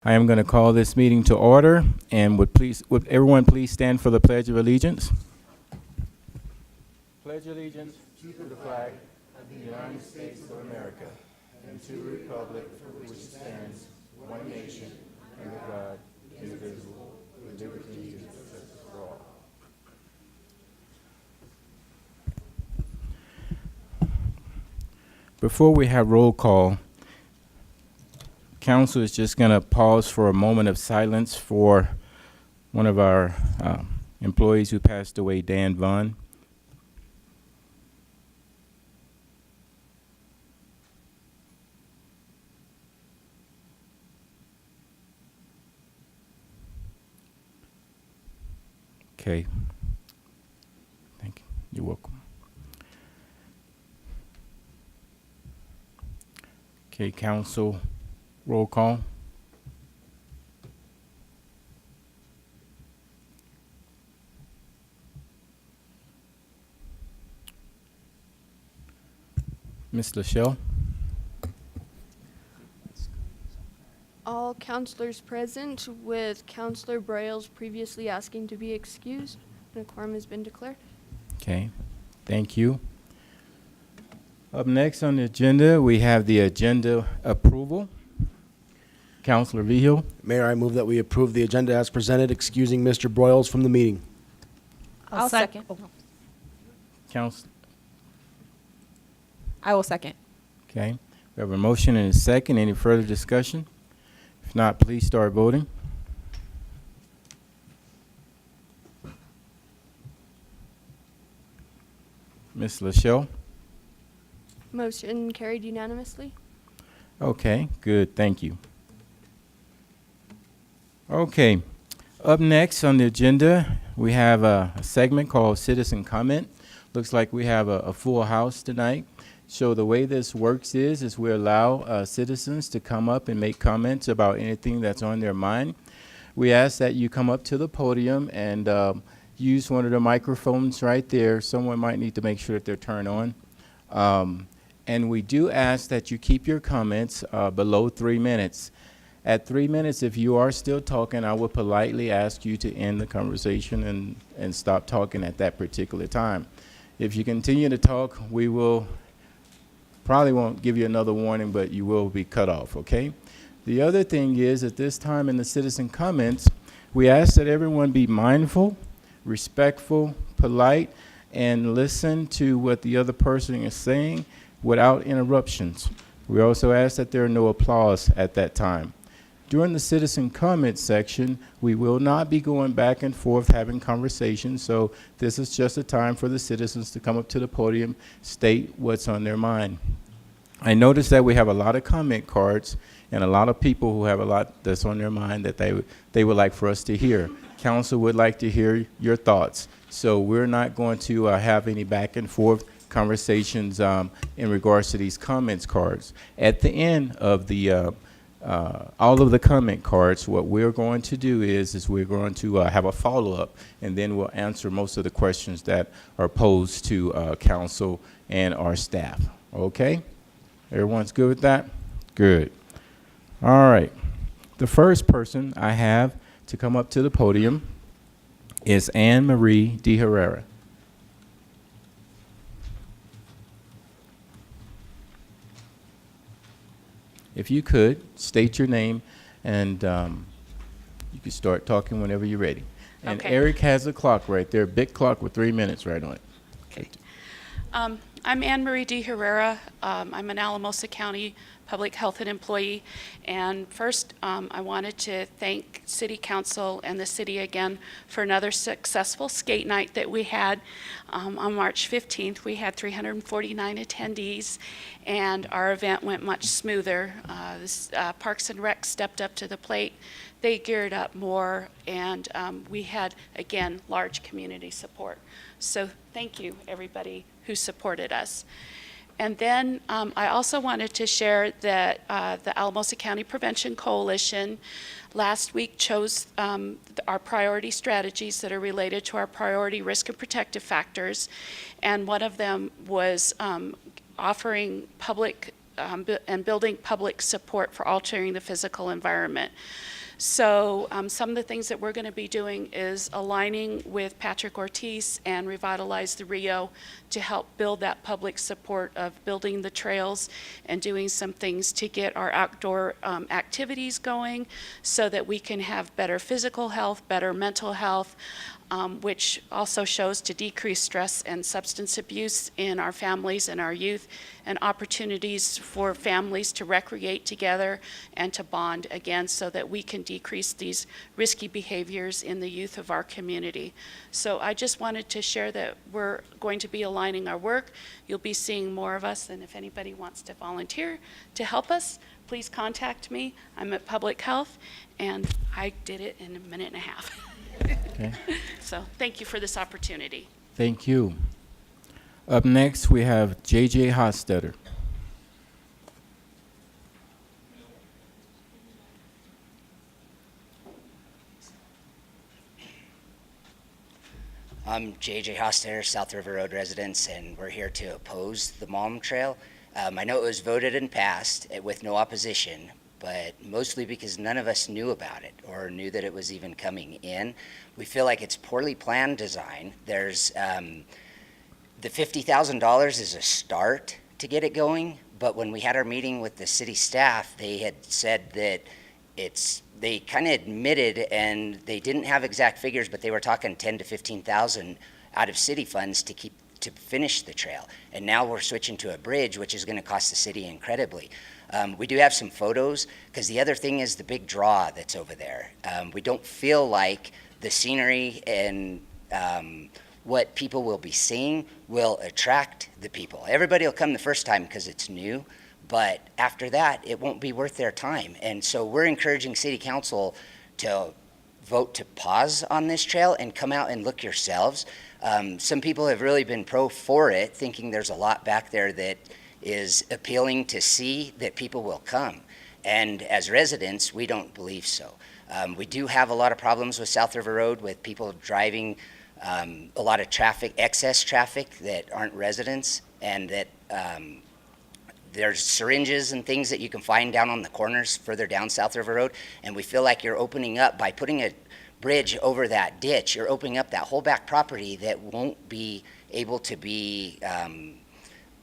I am going to call this meeting to order, and would everyone please stand for the Pledge of Allegiance? Pledge allegiance to the flag of the United States of America and to the republic for which it stands, one nation, under God, indivisible, with liberty and justice for all. Before we have roll call, Council is just going to pause for a moment of silence for one of our employees who passed away, Dan Vaughn. Okay. Thank you. You're welcome. Okay, Council. Roll call. Ms. Lachelle. All councilors present, with Councilor Broyles previously asking to be excused, and a quorum has been declared. Okay, thank you. Up next on the agenda, we have the agenda approval. Councilor Vigil. Mayor, I move that we approve the agenda as presented, excusing Mr. Broyles from the meeting. I'll second. I will second. Okay, we have a motion and a second. Any further discussion? If not, please start voting. Ms. Lachelle. Motion carried unanimously. Okay, good, thank you. Okay, up next on the agenda, we have a segment called Citizen Comment. Looks like we have a full house tonight. So the way this works is we allow citizens to come up and make comments about anything that's on their mind. We ask that you come up to the podium and use one of the microphones right there. Someone might need to make sure that they're turned on. And we do ask that you keep your comments below 3 minutes. At 3 minutes, if you are still talking, I will politely ask you to end the conversation and stop talking at that particular time. If you continue to talk, we will probably won't give you another warning, but you will be cut off, okay? The other thing is, at this time in the citizen comments, we ask that everyone be mindful, respectful, polite, and listen to what the other person is saying without interruptions. We also ask that there are no applause at that time. During the citizen comment section, we will not be going back and forth having conversations, so this is just a time for the citizens to come up to the podium, state what's on their mind. I noticed that we have a lot of comment cards and a lot of people who have a lot that's on their mind that they would like for us to hear. Council would like to hear your thoughts, so we're not going to have any back and forth conversations in regards to these comments cards. At the end of the all of the comment cards, what we're going to do is we're going to have a follow-up, and then we'll answer most of the questions that are posed to council and our staff. Okay? Everyone's good with that? Good. All right. The first person I have to come up to the podium is Anne Marie De Herrera. If you could, state your name, and you can start talking whenever you're ready. And Okay. Eric has a clock right there, big clock with 3 minutes right on it. Okay. I'm Anne Marie De Herrera. I'm an Alamosa County Public Health and employee. And first, I wanted to thank City Council and the city again for another successful skate night that we had on March 15th. We had 349 attendees, and our event went much smoother. Parks and Rec stepped up to the plate. They geared up more, and we had, again, large community support. So thank you, everybody who supported us. And then I also wanted to share that the Alamosa County Prevention Coalition last week chose our priority strategies that are related to our priority risk and protective factors. And one of them was offering public and building public support for altering the physical environment. So some of the things that we're going to be doing is aligning with Patrick Ortiz and Revitalize the Rio to help build that public support of building the trails and doing some things to get our outdoor activities going so that we can have better physical health, better mental health, which also shows to decrease stress and substance abuse in our families and our youth, and opportunities for families to recreate together and to bond again so that we can decrease these risky behaviors in the youth of our community. So I just wanted to share that we're going to be aligning our work. You'll be seeing more of us, and if anybody wants to volunteer to help us, please contact me. I'm at Public Health, and I did it in a minute and a half. Okay. So thank you for this opportunity. Thank you. Up next, we have J.J. Hostetter. I'm J.J. Hostetter, South River Road residents, and we're here to oppose the Malm Trail. I know it was voted and passed with no opposition, but mostly because none of us knew about it or knew that it was even coming in. We feel like it's poorly planned design. There's the $50,000 is a start to get it going, but when we had our meeting with the city staff, they had said that they kind of admitted, and they didn't have exact figures, but they were talking 10 to 15,000 out of city funds to finish the trail. And now we're switching to a bridge, which is going to cost the city incredibly. We do have some photos, because the other thing is the big draw that's over there. We don't feel like the scenery and what people will be seeing will attract the people. Everybody will come the first time because it's new, but after that, it won't be worth their time. And so we're encouraging City Council to vote to pause on this trail and come out and look yourselves. Some people have really been for it, thinking there's a lot back there that is appealing to see that people will come. And as residents, we don't believe so. We do have a lot of problems with South River Road with people driving a lot of traffic, excess traffic that aren't residents, and that there's syringes and things that you can find down on the corners further down South River Road. And we feel like you're opening up, by putting a bridge over that ditch, you're opening up that whole back property that won't be able to be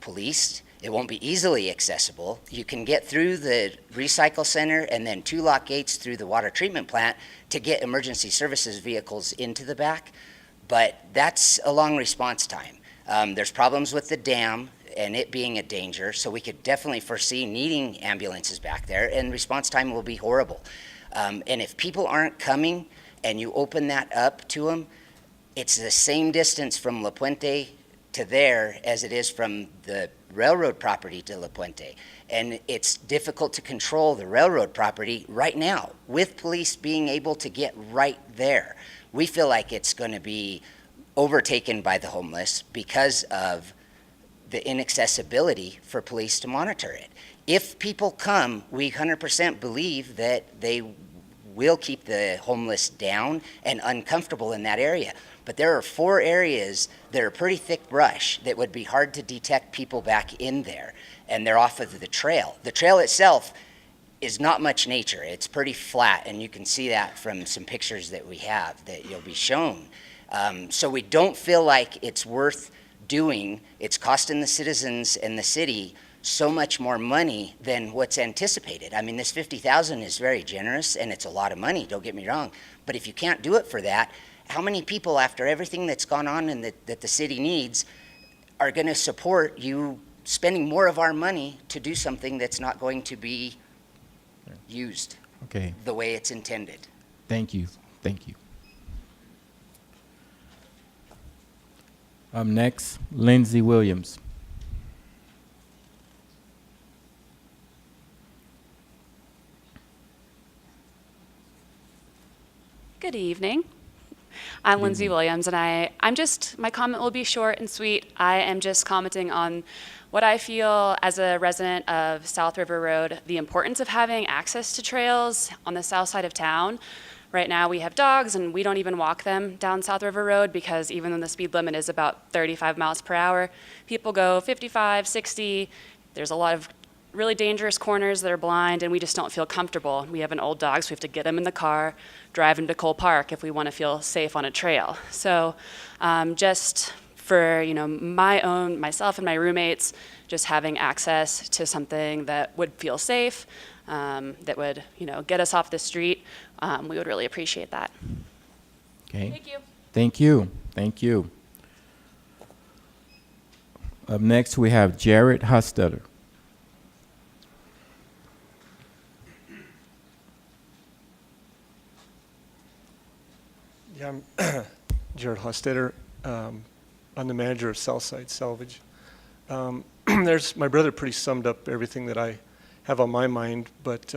policed. It won't be easily accessible. You can get through the recycle center and then 2 lock gates through the water treatment plant to get emergency services vehicles into the back, but that's a long response time. There's problems with the dam and it being a danger, so we could definitely foresee needing ambulances back there, and response time will be horrible. And if people aren't coming and you open that up to them, it's the same distance from La Puente to there as it is from the railroad property to La Puente. And it's difficult to control the railroad property right now with police being able to get right there. We feel like it's going to be overtaken by the homeless because of the inaccessibility for police to monitor it. If people come, we 100% believe that they will keep the homeless down and uncomfortable in that area. But there are 4 areas that are pretty thick brush that would be hard to detect people back in there, and they're off of the trail. The trail itself is not much nature. It's pretty flat, and you can see that from some pictures that we have that you'll be shown. So we don't feel like it's worth doing. It's costing the citizens and the city so much more money than what's anticipated. I mean, this $50,000 is very generous, and it's a lot of money, don't get me wrong. But if you can't do it for that, how many people, after everything that's gone on and that the city needs, are going to support you spending more of our money to do something that's not going to be used the way it's intended? Thank you. Thank you. Next, Lindsay Williams. Good evening. I'm Lindsay Williams, and my comment will be short and sweet. I am just commenting on what I feel as a resident of South River Road, the importance of having access to trails on the south side of town. Right now we have dogs and we don't even walk them down South River Road because even though the speed limit is about 35 miles per hour, people go 55, 60. There's a lot of really dangerous corners that are blind and we just don't feel comfortable. We have an old dog, so we have to get him in the car, drive him to Cole Park if we want to feel safe on a trail. So just for myself and my roommates, just having access to something that would feel safe, that would get us off the street, we would really appreciate that. Okay. Thank you. Thank you. Thank you. Up next, we have Jared Hostetter. Yeah, I'm Jared Hostetter. I'm the manager of Southside Salvage. There's my brother pretty summed up everything that I have on my mind, but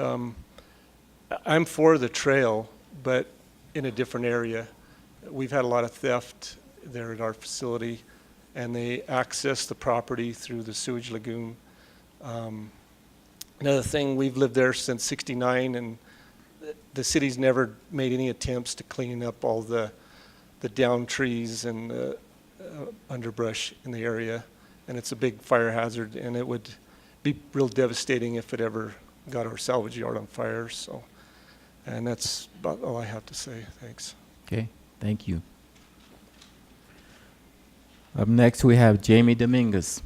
I'm for the trail, but in a different area. We've had a lot of theft there at our facility, and they access the property through the sewage lagoon. Another thing, we've lived there since '69, and the city's never made any attempts to clean up all the down trees and the underbrush in the area, and it's a big fire hazard, and it would be real devastating if it ever got our salvage yard on fire. So, and that's about all I have to say. Thanks. Okay. Thank you. Up next, we have Jamie Dominguez.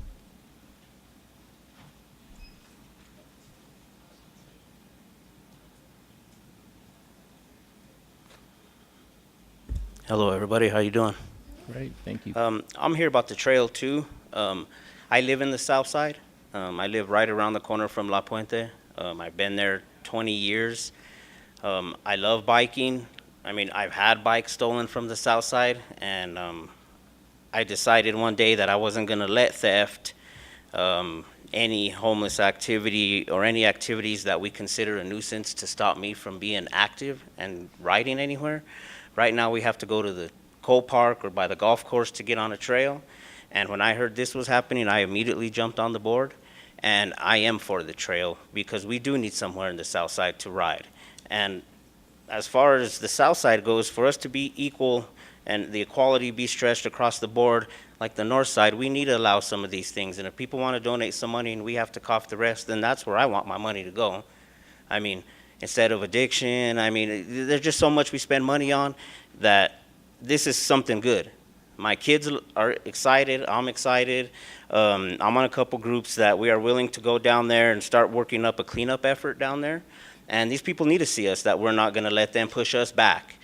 Hello, everybody. How you doing? Great. Thank you. I'm here about the trail too. I live in the south side. I live right around the corner from La Puente. I've been there 20 years. I love biking. I mean, I've had bikes stolen from the south side, and I decided one day that I wasn't going to let theft, any homeless activity, or any activities that we consider a nuisance to stop me from being active and riding anywhere. Right now, we have to go to the Cole Park or by the golf course to get on a trail. And when I heard this was happening, I immediately jumped on the board. And I am for the trail because we do need somewhere in the south side to ride. And as far as the south side goes, for us to be equal and the equality be stretched across the board, like the north side, we need to allow some of these things. And if people want to donate some money and we have to cough the rest, then that's where I want my money to go. I mean, instead of addiction, I mean, there's just so much we spend money on that this is something good. My kids are excited. I'm excited. I'm on a couple groups that we are willing to go down there and start working up a cleanup effort down there. And these people need to see us, that we're not going to let them push us back.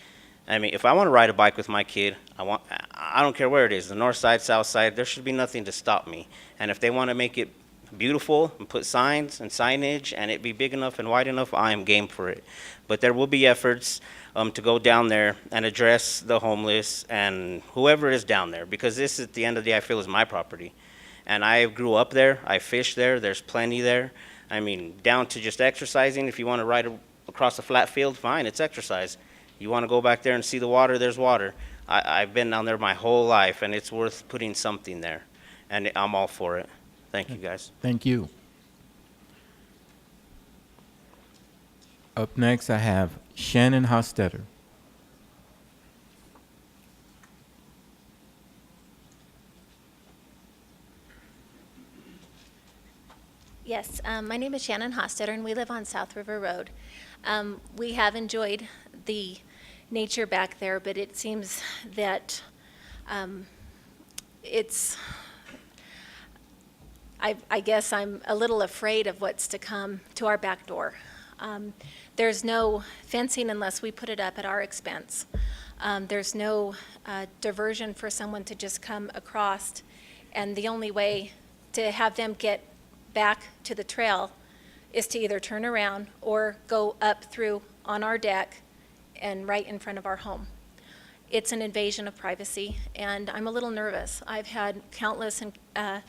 I mean, if I want to ride a bike with my kid, I don't care where it is, the north side, south side, there should be nothing to stop me. And if they want to make it beautiful and put signs and signage and it be big enough and wide enough, I am game for it. But there will be efforts to go down there and address the homeless and whoever is down there, because this at the end of the day I feel is my property. And I grew up there, I fished there, there's plenty there. I mean, down to just exercising. If you want to ride across a flat field, fine, it's exercise. You want to go back there and see the water, there's water. I've been down there my whole life, and it's worth putting something there. And I'm all for it. Thank you, guys. Thank you. Up next, I have Shannon Hostetter. Yes, my name is Shannon Hostetter, and we live on South River Road. We have enjoyed the nature back there, but it seems that I guess I'm a little afraid of what's to come to our back door. There's no fencing unless we put it up at our expense. There's no diversion for someone to just come across, and the only way to have them get back to the trail is to either turn around or go up through on our deck and right in front of our home. It's an invasion of privacy, and I'm a little nervous. I've had I've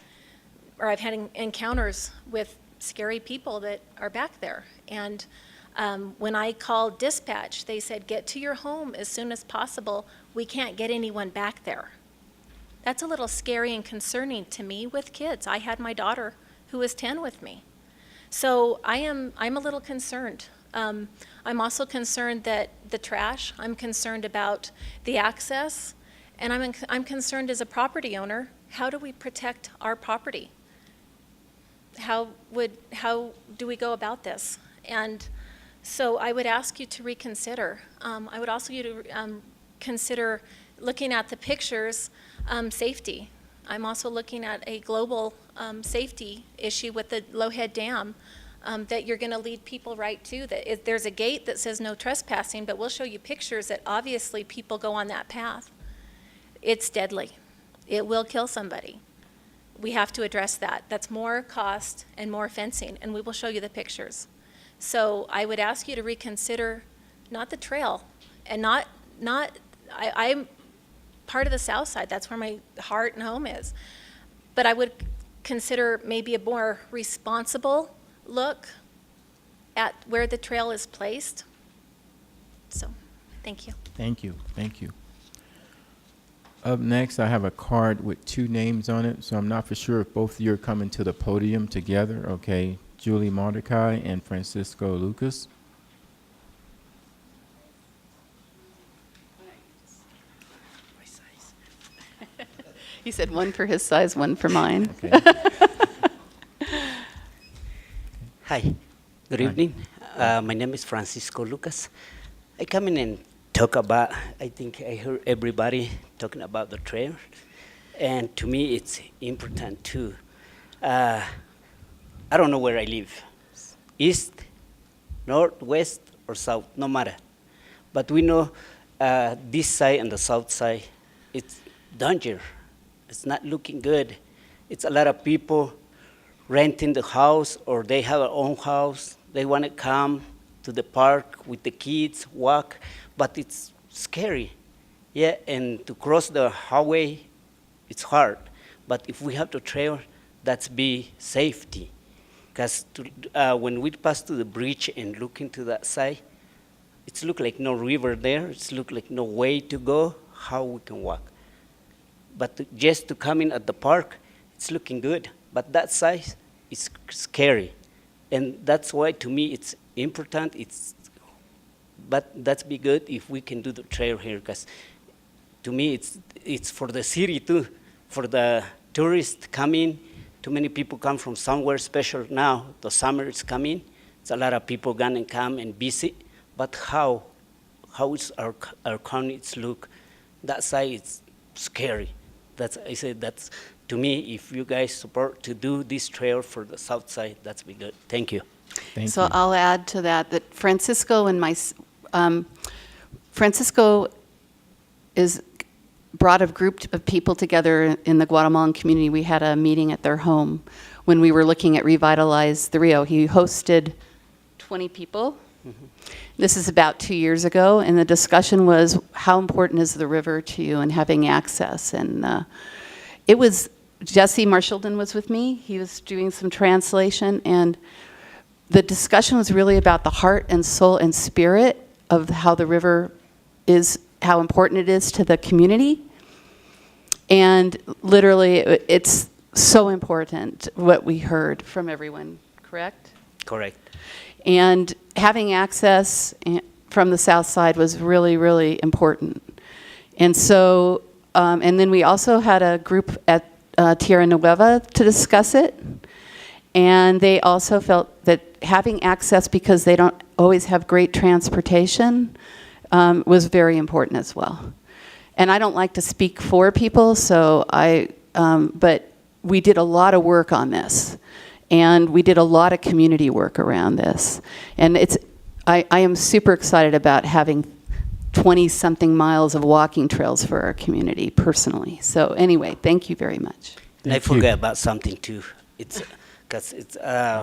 had encounters with scary people that are back there. And when I called dispatch, they said, get to your home as soon as possible. We can't get anyone back there. That's a little scary and concerning to me with kids. I had my daughter who was 10 with me. So I'm a little concerned I'm also concerned that the trash, I'm concerned about the access, and I'm concerned as a property owner, how do we protect our property? How do we go about this? And so I would ask you to reconsider. I would also you to consider looking at the pictures, safety. I'm also looking at a global safety issue with the Lowhead Dam that you're going to lead people right to. That there's a gate that says no trespassing, but we'll show you pictures that obviously people go on that path. It's deadly. It will kill somebody. We have to address that. That's more cost and more fencing, and we will show you the pictures. So I would ask you to reconsider not the trail, and I'm part of the south side. That's where my heart and home is. But I would consider maybe a more responsible look at where the trail is placed. So, thank you. Thank you. Thank you. Up next, I have a card with 2 names on it, so I'm not for sure if both of you are coming to the podium together. Okay, Julie Mordecai and Francisco Lucas. He said one for his size, one for mine. Okay. Hi, good Hi. evening. My name is Francisco Lucas. I come in and talk about, I think I heard everybody talking about the trail, and to me it's important too. I don't know where I live, east, north, west, or south, no matter. But we know this side and the south side, it's danger. It's not looking good. It's a lot of people renting the house, or they have their own house. They want to come to the park with the kids, walk, but it's scary. Yeah, and to cross the highway, it's hard. But if we have the trail, that's be safety. Because when we pass to the bridge and look into that side, it's look like no river there. It's look like no way to go, how we can walk. But just to come in at the park, it's looking good. But that side is scary. And that's why, to me, it's important. But that's be good if we can do the trail here, because to me, it's for the city too, for the tourists coming. Too many people come from somewhere special now. The summer is coming. It's a lot of people gonna come and visit. But how is our county it's look? That side is scary. I said that's, to me, if you guys support to do this trail for the south side, that's be good. Thank you. Thank So you. I'll add to that Francisco and Francisco brought a group of people together in the Guatemalan community. We had a meeting at their home when we were looking at Revitalize the Rio. He hosted 20 people. Mm-hmm. This is about 2 years ago, and the discussion was how important is the river to you and having access. And it was, Jesse Marshallton was with me. He was doing some translation, and the discussion was really about the heart and soul and spirit of how the river is, how important it is to the community. And literally, it's so important what we heard from everyone, correct? Correct. And having access from the south side was really, really important. And so, and then we also had a group at Tierra Nueva to discuss it. And they also felt that having access, because they don't always have great transportation, was very important as well. And I don't like to speak for people, so but we did a lot of work on this. And we did a lot of community work around this. And I am super excited about having 20-something miles of walking trails for our community, personally. So anyway, thank you very much. And I forgot about something too. It's because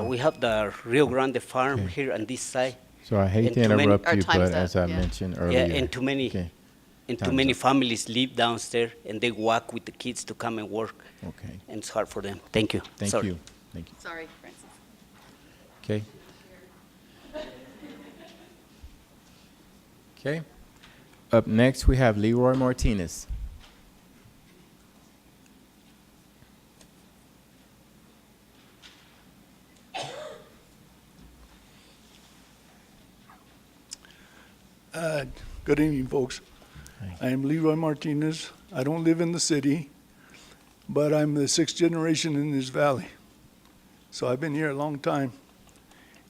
we have the Rio Grande farm here on this side. So I hate and to too many- interrupt Our you, time's but up, as I yeah. mentioned earlier. Yeah, and too many, Okay. and too Time's many up. families live downstairs, and they walk with the kids to come and work, Okay. and it's hard for them. Thank you. Thank Sorry. you. Thank you. Sorry, Francis. Okay. Okay. Up next, we have Leroy Martinez. Good evening, folks. I am Leroy Martinez. I don't live in the city, but I'm the 6th generation in this valley. So I've been here a long time.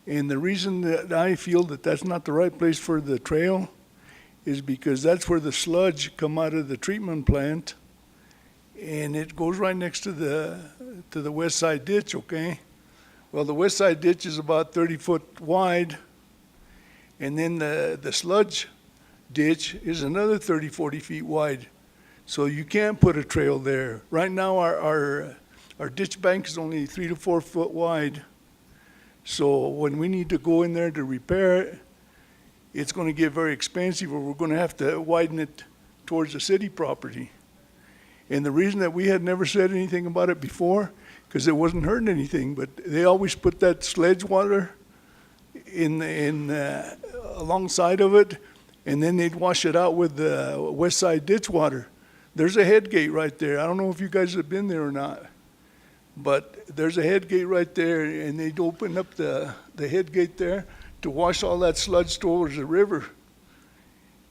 And the reason that I feel that that's not the right place for the trail is because that's where the sludge come out of the treatment plant, and it goes right next to the west side ditch, okay? Well, the west side ditch is about 30 foot wide, and then the sludge ditch is another 30, 40 feet wide. So you can't put a trail there. Right now, our ditch bank is only 3 to 4 foot wide. So when we need to go in there to repair it, it's going to get very expensive, or we're going to have to widen it towards the city property. And the reason that we had never said anything about it before, because it wasn't hurting anything, but they always put that sledge water alongside of it, and then they'd wash it out with the west side ditch water. There's a head gate right there. I don't know if you guys have been there or not, but there's a head gate right there, and they'd open up the head gate there to wash all that sludge towards the river.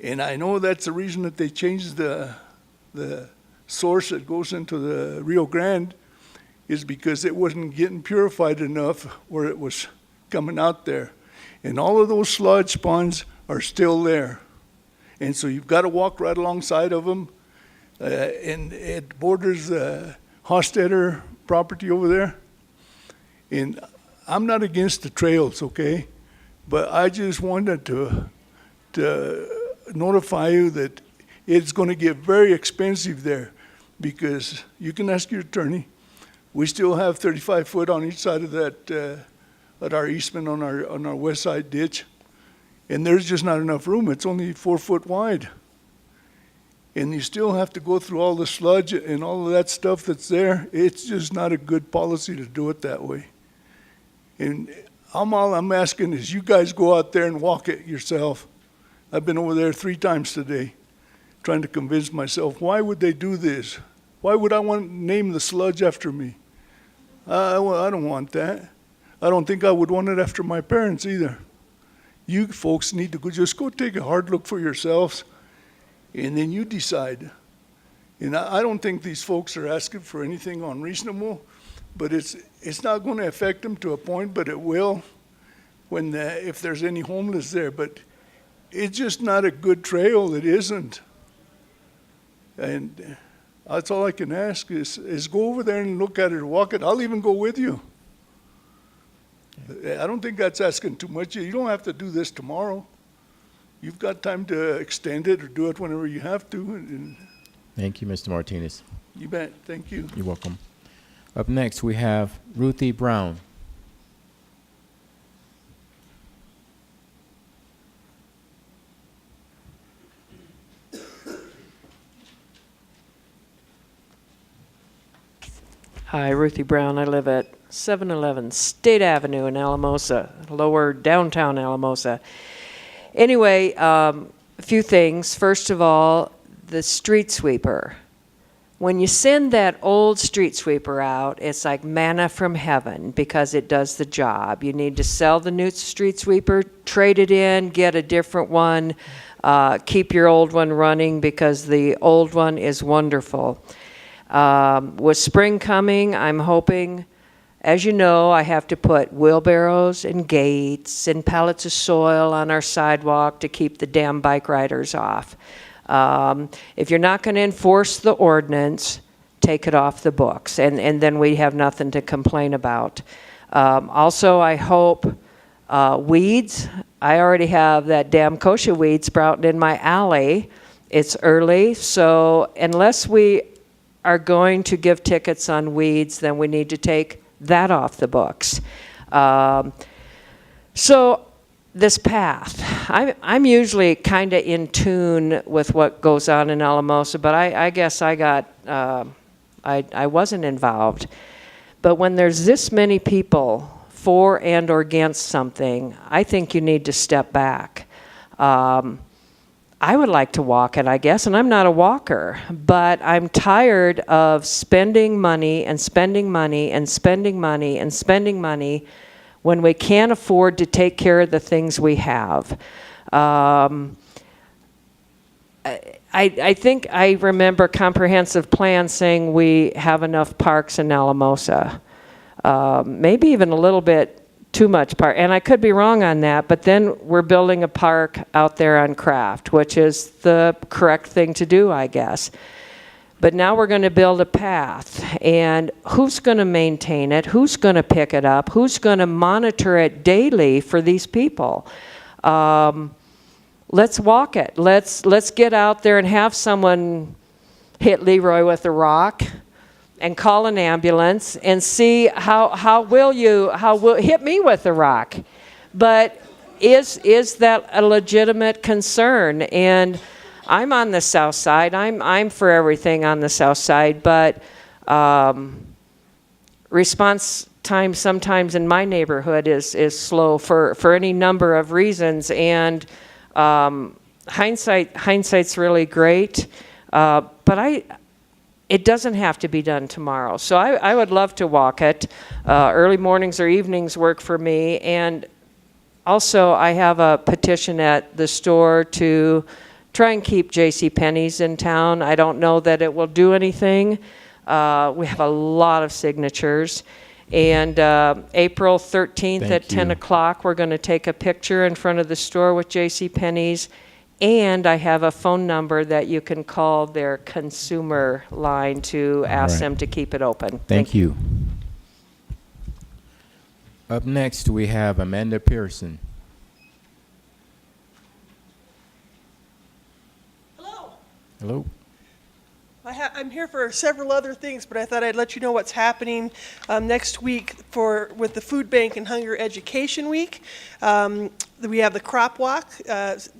And I know that's the reason that they changed the source that goes into the Rio Grande, is because it wasn't getting purified enough where it was coming out there. And all of those sludge ponds are still there. And so you've got to walk right alongside of them. And it borders the Hostetter property over there. And I'm not against the trails, okay? But I just wanted to notify you that it's going to get very expensive there, because you can ask your attorney. We still have 35 foot on each side of that, at our easement on our west side ditch. And there's just not enough room. It's only 4 foot wide. And you still have to go through all the sludge and all of that stuff that's there. It's just not a good policy to do it that way. And all I'm asking is you guys go out there and walk it yourself. I've been over there 3 times today trying to convince myself, why would they do this? Why would I want to name the sludge after me? I don't want that. I don't think I would want it after my parents either. You folks need to just go take a hard look for yourselves, and then you decide. And I don't think these folks are asking for anything unreasonable, but it's not going to affect them to a point, but it will if there's any homeless there. But it's just not a good trail. It isn't. And that's all I can ask is go over there and look at it or walk it. I'll even go with you. I don't think that's asking too much. You don't have to do this tomorrow. You've got time to extend it or do it whenever you have to. And Thank you, Mr. Martinez. you bet. Thank you. You're welcome. Up next, we have Ruthie Brown. Hi, Ruthie Brown. I live at 711 State Avenue in Alamosa, lower downtown Alamosa. Anyway, a few things. First of all, the street sweeper. When you send that old street sweeper out, it's like manna from heaven because it does the job. You need to sell the new street sweeper, trade it in, get a different one, keep your old one running because the old one is wonderful. With spring coming, I'm hoping, as you know, I have to put wheelbarrows and gates and pallets of soil on our sidewalk to keep the damn bike riders off. If you're not going to enforce the ordinance, take it off the books, and then we have nothing to complain about. Also, I hope weeds. I already have that damn kochia weed sprouting in my alley. It's early, so unless we are going to give tickets on weeds, then we need to take that off the books. So this path, I'm usually kind of in tune with what goes on in Alamosa, but I guess I wasn't involved. But when there's this many people for and or against something, I think you need to step back. I would like to walk it, I guess, and I'm not a walker, but I'm tired of spending money and spending money and spending money and spending money when we can't afford to take care of the things we have. I think I remember comprehensive plan saying we have enough parks in Alamosa. Maybe even a little bit too much park, and I could be wrong on that, but then we're building a park out there on Craft, which is the correct thing to do, I guess. But now we're going to build a path, and who's going to maintain it? Who's going to pick it up? Who's going to monitor it daily for these people? Let's walk it. Let's get out there and have someone hit Leroy with a rock and call an ambulance and see how will hit me with a rock. But is that a legitimate concern? And I'm on the south side. I'm for everything on the south side, but response time sometimes in my neighborhood is slow for any number of reasons. And hindsight's really great, but it doesn't have to be done tomorrow. So I would love to walk it. Early mornings or evenings work for me. And also I have a petition at the store to try and keep JCPenney's in town. I don't know that it will do anything. We have a lot of signatures. And April 13th at 10 o'clock, we're going to take a picture in front of the store with JCPenney's. And I have a phone number that you can call their consumer line to ask them to keep it open. Thank you. Up next, we have Amanda Pearson. Hello. Hello. I'm here for several other things, but I thought I'd let you know what's happening next week with the Food Bank and Hunger Education Week. We have the Crop Walk.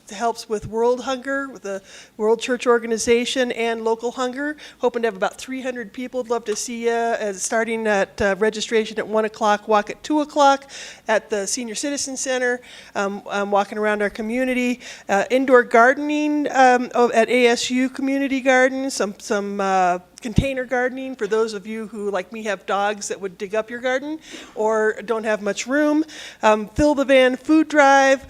Helps with world hunger, with the World Church Organization and local hunger. Hoping to have about 300 people. I'd love to see you. Starting at registration at 1 o'clock, walk at 2 o'clock at the Senior Citizen Center. Walking around our community. Indoor gardening at ASU Community Gardens. Some container gardening for those of you who, like me, have dogs that would dig up your garden or don't have much room. Fill the Van food drive.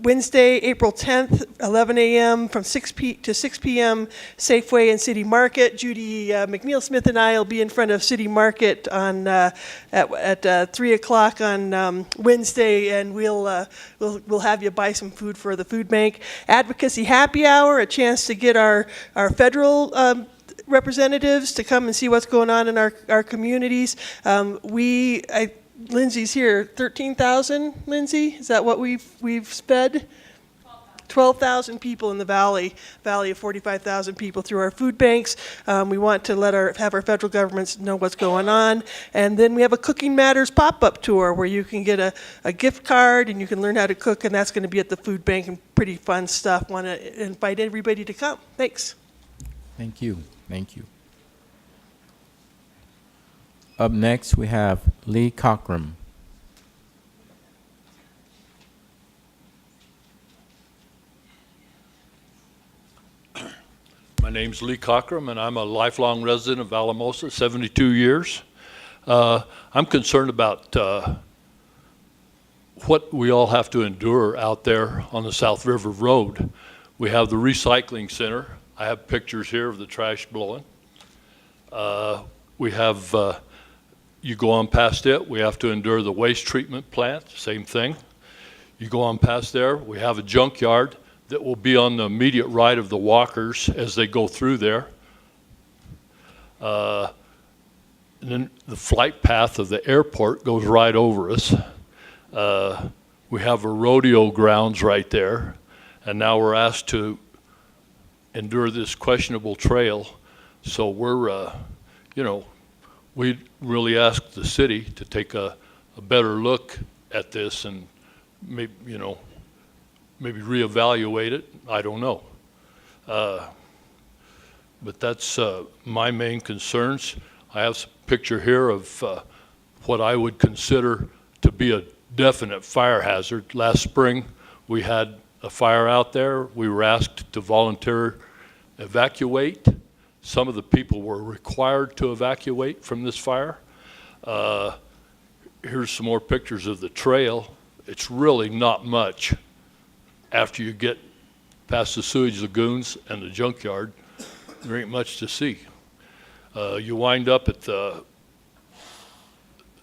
Wednesday, April 10th, 11 a.m. from 6 p.m. Safeway and City Market. Judy McNeil Smith and I will be in front of City Market on at 3 o'clock on Wednesday, and we'll have you buy some food for the food bank. Advocacy happy hour, a chance to get our federal representatives to come and see what's going on in our communities. Lindsay's here. 13,000, Lindsay? Is that what we've sped? 12,000 people in the valley of 45,000 people through our food banks. We want to have our federal governments know what's going on. And then we have a Cooking Matters pop-up tour where you can get a gift card and you can learn how to cook, and that's going to be at the food bank, and pretty fun stuff. Want to invite everybody to come. Thanks. Thank you. Thank you. Up next, we have Lee Cochran. My name's Lee Cochran, and I'm a lifelong resident of Alamosa, 72 years. I'm concerned about what we all have to endure out there on the South River Road. We have the recycling center. I have pictures here of the trash blowing. We have you go on past it, we have to endure the waste treatment plant, same thing. You go on past there, we have a junkyard that will be on the immediate right of the walkers as they go through there. And then the flight path of the airport goes right over us. We have a rodeo grounds right there, and now we're asked to endure this questionable trail. So we're, we really ask the city to take a better look at this and maybe, maybe reevaluate it. I don't know. But that's my main concerns. I have a picture here of what I would consider to be a definite fire hazard. Last spring, we had a fire out there. We were asked to volunteer evacuate. Some of the people were required to evacuate from this fire. Here's some more pictures of the trail. It's really not much after you get past the sewage lagoons and the junkyard, there ain't much to see. You wind up at the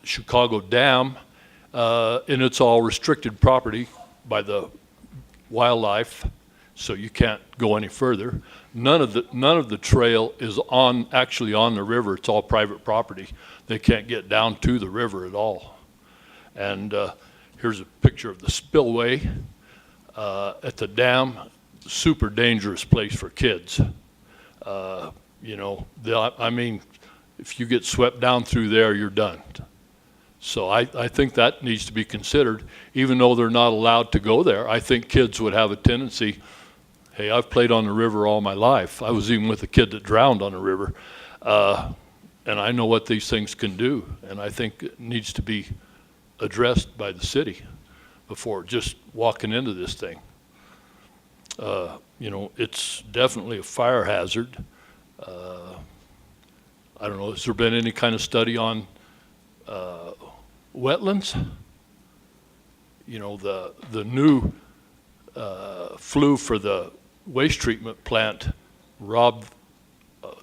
Chicago Dam, and it's all restricted property by the wildlife, so you can't go any further. None of the trail is actually on the river. It's all private property. They can't get down to the river at all. And here's a picture of the spillway at the dam. Super dangerous place for kids. You know, I mean, if you get swept down through there, you're done. So I think that needs to be considered. Even though they're not allowed to go there, I think kids would have a tendency, hey, I've played on the river all my life. I was even with a kid that drowned on the river. And I know what these things can do. And I think it needs to be addressed by the city before just walking into this thing. You know, it's definitely a fire hazard. I don't know, has there been any kind of study on wetlands? You know, the new flue for the waste treatment plant robbed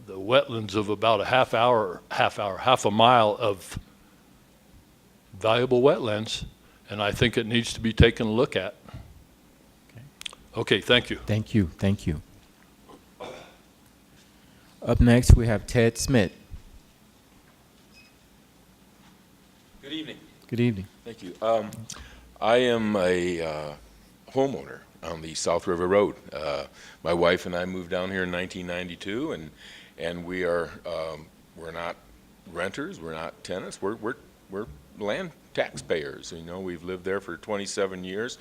the wetlands of about a half a mile of valuable wetlands, and I think it needs to be taken a look at. Okay, thank you. Thank you, thank you. Up next, we have Ted Smith. Good evening. Good evening. Thank you. I am a homeowner on the South River Road. My wife and I moved down here in 1992, and we are we're not renters, we're not tenants, we're land taxpayers. You know, we've lived there for 27 years.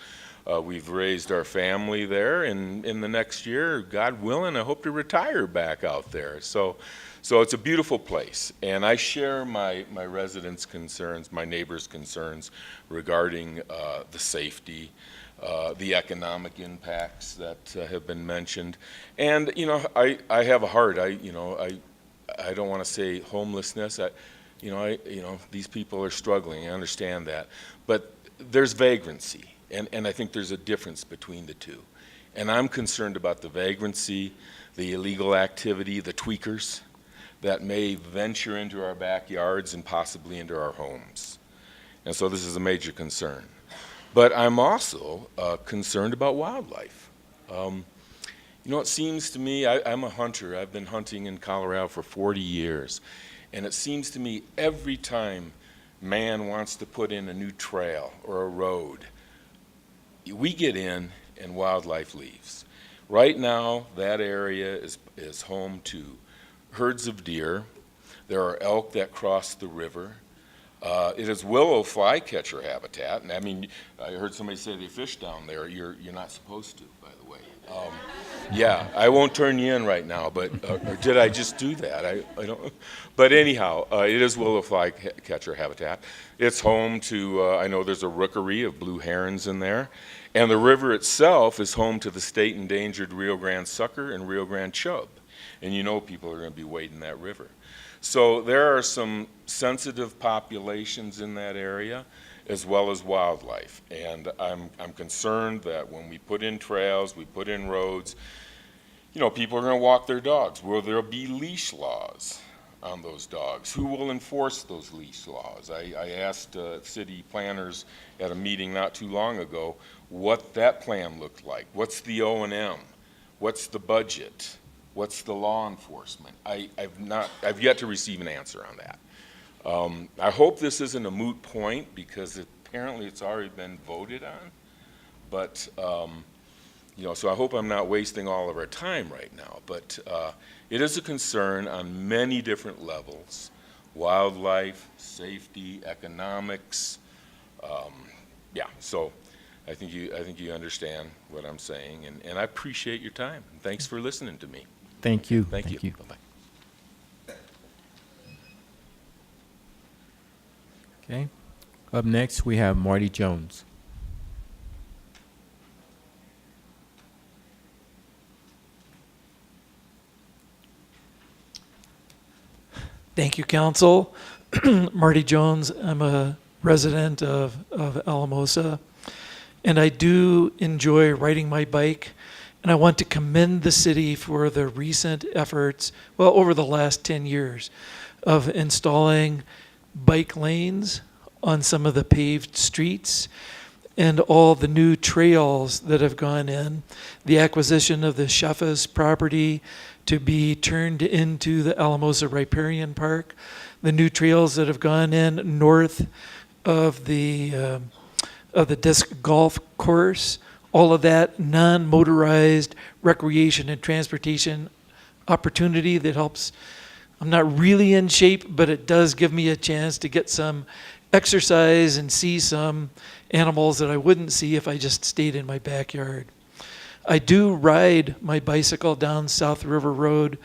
We've raised our family there, and in the next year, God willing, I hope to retire back out there. So it's a beautiful place, and I share my residents' concerns, my neighbors' concerns regarding the safety, the economic impacts that have been mentioned. And you know, I have a heart. I don't want to say homelessness. These people are struggling. I understand that, but there's vagrancy. And I think there's a difference between the two. And I'm concerned about the vagrancy, the illegal activity, the tweakers that may venture into our backyards and possibly into our homes. And so this is a major concern. But I'm also concerned about wildlife. You know, it seems to me, I'm a hunter. I've been hunting in Colorado for 40 years. And it seems to me every time man wants to put in a new trail or a road, we get in and wildlife leaves. Right now, that area is home to herds of deer. There are elk that cross the river. It is willow flycatcher habitat. And I mean, I heard somebody say they fish down there. You're not supposed to, by the way. Yeah, I won't turn you in right now, but or did I just do that? I don't. But anyhow, it is willow flycatcher habitat. It's home to, I know there's a rookery of blue herons in there. And the river itself is home to the state endangered Rio Grande sucker and Rio Grande chub. And you know people are going to be wading that river. So there are some sensitive populations in that area, as well as wildlife. And I'm concerned that when we put in trails, we put in roads, you know, people are going to walk their dogs. Will there be leash laws on those dogs? Who will enforce those leash laws? I asked city planners at a meeting not too long ago what that plan looked like. What's the O&M? What's the budget? What's the law enforcement? I've yet to receive an answer on that. I hope this isn't a moot point because apparently it's already been voted on. But you know, so I hope I'm not wasting all of our time right now. But it is a concern on many different levels: wildlife, safety, economics. Yeah, so I think you understand what I'm saying, and I appreciate your time. Thanks for listening to me. Thank you. Thank you. Bye-bye. Okay. Up next, we have Marty Jones. Thank you, Council. Marty Jones. I'm a resident of Alamosa, and I do enjoy riding my bike And I want to commend the city for the recent efforts, well, over the last 10 years, of installing bike lanes on some of the paved streets and all the new trails that have gone in. The acquisition of the Sheffas property to be turned into the Alamosa Riparian Park, the new trails that have gone in north of the disc golf course, all of that non-motorized recreation and transportation opportunity that helps. I'm not really in shape, but it does give me a chance to get some exercise and see some animals that I wouldn't see if I just stayed in my backyard. I do ride my bicycle down South River Road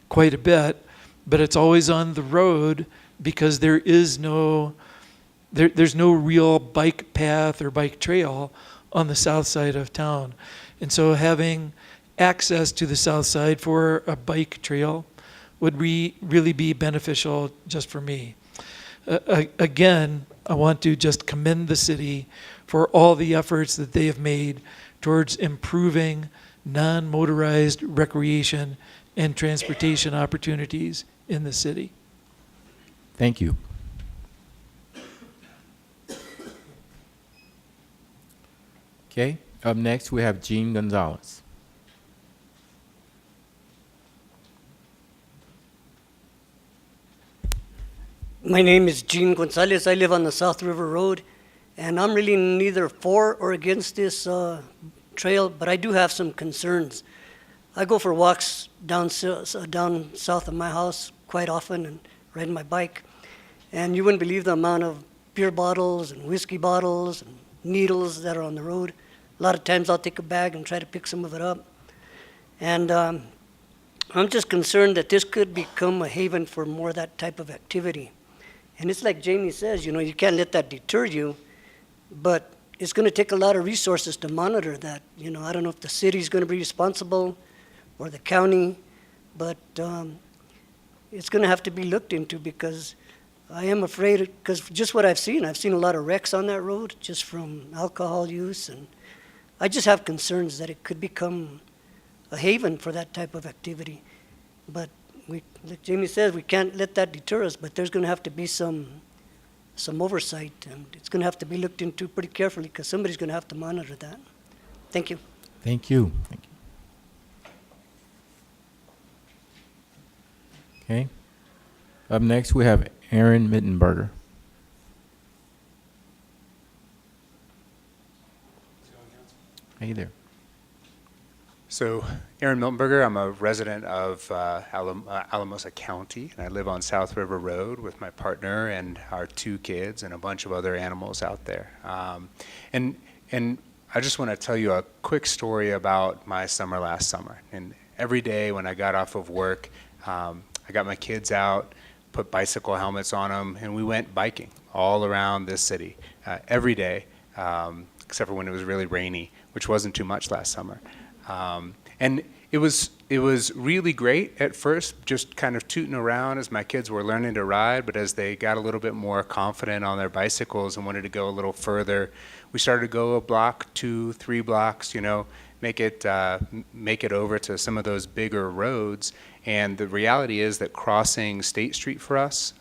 quite a bit, but it's always on the road because there's no real bike path or bike trail on the south side of town. And so having access to the south side for a bike trail would really be beneficial just for me. Again, I want to just commend the city for all the efforts that they have made towards improving non-motorized recreation and transportation opportunities in the city. Thank you. Okay, up next we have Jean Gonzalez. My name is Gene Gonzalez. I live on the South River Road, and I'm really neither for or against this trail, but I do have some concerns. I go for walks down south of my house quite often and ride my bike, and you wouldn't believe the amount of beer bottles and whiskey bottles and needles that are on the road. A lot of times I'll take a bag and try to pick some of it up. And I'm just concerned that this could become a haven for more of that type of activity. And it's like Jamie says, you can't let that deter you, but it's going to take a lot of resources to monitor that. I don't know if the city's going to be responsible or the county, but it's going to have to be looked into because I am afraid, because just what I've seen a lot of wrecks on that road just from alcohol use, and I just have concerns that it could become a haven for that type of activity. But like Jamie says, we can't let that deter us, but there's going to have to be some oversight, and it's going to have to be looked into pretty carefully because somebody's going to have to monitor that. Thank you. Thank you. Thank you. Okay. Up next, we have Aaron Mittenberger. Hey there. So, Aaron Miltenberger, I'm a resident of Alamosa County, and I live on South River Road with my partner and our 2 kids and a bunch of other animals out there. And I just want to tell you a quick story about my summer last summer. And every day when I got off of work, I got my kids out, put bicycle helmets on them, and we went biking all around this city every day, except for when it was really rainy, which wasn't too much last summer. And it was really great at first, just kind of tooting around as my kids were learning to ride, but as they got a little bit more confident on their bicycles and wanted to go a little further, we started to go a block, 2, 3 blocks, make it over to some of those bigger roads. And the reality is that crossing State Street for us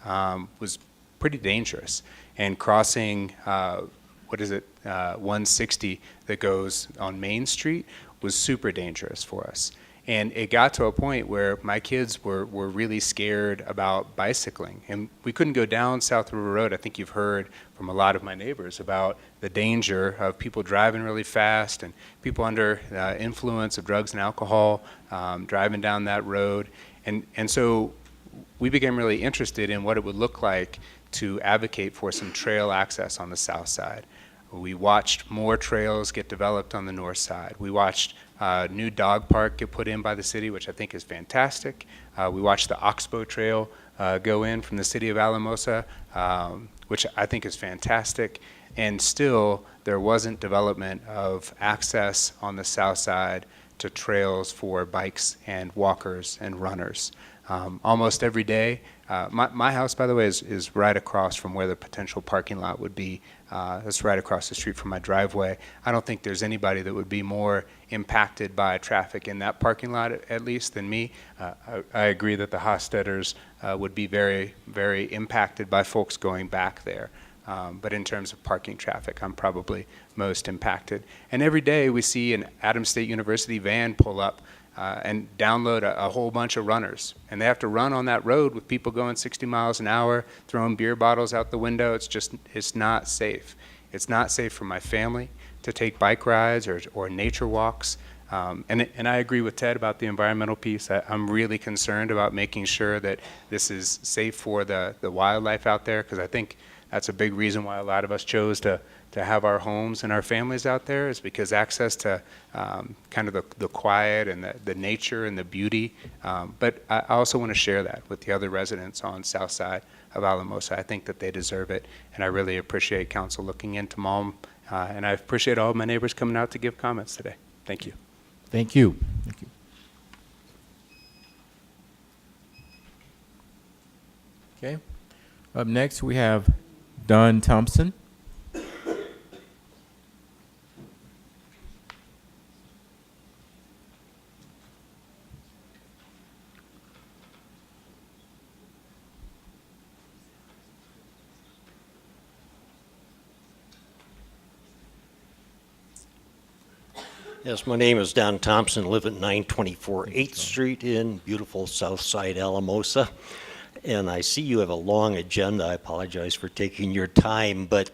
was pretty dangerous. And crossing, 160 that goes on Main Street was super dangerous for us. And it got to a point where my kids were really scared about bicycling. And we couldn't go down South River Road. I think you've heard from a lot of my neighbors about the danger of people driving really fast and people under influence of drugs and alcohol driving down that road. And so we became really interested in what it would look like to advocate for some trail access on the south side. We watched more trails get developed on the north side. We watched a new dog park get put in by the city, which I think is fantastic. We watched the Oxbow Trail go in from the city of Alamosa, which I think is fantastic. And still, there wasn't development of access on the south side to trails for bikes and walkers and runners. almost every day. My house, by the way, is right across from where the potential parking lot would be. It's right across the street from my driveway. I don't think there's anybody that would be more impacted by traffic in that parking lot, at least, than me. I agree that the Hosteters would be very, very impacted by folks going back there. But in terms of parking traffic, I'm probably most impacted. And every day we see an Adams State University van pull up and download a whole bunch of runners. And they have to run on that road with people going 60 miles an hour, throwing beer bottles out the window. It's not safe. It's not safe for my family to take bike rides or nature walks. And I agree with Ted about the environmental piece. I'm really concerned about making sure that this is safe for the wildlife out there, because I think that's a big reason why a lot of us chose to have our homes and our families out there, is because access to kind of the quiet and the nature and the beauty. But I also want to share that with the other residents on south side of Alamosa. I think that they deserve it, and I really appreciate council looking into Malm, and I appreciate all of my neighbors coming out to give comments today. Thank you. Thank you. Thank you. Okay. Up next, we have Don Thompson. Yes, my name is Don Thompson, live at 924 8th Street in beautiful Southside Alamosa. And I see you have a long agenda. I apologize for taking your time, but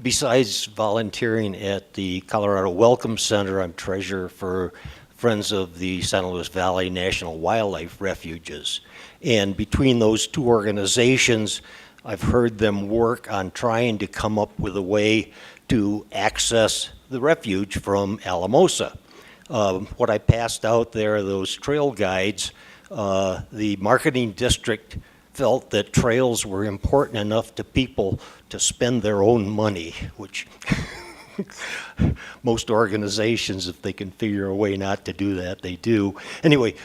besides volunteering at the Colorado Welcome Center, I'm treasurer for Friends of the San Luis Valley National Wildlife Refuges. And between those two organizations, I've heard them work on trying to come up with a way to access the refuge from Alamosa. What I passed out there, those trail guides, the marketing district felt that trails were important enough to people to spend their own money, which most organizations, if they can figure a way not to do that, they do. Anyway,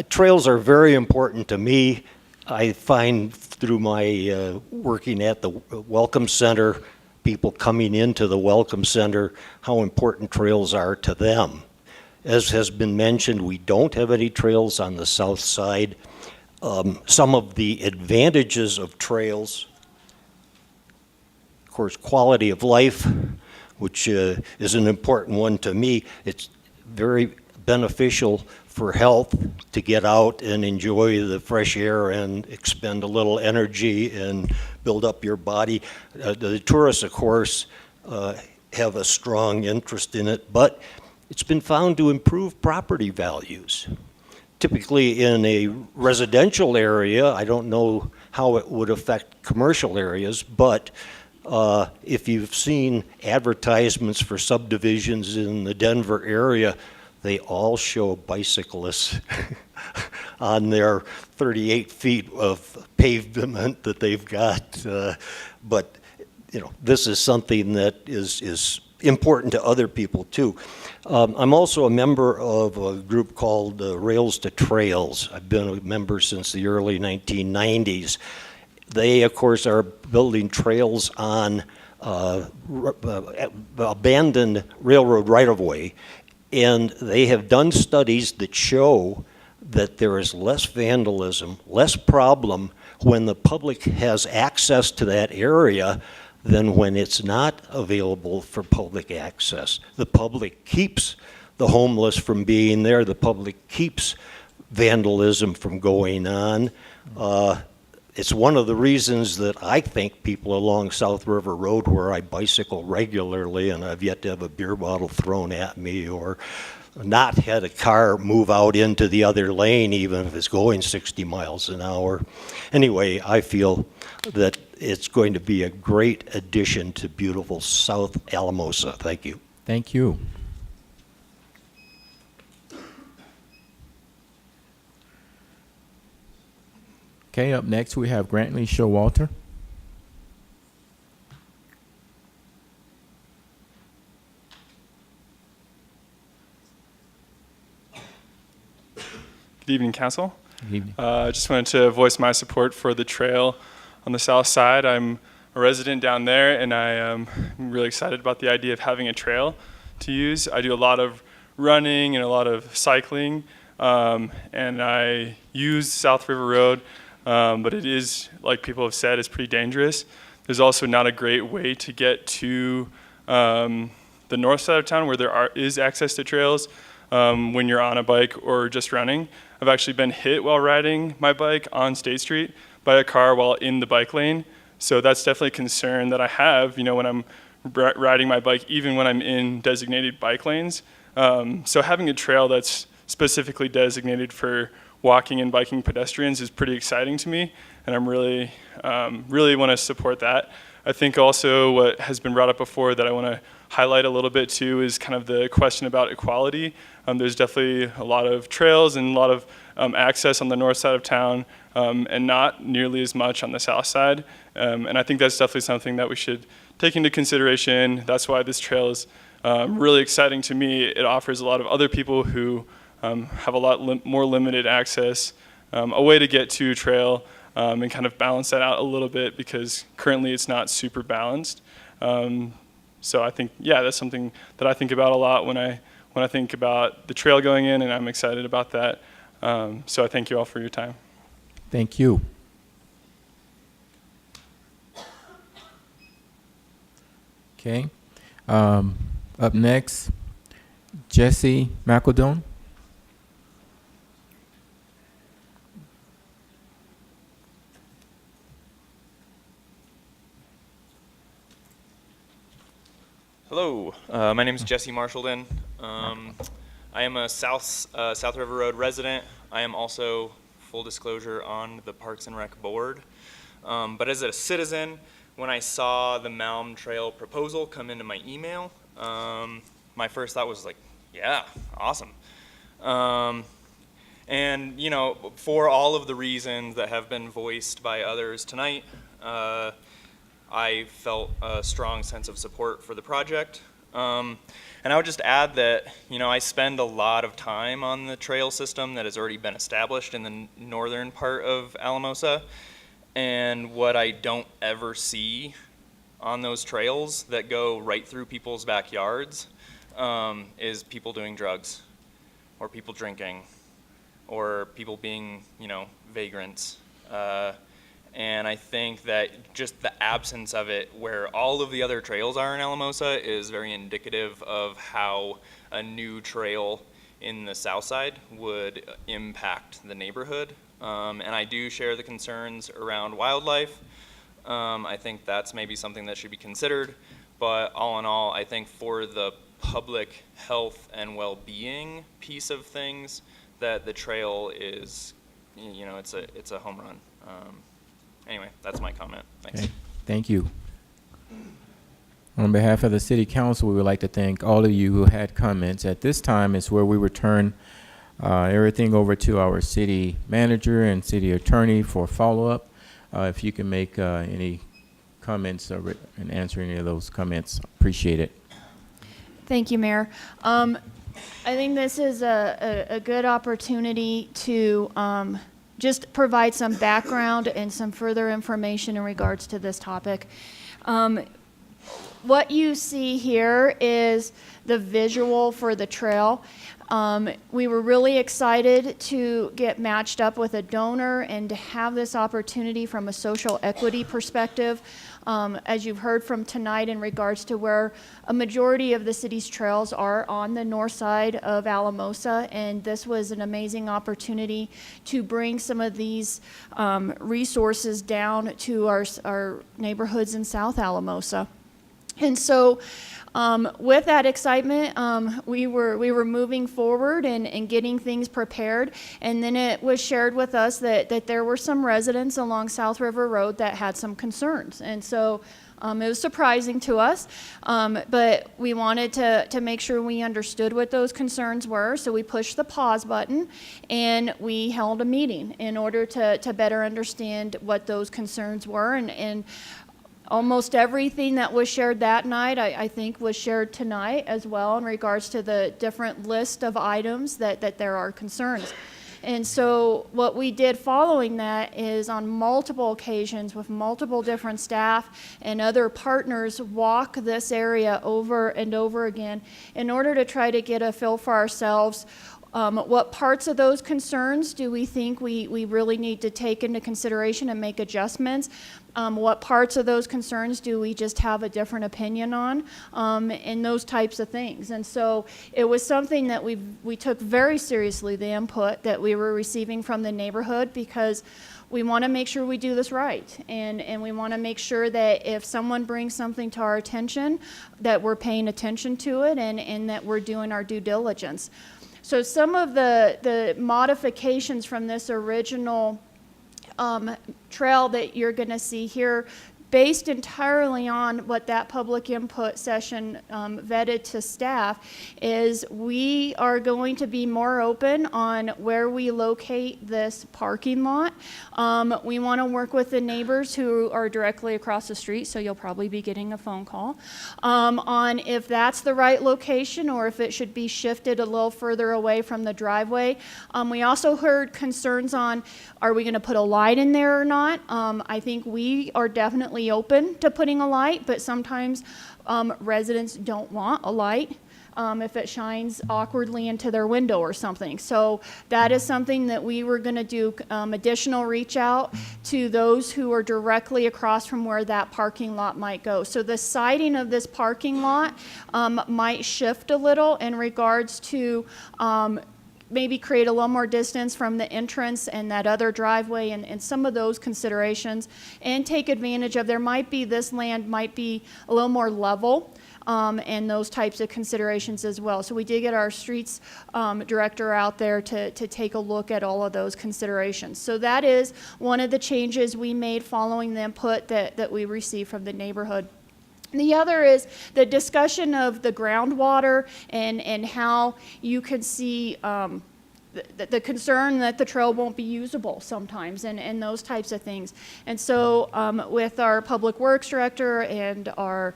trails are very important to me. I find through my working at the Welcome Center, people coming into the Welcome Center, how important trails are to them. As has been mentioned, we don't have any trails on the south side. Some of the advantages of trails, of course, quality of life, which is an important one to me. It's very beneficial for health to get out and enjoy the fresh air and expend a little energy and build up your body. The tourists, of course, have a strong interest in it, but it's been found to improve property values. Typically in a residential area, I don't know how it would affect commercial areas, but if you've seen advertisements for subdivisions in the Denver area, they all show bicyclists on their 38 feet of pavement that they've got. But you know, this is something that is important to other people too. I'm also a member of a group called Rails to Trails. I've been a member since the early 1990s. They, of course, are building trails on abandoned railroad right-of-way, and they have done studies that show that there is less vandalism, less problem when the public has access to that area than when it's not available for public access. The public keeps the homeless from being there. The public keeps vandalism from going on. It's one of the reasons that I think people along South River Road, where I bicycle regularly, and I've yet to have a beer bottle thrown at me or not had a car move out into the other lane, even if it's going 60 miles an hour. Anyway, I feel that it's going to be a great addition to beautiful South Alamosa. Thank you. Thank you. Okay, up next we have Grantley Showalter. Good evening, Council. Good evening. I just wanted to voice my support for the trail on the south side. I'm a resident down there, and I am really excited about the idea of having a trail to use. I do a lot of running and a lot of cycling, and I use South River Road, but it is, like people have said, it's pretty dangerous. There's also not a great way to get to the north side of town where there is access to trails when you're on a bike or just running. I've actually been hit while riding my bike on State Street by a car while in the bike lane. So that's definitely a concern that I have, when I'm riding my bike, even when I'm in designated bike lanes. So having a trail that's specifically designated for walking and biking pedestrians is pretty exciting to me, and I'm really want to support that. I think also what has been brought up before that I want to highlight a little bit too is kind of the question about equality. There's definitely a lot of trails and a lot of access on the north side of town, and not nearly as much on the south side. And I think that's definitely something that we should take into consideration. That's why this trail is really exciting to me. It offers a lot of other people who have a lot more limited access, a way to get to trail, and kind of balance that out a little bit, because currently it's not super balanced. So I think, that's something that I think about a lot when I think about the trail going in, and I'm excited about that. So I thank you all for your time. Thank you. Okay. Up next, Jesse McEldown. Hello, my name is Jesse Marshallton. I am a South River Road resident. I am also, full disclosure, on the Parks and Rec board. But as a citizen, when I saw the Malm Trail proposal come into my email, my first thought was like, yeah, awesome. And for all of the reasons that have been voiced by others tonight, I felt a strong sense of support for the project. And I would just add that, I spend a lot of time on the trail system that has already been established in the northern part of Alamosa. And what I don't ever see on those trails that go right through people's backyards is people doing drugs, or people drinking, or people being, vagrants. And I think that just the absence of it, where all of the other trails are in Alamosa, is very indicative of how a new trail in the south side would impact the neighborhood. And I do share the concerns around wildlife. I think that's maybe something that should be considered. But all in all, I think for the public health and well-being piece of things, that the trail is, it's a home run. Anyway, that's my comment. Thanks. Okay. Thank you. On behalf of the City Council, we would like to thank all of you who had comments. At this time is where we return everything over to our city manager and city attorney for follow-up. If you can make any comments and answer any of those comments, appreciate it. Thank you, Mayor. I think this is a good opportunity to just provide some background and some further information in regards to this topic. What you see here is the visual for the trail. We were really excited to get matched up with a donor and to have this opportunity from a social equity perspective. As you've heard from tonight in regards to where a majority of the city's trails are on the north side of Alamosa, and this was an amazing opportunity to bring some of these resources down to our neighborhoods in South Alamosa. And so with that excitement, we were moving forward and getting things prepared. And then it was shared with us that there were some residents along South River Road that had some concerns. And so it was surprising to us, but we wanted to make sure we understood what those concerns were. So we pushed the pause button and we held a meeting in order to better understand what those concerns were. And almost everything that was shared that night, I think, was shared tonight as well in regards to the different list of items that there are concerns. And so what we did following that is on multiple occasions with multiple different staff and other partners walk this area over and over again in order to try to get a feel for ourselves. What parts of those concerns do we think we really need to take into consideration and make adjustments? What parts of those concerns do we just have a different opinion on, and those types of things. And so it was something that we took very seriously, the input that we were receiving from the neighborhood, because we want to make sure we do this right. And we want to make sure that if someone brings something to our attention, that we're paying attention to it and that we're doing our due diligence. So some of the modifications from this original trail that you're going to see here, based entirely on what that public input session vetted to staff, is we are going to be more open on where we locate this parking lot. We want to work with the neighbors who are directly across the street, so you'll probably be getting a phone call, on if that's the right location or if it should be shifted a little further away from the driveway. We also heard concerns on, are we going to put a light in there or not? I think we are definitely open to putting a light, but sometimes residents don't want a light if it shines awkwardly into their window or something. So that is something that we were going to do additional reach out to those who are directly across from where that parking lot might go. So the siding of this parking lot might shift a little in regards to maybe create a little more distance from the entrance and that other driveway and some of those considerations, and take advantage of, there might be, this land might be a little more level, and those types of considerations as well. So we did get our streets director out there to take a look at all of those considerations. So that is one of the changes we made following the input that we received from the neighborhood. The other is the discussion of the groundwater and how you could see the concern that the trail won't be usable sometimes and those types of things. And so with our public works director and our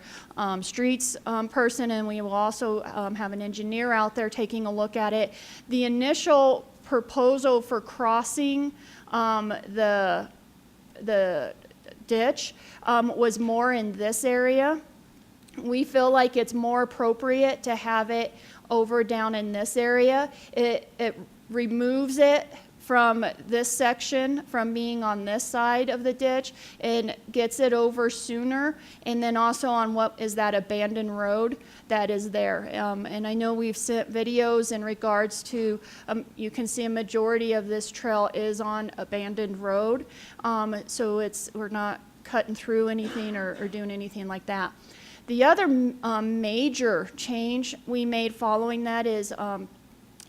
streets person, and we will also have an engineer out there taking a look at it, the initial proposal for crossing the ditch was more in this area. We feel like it's more appropriate to have it over down in this area. It removes it from this section from being on this side of the ditch and gets it over sooner, and then also on what is that abandoned road that is there. And I know we've sent videos in regards to, you can see a majority of this trail is on abandoned road, so we're not cutting through anything or doing anything like that. The other major change we made following that is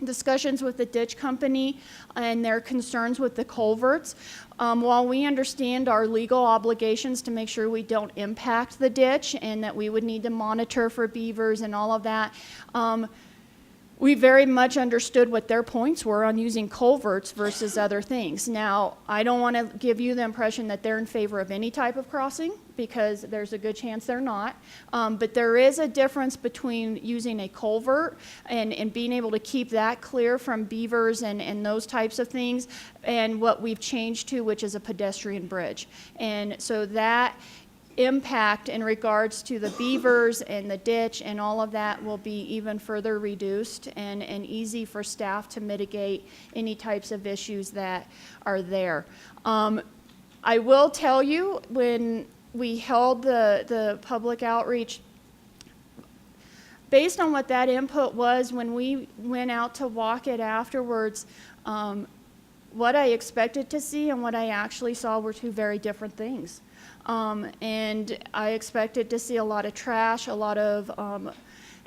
discussions with the ditch company and their concerns with the culverts. While we understand our legal obligations to make sure we don't impact the ditch and that we would need to monitor for beavers and all of that, we very much understood what their points were on using culverts versus other things. Now, I don't want to give you the impression that they're in favor of any type of crossing, because there's a good chance they're not. But there is a difference between using a culvert and being able to keep that clear from beavers and those types of things, and what we've changed to, which is a pedestrian bridge. And so that impact in regards to the beavers and the ditch and all of that will be even further reduced and easy for staff to mitigate any types of issues that are there. I will tell you, when we held the public outreach, based on what that input was, when we went out to walk it afterwards, what I expected to see and what I actually saw were two very different things. And I expected to see a lot of trash, a lot of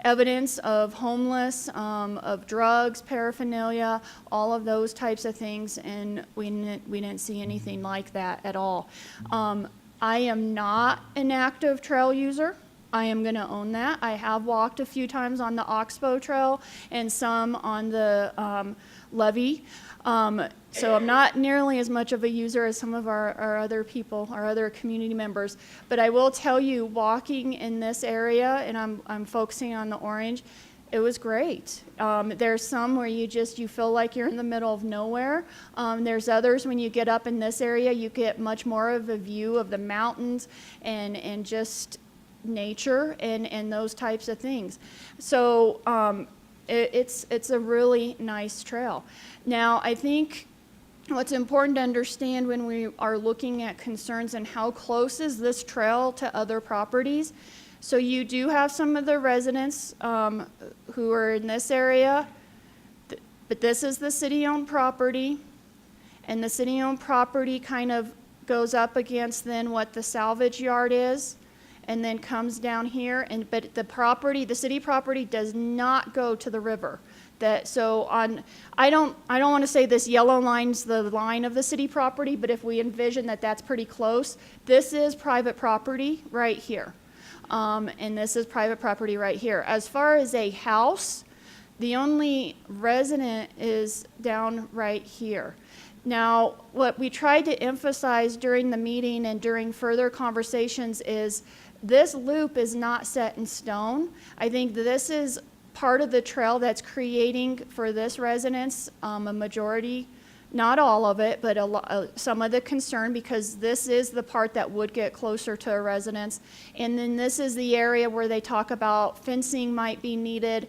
evidence of homeless, of drugs, paraphernalia, all of those types of things, and we didn't see anything like that at all. I am not an active trail user. I am going to own that. I have walked a few times on the Oxbow Trail and some on the levee. So I'm not nearly as much of a user as some of our other people, our other community members. But I will tell you, walking in this area, and I'm focusing on the orange, It was great. There's some where you feel like you're in the middle of nowhere. There's others when you get up in this area, you get much more of a view of the mountains and just nature and those types of things. So it's a really nice trail. Now, I think what's important to understand when we are looking at concerns and how close is this trail to other properties. So you do have some of the residents who are in this area, but this is the city-owned property, and the city-owned property kind of goes up against then what the salvage yard is, and then comes down here. But the city property does not go to the river. I don't want to say this yellow line's the line of the city property, but if we envision that that's pretty close, this is private property right here. And this is private property right here. As far as a house, the only resident is down right here. Now, what we tried to emphasize during the meeting and during further conversations is this loop is not set in stone. I think this is part of the trail that's creating for this residence a majority, not all of it, but some of the concern, because this is the part that would get closer to a residence. And then this is the area where they talk about fencing might be needed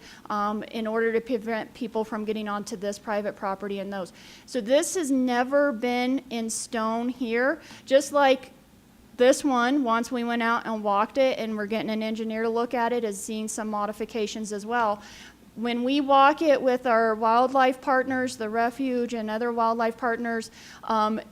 in order to prevent people from getting onto this private property and those. So this has never been in stone here, just like this one, once we went out and walked it and we're getting an engineer to look at it, is seeing some modifications as well. When we walk it with our wildlife partners, the refuge and other wildlife partners,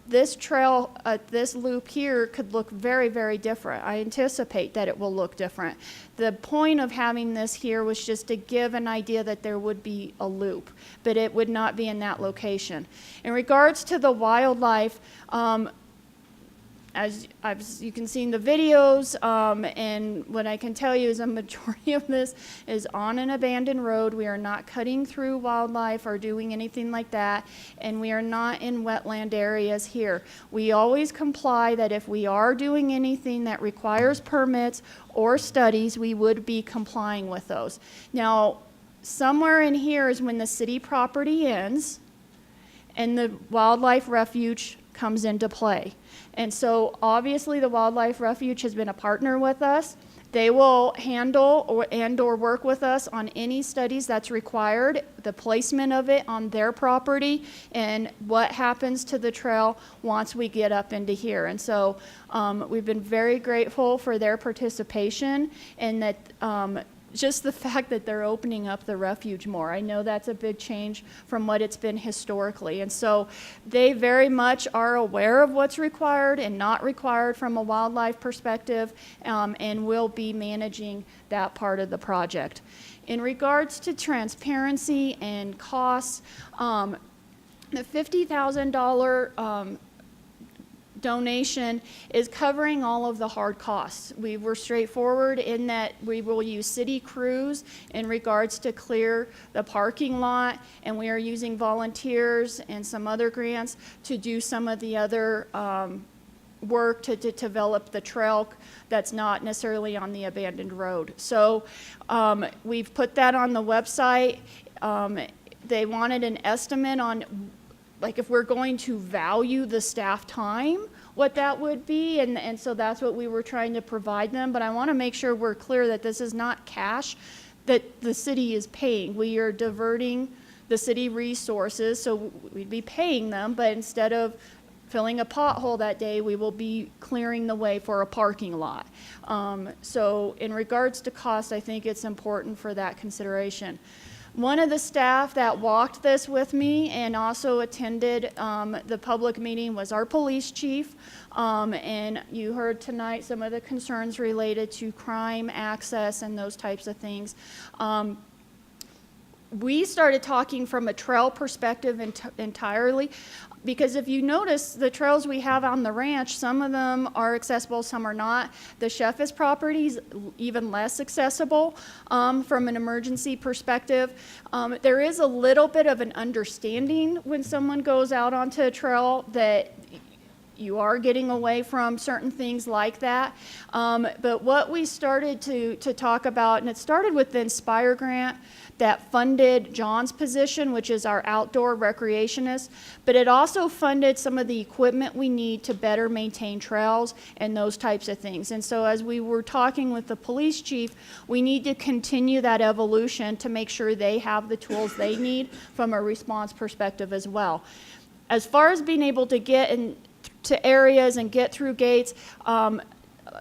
this trail, this loop here could look very, very different. I anticipate that it will look different. The point of having this here was just to give an idea that there would be a loop, but it would not be in that location. In regards to the wildlife, as you can see in the videos, and what I can tell you is a majority of this is on an abandoned road. We are not cutting through wildlife or doing anything like that, and we are not in wetland areas here. We always comply that if we are doing anything that requires permits or studies, we would be complying with those. Now, somewhere in here is when the city property ends and the wildlife refuge comes into play. And so obviously the Wildlife Refuge has been a partner with us. They will handle or work with us on any studies that's required, the placement of it on their property, and what happens to the trail once we get up into here. And so we've been very grateful for their participation, and that just the fact that they're opening up the refuge more. I know that's a big change from what it's been historically. And so they very much are aware of what's required and not required from a wildlife perspective, and will be managing that part of the project. In regards to transparency and costs, the $50,000 donation is covering all of the hard costs. We were straightforward in that we will use city crews in regards to clear the parking lot, and we are using volunteers and some other grants to do some of the other work to develop the trail that's not necessarily on the abandoned road. So we've put that on the website. They wanted an estimate on, like, if we're going to value the staff time, what that would be, and so that's what we were trying to provide them. But I want to make sure we're clear that this is not cash that the city is paying. We are diverting the city resources, so we'd be paying them, but instead of filling a pothole that day, we will be clearing the way for a parking lot. So in regards to cost, I think it's important for that consideration. One of the staff that walked this with me and also attended the public meeting was our police chief. And you heard tonight some of the concerns related to crime, access, and those types of things. We started talking from a trail perspective entirely, because if you notice the trails we have on the ranch, some of them are accessible, some are not. The Sheffis property is even less accessible from an emergency perspective. There is a little bit of an understanding when someone goes out onto a trail that you are getting away from certain things like that. But what we started to talk about, and it started with the Inspire grant that funded John's position, which is our outdoor recreationist, but it also funded some of the equipment we need to better maintain trails and those types of things. And so as we were talking with the police chief, we need to continue that evolution to make sure they have the tools they need from a response perspective as well. As far as being able to get into areas and get through gates,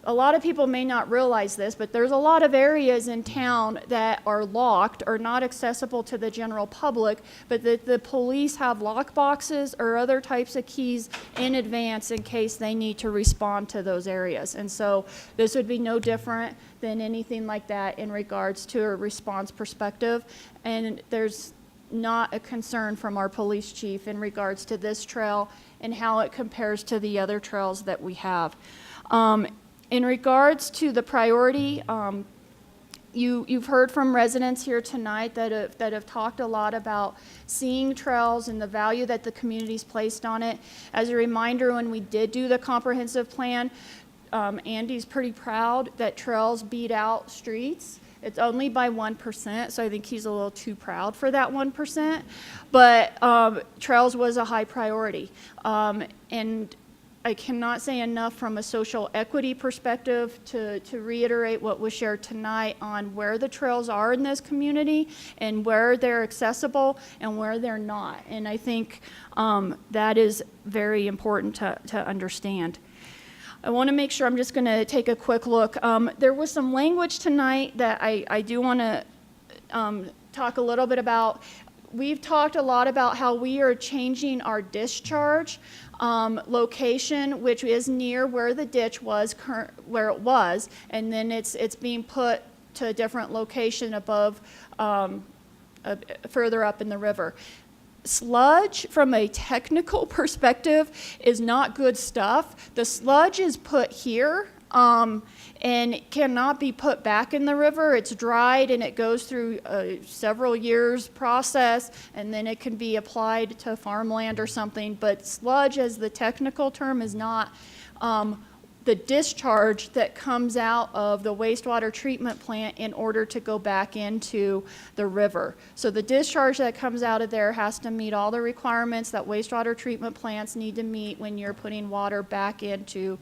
a lot of people may not realize this, but there's a lot of areas in town that are locked or not accessible to the general public, but that the police have lock boxes or other types of keys in advance in case they need to respond to those areas. And so this would be no different than anything like that in regards to a response perspective. And there's not a concern from our police chief in regards to this trail and how it compares to the other trails that we have. In regards to the priority, you've heard from residents here tonight that have talked a lot about seeing trails and the value that the community's placed on it. As a reminder, when we did do the comprehensive plan, Andy's pretty proud that trails beat out streets. It's only by 1%, so I think he's a little too proud for that 1%. But trails was a high priority. And I cannot say enough from a social equity perspective to reiterate what was shared tonight on where the trails are in this community and where they're accessible and where they're not. And I think that is very important to understand. I want to make sure, I'm just going to take a quick look. There was some language tonight that I do want to talk a little bit about. We've talked a lot about how we are changing our discharge location, which is near where the ditch was, where it was, and then it's being put to a different location above, further up in the river. Sludge, from a technical perspective, is not good stuff. The sludge is put here and it cannot be put back in the river. It's dried and it goes through a several years process, and then it can be applied to farmland or something. But sludge, as the technical term, is not the discharge that comes out of the wastewater treatment plant in order to go back into the river. So the discharge that comes out of there has to meet all the requirements that wastewater treatment plants need to meet when you're putting water back into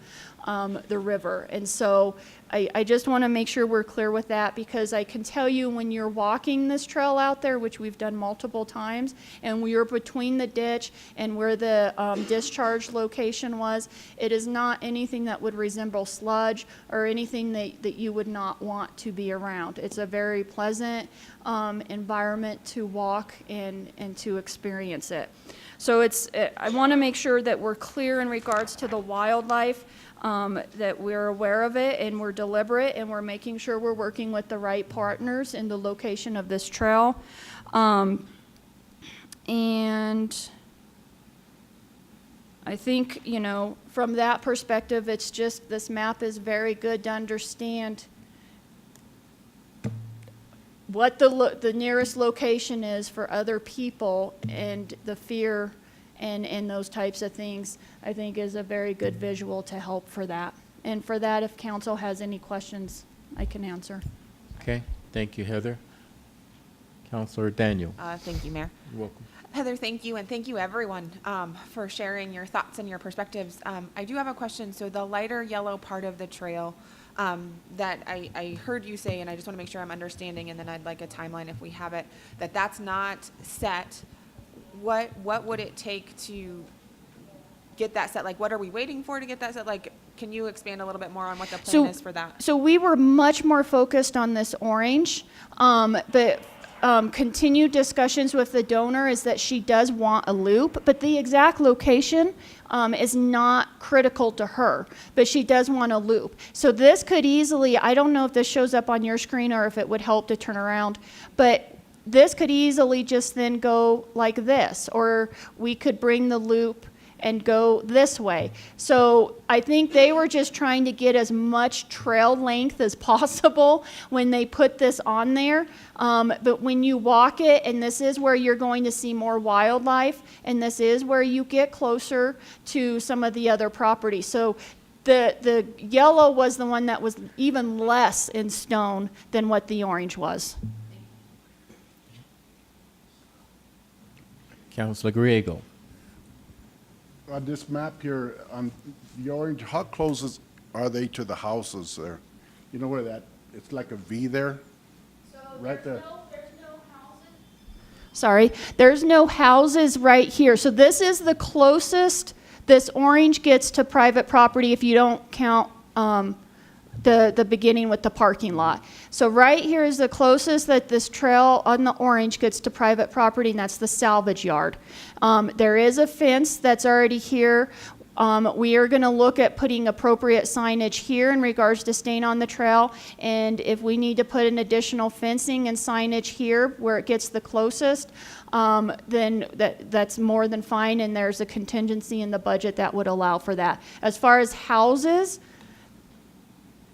the river. And so I just want to make sure we're clear with that, because I can tell you when you're walking this trail out there, which we've done multiple times, and we are between the ditch and where the discharge location was, it is not anything that would resemble sludge or anything that you would not want to be around. It's a very pleasant environment to walk and to experience it. So I want to make sure that we're clear in regards to the wildlife, that we're aware of it and we're deliberate and we're making sure we're working with the right partners in the location of this trail. And I think, from that perspective, it's just, this map is very good to understand what the nearest location is for other people, and the fear and those types of things, I think, is a very good visual to help for that. And for that, if council has any questions, I can answer. Okay, thank you, Heather. Councilor Daniel. Thank you, Mayor. You're welcome. Heather, thank you, and thank you, everyone, for sharing your thoughts and your perspectives. I do have a question. So the lighter yellow part of the trail that I heard you say, and I just want to make sure I'm understanding, and then I'd like a timeline if we have it, that's not set. What would it take to get that set? Like, what are we waiting for to get that set? Like, can you expand a little bit more on what the plan is for that? So we were much more focused on this orange, but continued discussions with the donor is that she does want a loop, but the exact location is not critical to her, but she does want a loop. So this could easily, I don't know if this shows up on your screen or if it would help to turn around, but this could easily just then go like this, or we could bring the loop and go this way. So I think they were just trying to get as much trail length as possible when they put this on there. But when you walk it, and this is where you're going to see more wildlife, and this is where you get closer to some of the other properties. So the yellow was the one that was even less in stone than what the orange was. Councilor Griego. On this map here, on the orange, how close are they to the houses there? You know where that, it's like a V there? Right there. Sorry, there's no houses right here. So this is the closest this orange gets to private property if you don't count the beginning with the parking lot. So right here is the closest that this trail on the orange gets to private property, and that's the salvage yard. There is a fence that's already here. We are going to look at putting appropriate signage here in regards to staying on the trail, and if we need to put an additional fencing and signage here where it gets the closest, then that's more than fine, and there's a contingency in the budget that would allow for that. As far as houses,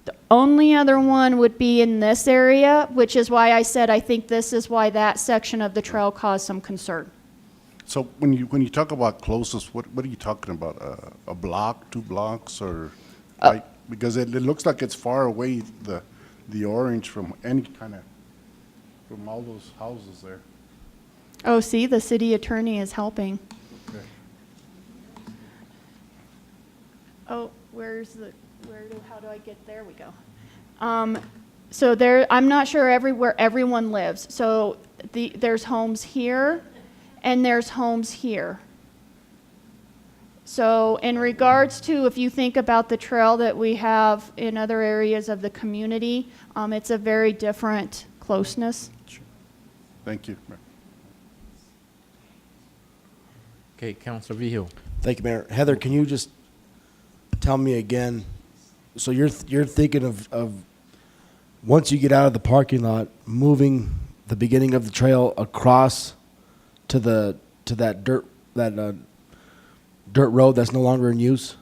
the only other one would be in this area, which is why I said I think this is why that section of the trail caused some concern. So when you talk about closest, what are you talking about? A block, 2 blocks, or like, because it looks like it's far away, the orange, from any kind of, from all those houses there. Oh, see, the city attorney is helping. Okay. Oh, how do I get, there we go. So there, I'm not sure where everyone lives. So there's homes here, and there's homes here. So in regards to, if you think about the trail that we have in other areas of the community, it's a very different closeness. Thank you. Okay, Councilor Vigil. Thank you, Mayor. Heather, can you just tell me again, so you're thinking of once you get out of the parking lot, moving the beginning of the trail across to that dirt road that's no longer in use?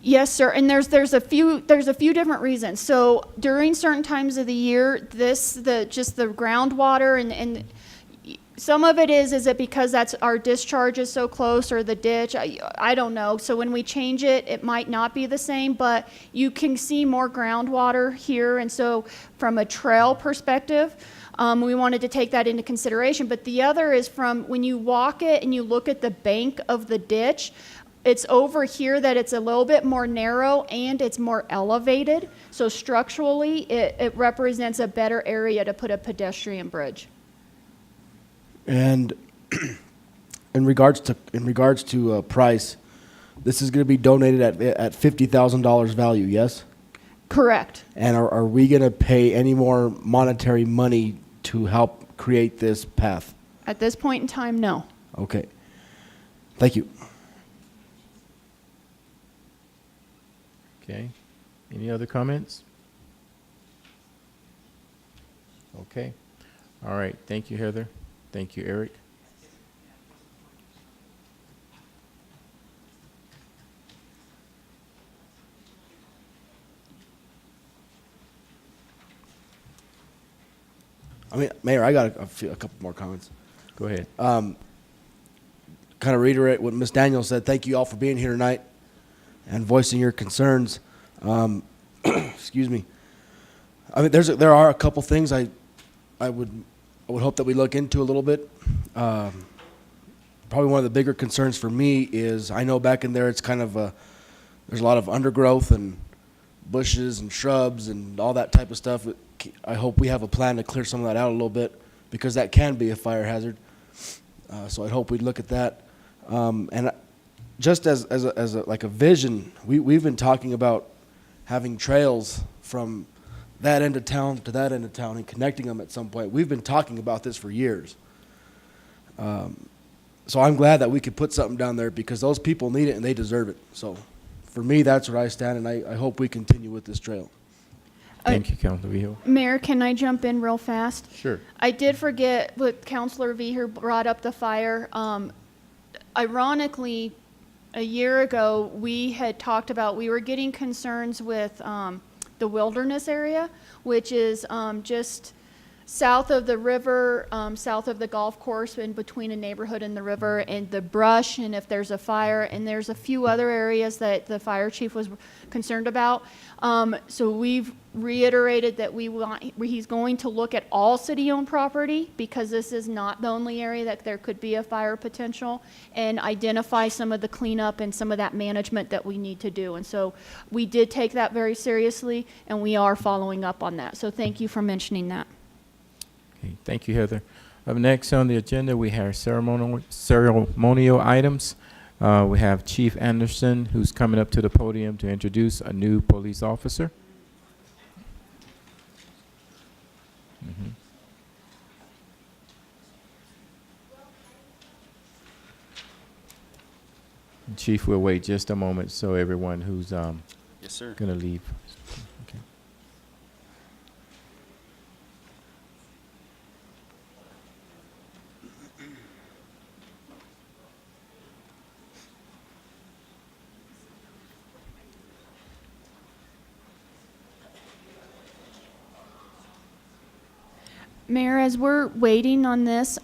Yes, sir. And there's a few different reasons. So during certain times of the year, just the groundwater and some of it is it because that's our discharge is so close, or the ditch? I don't know. So when we change it, it might not be the same, but you can see more groundwater here. And so from a trail perspective, we wanted to take that into consideration. But the other is from when you walk it and you look at the bank of the ditch, it's over here that it's a little bit more narrow and it's more elevated. So structurally, it represents a better area to put a pedestrian bridge. And in regards to price, this is going to be donated at $50,000 value, yes? Correct. And are we going to pay any more monetary money to help create this path? At this point in time, no. Okay. Thank you. Okay. Any other comments? Okay. All right. Thank you, Heather. Thank you, Eric. I mean, Mayor, I got a couple more comments. Go ahead. Kind of reiterate what Ms. Daniels said. Thank you all for being here tonight and voicing your concerns. Excuse me. I mean, there are a couple things I would hope that we look into a little bit. Probably one of the bigger concerns for me is I know back in there it's kind of there's a lot of undergrowth and bushes and shrubs and all that type of stuff. I hope we have a plan to clear some of that out a little bit, because that can be a fire hazard. So I hope we'd look at that. And just as a vision, we've been talking about having trails from that end of town to that end of town and connecting them at some point. We've been talking about this for years. So I'm glad that we could put something down there, because those people need it and they deserve it. So for me, that's where I stand, and I hope we continue with this trail. Thank you, Councilor Vigil. Mayor, can I jump in real fast? Sure. I did forget what Councilor Vigil brought up the fire. Ironically, a year ago, we had talked about, we were getting concerns with the wilderness area, which is just south of the river, south of the golf course, in between a neighborhood and the river, and the brush, and if there's a fire, and there's a few other areas that the fire chief was concerned about. So we've reiterated that he's going to look at all city-owned property, because this is not the only area that there could be a fire potential, and identify some of the cleanup and some of that management that we need to do. And so we did take that very seriously, and we are following up on that. So thank you for mentioning that. Okay, thank you, Heather. Up next on the agenda, we have ceremonial items. We have Chief Anderson, who's coming up to the podium to introduce a new police officer. Chief, we'll wait just a moment so everyone who's Yes, sir. gonna leave. Okay. Mayor, as we're waiting on this,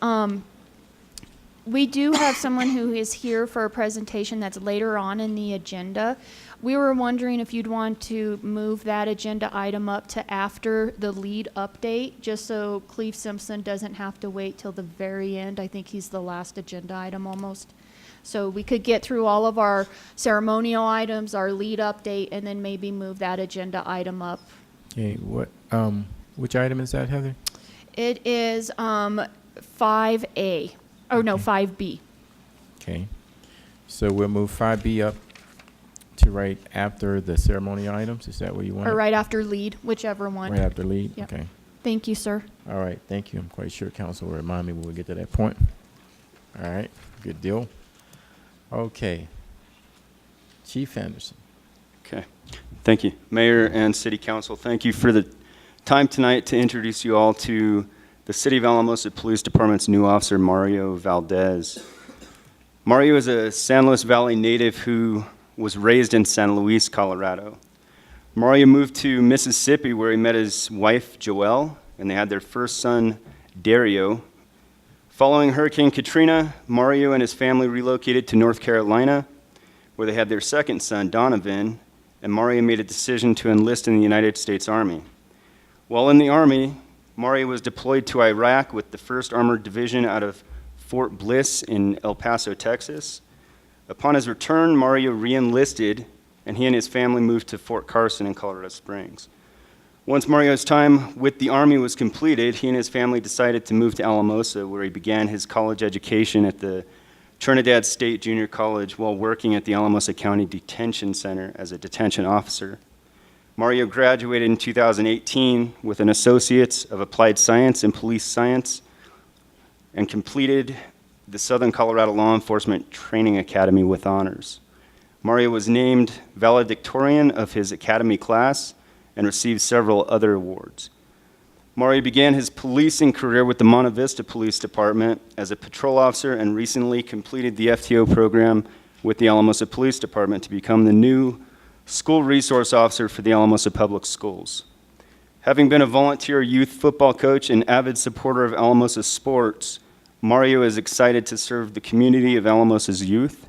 we do have someone who is here for a presentation that's later on in the agenda. We were wondering if you'd want to move that agenda item up to after the lead update, just so Cleve Simpson doesn't have to wait till the very end. I think he's the last agenda item almost. So we could get through all of our ceremonial items, our lead update, and then maybe move that agenda item up. Okay, which item is that, Heather? It is 5A. Oh, no, 5B. Okay, so we'll move 5B up to right after the ceremonial items. Is that what you want? Or right after lead, whichever one. Right after lead? Yep. Okay. Thank you, sir. All right, thank you. I'm quite sure council will remind me when we get to that point. All right, good deal. Okay. Chief Anderson. Okay. Thank you. Mayor and City Council, thank you for the time tonight to introduce you all to the City of Alamosa Police Department's new officer, Mario Valdez. Mario is a San Luis Valley native who was raised in San Luis, Colorado. Mario moved to Mississippi where he met his wife, Joelle, and they had their first son, Dario. Following Hurricane Katrina, Mario and his family relocated to North Carolina, where they had their second son, Donovan, and Mario made a decision to enlist in the United States Army. While in the Army, Mario was deployed to Iraq with the 1st Armored Division out of Fort Bliss in El Paso, Texas. Upon his return, Mario re-enlisted, and he and his family moved to Fort Carson in Colorado Springs. Once Mario's time with the Army was completed, he and his family decided to move to Alamosa, where he began his college education at the Trinidad State Junior College while working at the Alamosa County Detention Center as a detention officer. Mario graduated in 2018 with an Associate's of Applied Science in Police Science and completed the Southern Colorado Law Enforcement Training Academy with honors. Mario was named valedictorian of his academy class and received several other awards. Mario began his policing career with the Monte Vista Police Department as a patrol officer and recently completed the FTO program with the Alamosa Police Department to become the new school resource officer for the Alamosa Public Schools. Having been a volunteer youth football coach and avid supporter of Alamosa sports, Mario is excited to serve the community of Alamosa's youth.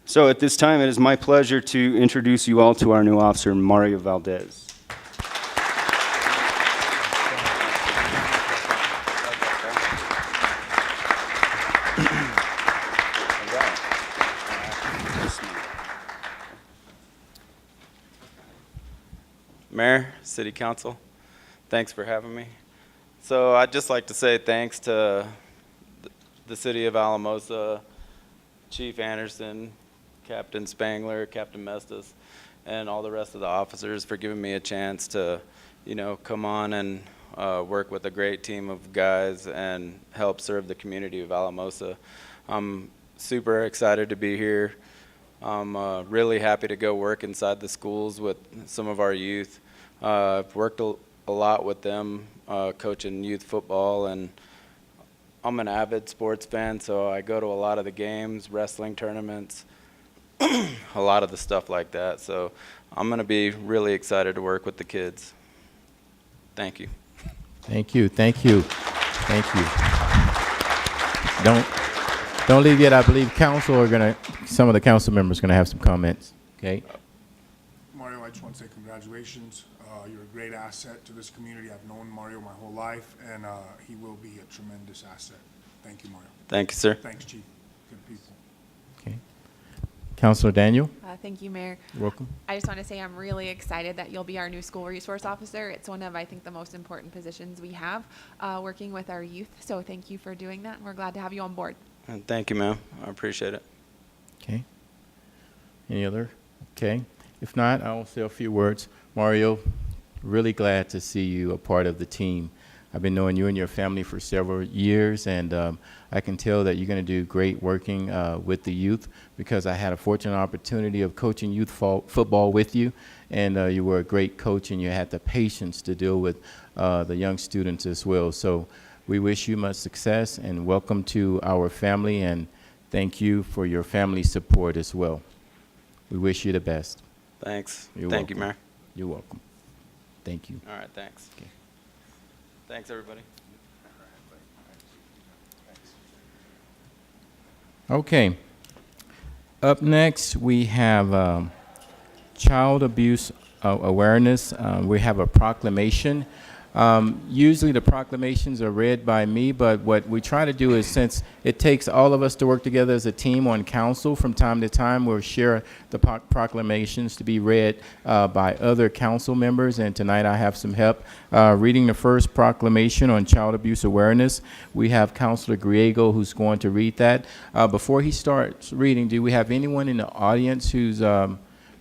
So at this time, it is my pleasure to introduce you all to our new officer, Mario Valdez. Mayor, City Council, thanks for having me. So I'd just like to say thanks to the City of Alamosa, Chief Anderson, Captain Spangler, Captain Mestis, and all the rest of the officers for giving me a chance to, come on and work with a great team of guys and help serve the community of Alamosa. I'm super excited to be here. I'm really happy to go work inside the schools with some of our youth. I've worked a lot with them, coaching youth football, and I'm an avid sports fan, so I go to a lot of the games, wrestling tournaments, a lot of the stuff like that. So I'm going to be really excited to work with the kids. Thank you. Thank you, thank you, thank you. Don't leave yet. I believe some of the council members are gonna have some comments, okay? Mario, I just want to say congratulations. You're a great asset to this community. I've known Mario my whole life, and he will be a tremendous asset. Thank you, Mario. Thank you, sir. Thanks, Chief. Good people. Okay. Councilor Daniel? Thank you, Mayor. Welcome. I just want to say I'm really excited that you'll be our new school resource officer. It's one of, I think, the most important positions we have working with our youth. So thank you for doing that, and we're glad to have you on board. And thank you, ma'am. I appreciate it. Okay. Any other? Okay. If not, I will say a few words. Mario, really glad to see you a part of the team. I've been knowing you and your family for several years, and I can tell that you're going to do great working with the youth, because I had a fortunate opportunity of coaching youth football with you, and you were a great coach, and you had the patience to deal with the young students as well. So we wish you much success, and welcome to our family, and thank you for your family support as well. We wish you the best. Thanks. You're Thank you, welcome. Mayor. You're welcome. Thank you. All right, thanks. Okay. Thanks, everybody. Okay. Up next, we have child abuse awareness. We have a proclamation. Usually the proclamations are read by me, but what we try to do is, since it takes all of us to work together as a team on council, from time to time we'll share the proclamations to be read by other council members, and tonight I have some help. Reading the first proclamation on child abuse awareness, we have Councilor Griego who's going to read that. Before he starts reading, do we have anyone in the audience who's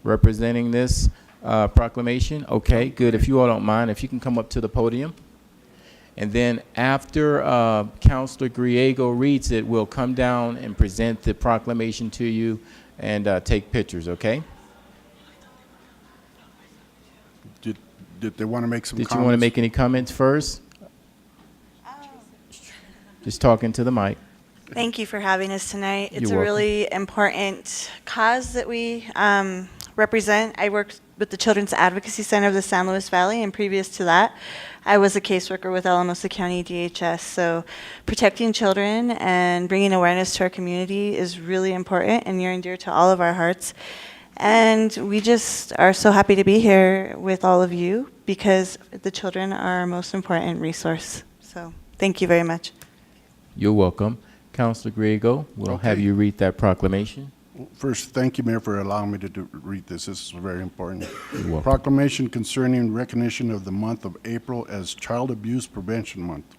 representing this proclamation? Okay, good. If you all don't mind, if you can come up to the podium. And then after Councilor Griego reads it, we'll come down and present the proclamation to you and take pictures, okay? Did they want to make some comments? Did you want to make any comments first? Just talking to the mic. Thank you for having us tonight. It's You're a welcome. really important cause that we represent. I work with the Children's Advocacy Center of the San Luis Valley, and previous to that, I was a caseworker with Alamosa County DHS. So protecting children and bringing awareness to our community is really important and near and dear to all of our hearts. And we just are so happy to be here with all of you, because the children are our most important resource. So thank you very much. You're welcome. Councilor Griego, we'll have you read that proclamation. First, thank you, Mayor, for allowing me to read this. This is very important. You're welcome. Proclamation concerning recognition of the month of April as Child Abuse Prevention Month.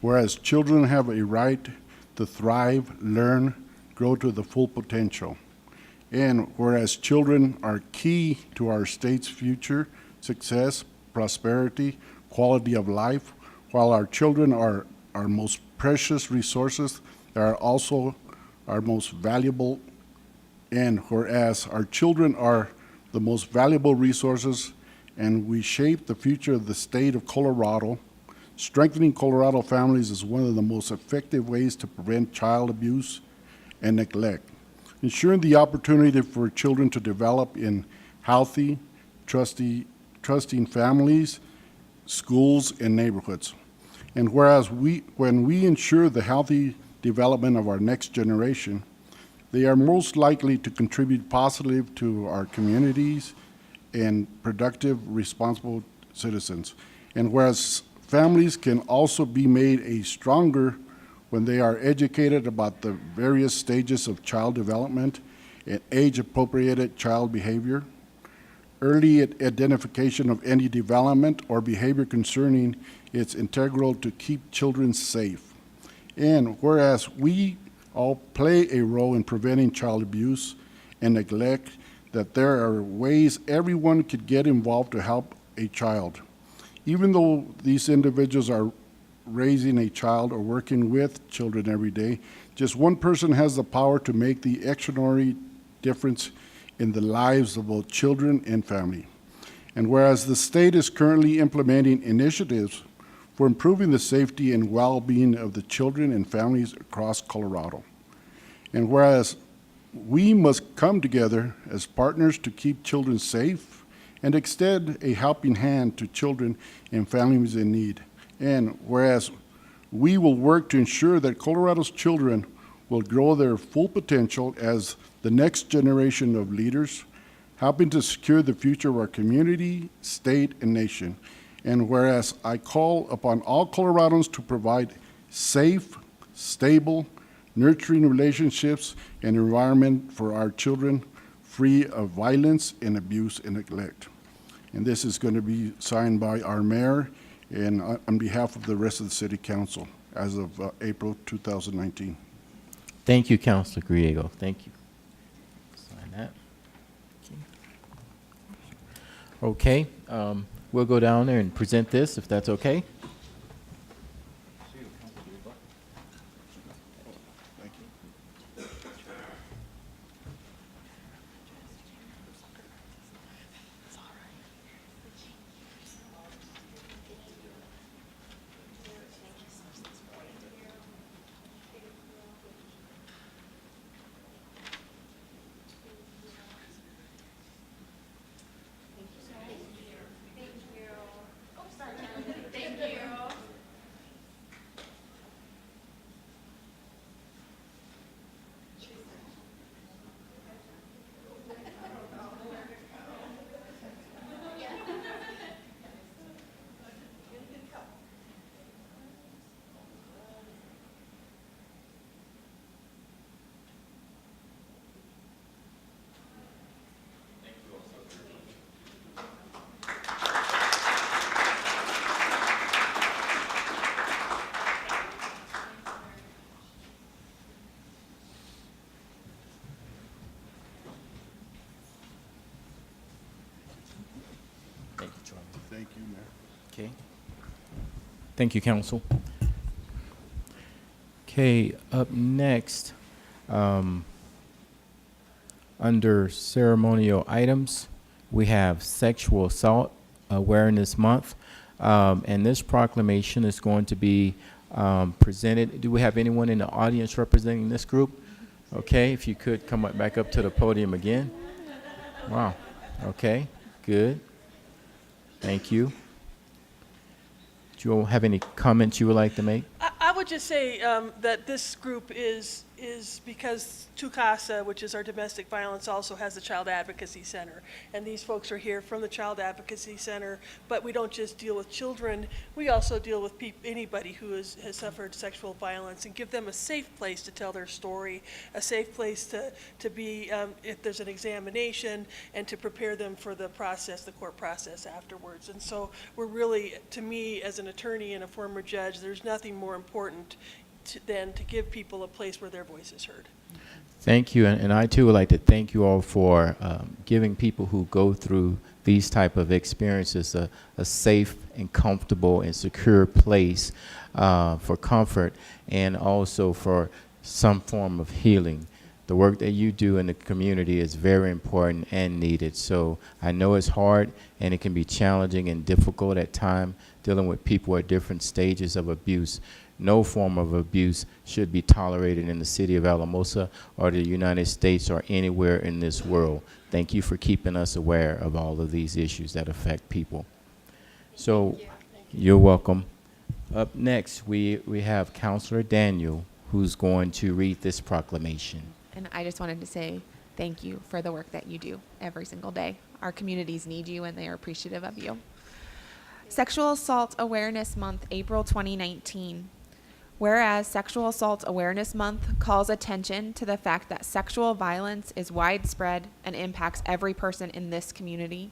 Whereas children have a right to thrive, learn, grow to the full potential. And whereas children are key to our state's future, success, prosperity, quality of life, while our children are our most precious resources, they are also our most valuable. And whereas our children are the most valuable resources and we shape the future of the state of Colorado, strengthening Colorado families is one of the most effective ways to prevent child abuse and neglect. Ensuring the opportunity for children to develop in healthy, trusting families, schools, and neighborhoods. And whereas when we ensure the healthy development of our next generation, they are most likely to contribute positively to our communities and productive, responsible citizens. And whereas families can also be made stronger when they are educated about the various stages of child development and age-appropriate child behavior, early identification of any development or behavior concerning it's integral to keep children safe. And whereas we all play a role in preventing child abuse and neglect, that there are ways everyone could get involved to help a child. Even though these individuals are raising a child or working with children every day, just one person has the power to make the extraordinary difference in the lives of both children and family. And whereas the state is currently implementing initiatives for improving the safety and well-being of the children and families across Colorado. And whereas we must come together as partners to keep children safe and extend a helping hand to children and families in need. And whereas we will work to ensure that Colorado's children will grow their full potential as the next generation of leaders, helping to secure the future of our community, state, and nation. And whereas I call upon all Coloradans to provide safe, stable, nurturing relationships and environment for our children, free of violence and abuse and neglect. And this is going to be signed by our mayor and on behalf of the rest of the City Council as of April 2019. Thank you, Councilor Griego. Thank you. Sign that. Okay, we'll go down there and present this, if that's okay. Thank you, Charlie. Thank you, Mayor. Okay. Thank you, Council. Okay, up next, under ceremonial items, we have Sexual Assault Awareness Month. And this proclamation is going to be presented. Do we have anyone in the audience representing this group? Okay, if you could come back up to the podium again. Wow. Okay, good. Thank you. Do you all have any comments you would like to make? I would just say that this group is because TUCASA, which is our domestic violence, also has a Child Advocacy Center. And these folks are here from the Child Advocacy Center, but we don't just deal with children, we also deal with anybody who has suffered sexual violence and give them a safe place to tell their story, a safe place to be if there's an examination, and to prepare them for the process, the court process afterwards. And so we're really, to me, as an attorney and a former judge, there's nothing more important than to give people a place where their voice is heard. Thank you, and I too would like to thank you all for giving people who go through these type of experiences a safe and comfortable and secure place for comfort and also for some form of healing. The work that you do in the community is very important and needed. So I know it's hard and it can be challenging and difficult at times dealing with people at different stages of abuse. No form of abuse should be tolerated in the city of Alamosa or the United States or anywhere in this world. Thank you for keeping us aware of all of these issues that affect people. So you're welcome. Up next, we have Councilor Daniel, who's going to read this proclamation. And I just wanted to say thank you for the work that you do every single day. Our communities need you and they are appreciative of you. Sexual Assault Awareness Month, April 2019. Whereas Sexual Assault Awareness Month calls attention to the fact that sexual violence is widespread and impacts every person in this community,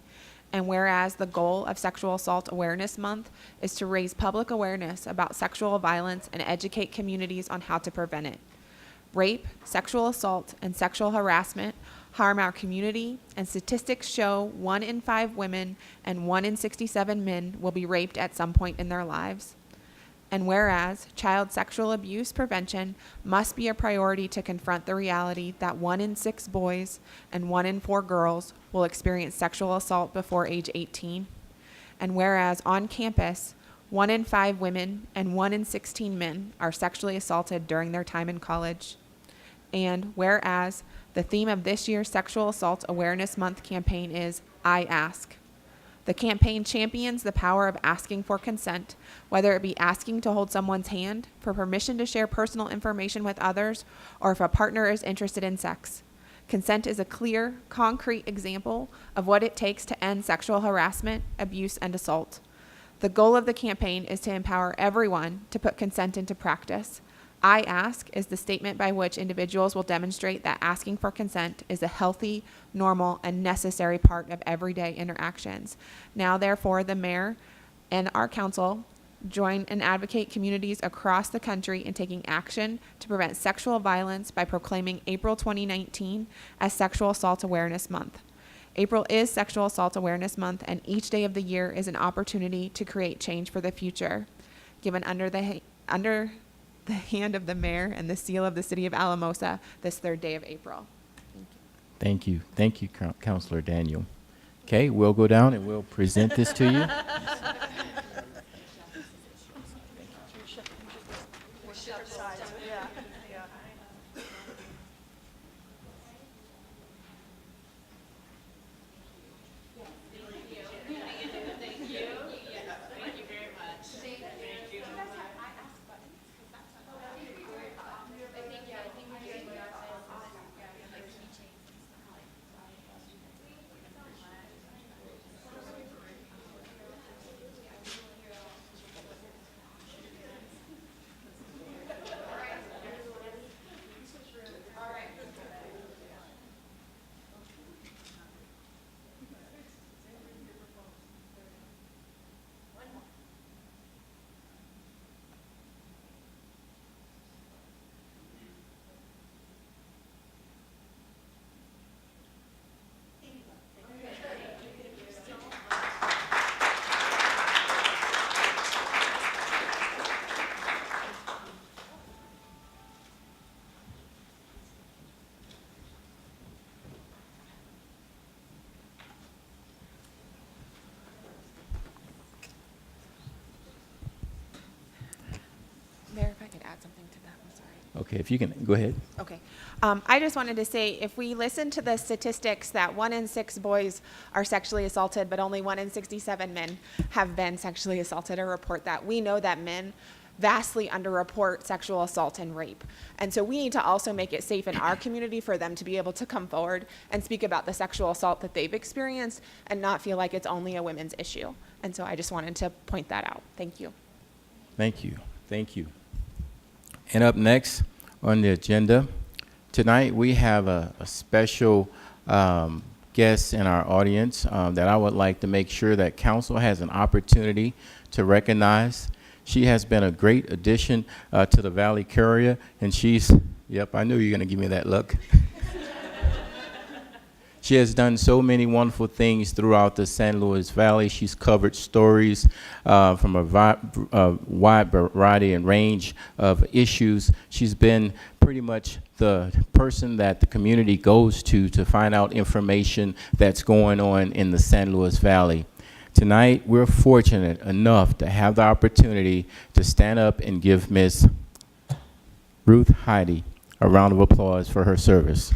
and whereas the goal of Sexual Assault Awareness Month is to raise public awareness about sexual violence and educate communities on how to prevent it. Rape, sexual assault, and sexual harassment harm our community, and statistics show 1 in 5 women and 1 in 67 men will be raped at some point in their lives. And whereas child sexual abuse prevention must be a priority to confront the reality that 1 in 6 boys and 1 in 4 girls will experience sexual assault before age 18. And whereas on campus, 1 in 5 women and 1 in 16 men are sexually assaulted during their time in college. And whereas the theme of this year's Sexual Assault Awareness Month campaign is I Ask. The campaign champions the power of asking for consent, whether it be asking to hold someone's hand, for permission to share personal information with others, or if a partner is interested in sex. Consent is a clear, concrete example of what it takes to end sexual harassment, abuse, and assault. The goal of the campaign is to empower everyone to put consent into practice. I Ask is the statement by which individuals will demonstrate that asking for consent is a healthy, normal, and necessary part of everyday interactions. Now, therefore, the mayor and our council join and advocate communities across the country in taking action to prevent sexual violence by proclaiming April 2019 as Sexual Assault Awareness Month. April is Sexual Assault Awareness Month, and each day of the year is an opportunity to create change for the future. Given under the hand of the mayor and the seal of the city of Alamosa this third day of April. Thank you. Thank you, Councilor Daniel. Okay, we'll go down and we'll present this to you. Mayor, if I could add something to that, I'm sorry. Okay, if you can, go ahead. Okay. I just wanted to say, if we listen to the statistics that 1 in 6 boys are sexually assaulted, but only 1 in 67 men have been sexually assaulted or report that, we know that men vastly underreport sexual assault and rape. And so we need to also make it safe in our community for them to be able to come forward and speak about the sexual assault that they've experienced and not feel like it's only a women's issue. And so I just wanted to point that out. Thank you. Thank you. Thank you. And up next on the agenda, tonight we have a special guest in our audience that I would like to make sure that council has an opportunity to recognize. She has been a great addition to the Valley Courier, and she's, yep, I knew you were going to give me that look. She has done so many wonderful things throughout the San Luis Valley. She's covered stories from a wide variety and range of issues. She's been pretty much the person that the community goes to find out information that's going on in the San Luis Valley. Tonight, we're fortunate enough to have the opportunity to stand up and give Ms. Ruth Heide a round of applause for her service.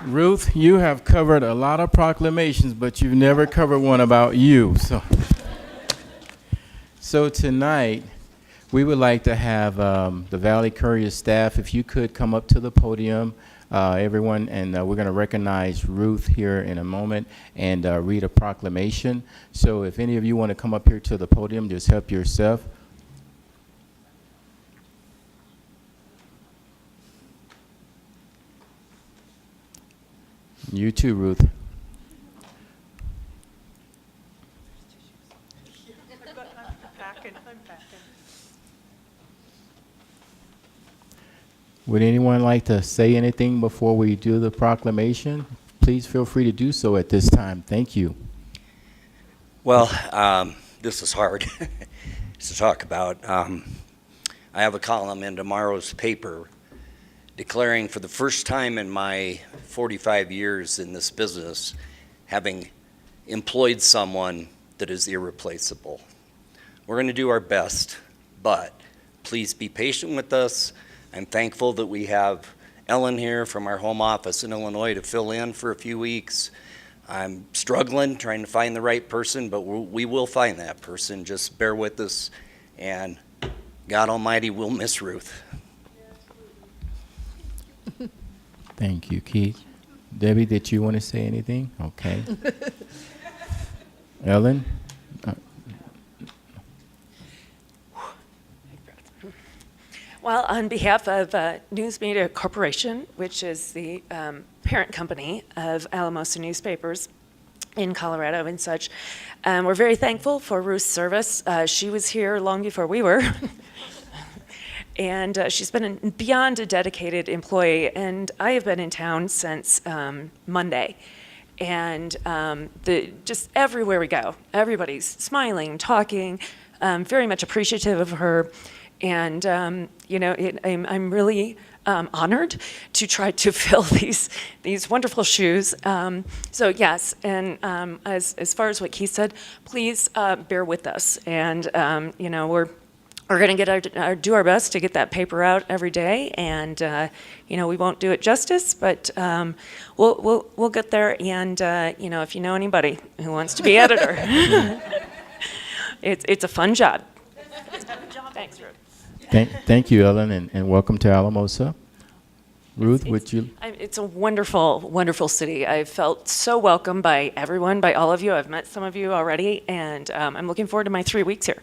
Ruth, you have covered a lot of proclamations, but you've never covered one about you. So tonight, we would like to have the Valley Courier staff, if you could come up to the podium, everyone, and we're going to recognize Ruth here in a moment and read a proclamation. So if any of you want to come up here to the podium, just help yourself. You too, Ruth. I'm packing. Would anyone like to say anything before we do the proclamation? Please feel free to do so at this time. Thank you. Well, this is hard to talk about. I have a column in tomorrow's paper declaring for the first time in my 45 years in this business, having employed someone that is irreplaceable. We're going to do our best, but please be patient with us. I'm thankful that we have Ellen here from our home office in Illinois to fill in for a few weeks. I'm struggling trying to find the right person, but we will find that person. Just bear with us, and God Almighty will miss Ruth. Thank you, Keith. Debbie, did you want to say anything? Okay. Ellen? Well, on behalf of News Media Corporation, which is the parent company of Alamosa newspapers in Colorado and such, we're very thankful for Ruth's service. She was here long before we were. And she's been beyond a dedicated employee, and I have been in town since Monday. And just everywhere we go, everybody's smiling, talking, very much appreciative of her. And I'm really honored to try to fill these wonderful shoes. So yes, and as far as what Keith said, please bear with us. And we're going to do our best to get that paper out every day, and we won't do it justice, but we'll get there. And if you know anybody who wants to be editor, it's a fun job. Thanks, Ruth. Thank you, Ellen, and welcome to Alamosa. Ruth, would you? It's a wonderful, wonderful city. I've felt so welcome by everyone, by all of you. I've met some of you already, and I'm looking forward to my 3 weeks here.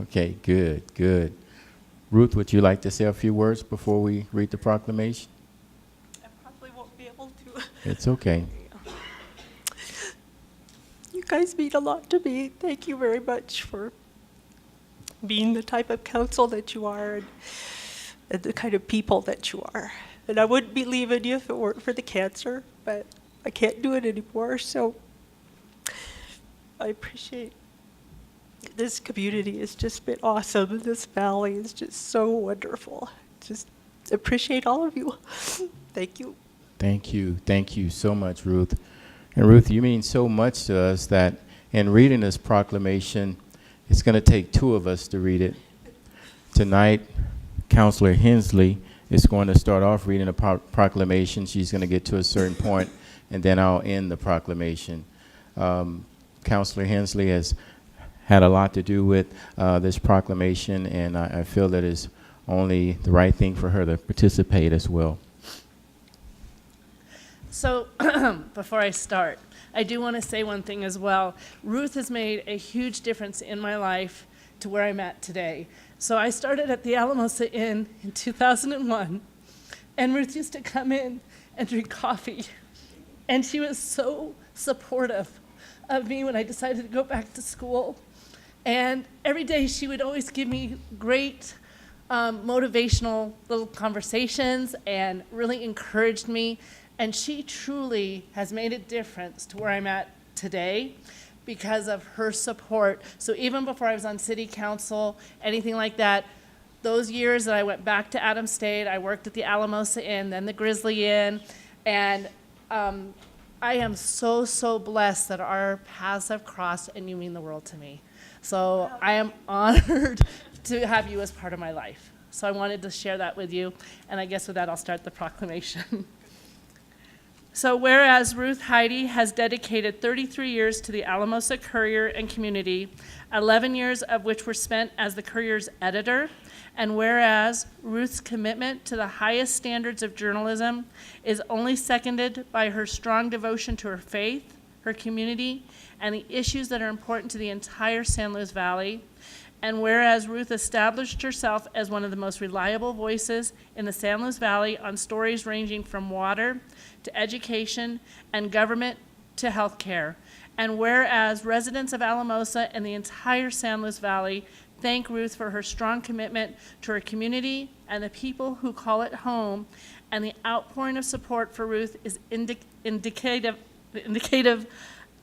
Okay, good. Ruth, would you like to say a few words before we read the proclamation? I probably won't be able to. It's okay. You guys mean a lot to me. Thank you very much for being the type of council that you are and the kind of people that you are. And I wouldn't be leaving you if it weren't for the cancer, but I can't do it anymore, so I appreciate this community. Has just been awesome. This valley is just so wonderful. Just appreciate all of you. Thank you. Thank you so much, Ruth. And Ruth, you mean so much to us that in reading this proclamation, it's going to take two of us to read it. Tonight, Councilor Hensley is going to start off reading a proclamation. She's going to get to a certain point, and then I'll end the proclamation. Councilor Hensley has had a lot to do with this proclamation, and I feel that it's only the right thing for her to participate as well. So before I start, I do want to say one thing as well. Ruth has made a huge difference in my life to where I'm at today. So I started at the Alamosa Inn in 2001, and Ruth used to come in and drink coffee. And she was so supportive of me when I decided to go back to school. And every day she would always give me great motivational little conversations and really encouraged me. And she truly has made a difference to where I'm at today because of her support. So even before I was on city council, anything like that, those years that I went back to Adams State, I worked at the Alamosa Inn, then the Grizzly Inn, and I am so, so blessed that our paths have crossed, and you mean the world to me. So I am honored to have you as part of my life. So I wanted to share that with you, and I guess with that I'll start the proclamation. So whereas Ruth Heide has dedicated 33 years to the Alamosa Courier and community, 11 years of which were spent as the Courier's editor, and whereas Ruth's commitment to the highest standards of journalism is only seconded by her strong devotion to her faith, her community, and the issues that are important to the entire San Luis Valley, and whereas Ruth established herself as one of the most reliable voices in the San Luis Valley on stories ranging from water to education and government to health care, and whereas residents of Alamosa and the entire San Luis Valley thank Ruth for her strong commitment to her community and the people who call it home, and the outpouring of support for Ruth is indicative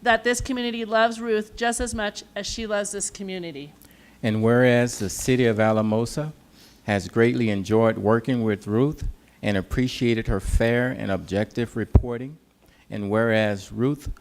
that this community loves Ruth just as much as she loves this community. And whereas the city of Alamosa has greatly enjoyed working with Ruth and appreciated her fair and objective reporting. And whereas Ruth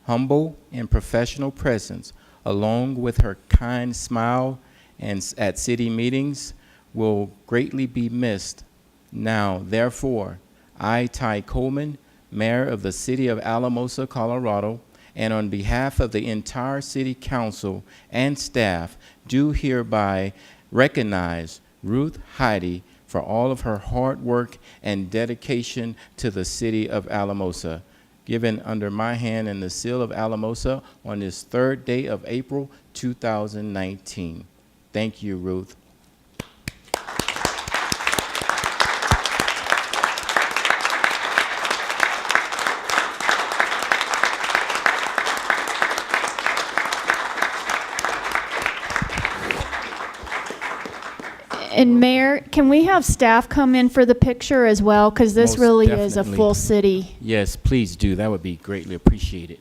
humble and professional presence, along with her kind smile and at city meetings, will greatly be missed. Now, therefore, I, Ty Coleman, Mayor of the City of Alamosa, Colorado, and on behalf of the entire City Council and staff, do hereby recognize Ruth Heide for all of her hard work and dedication to the City of Alamosa, given under my hand and the seal of Alamosa on this 3rd day of April 2019. Thank you, Ruth. And Mayor, can we have staff come in for the picture as well? Because this Most really is a definitely. full city. Yes, please do. That would be greatly appreciated.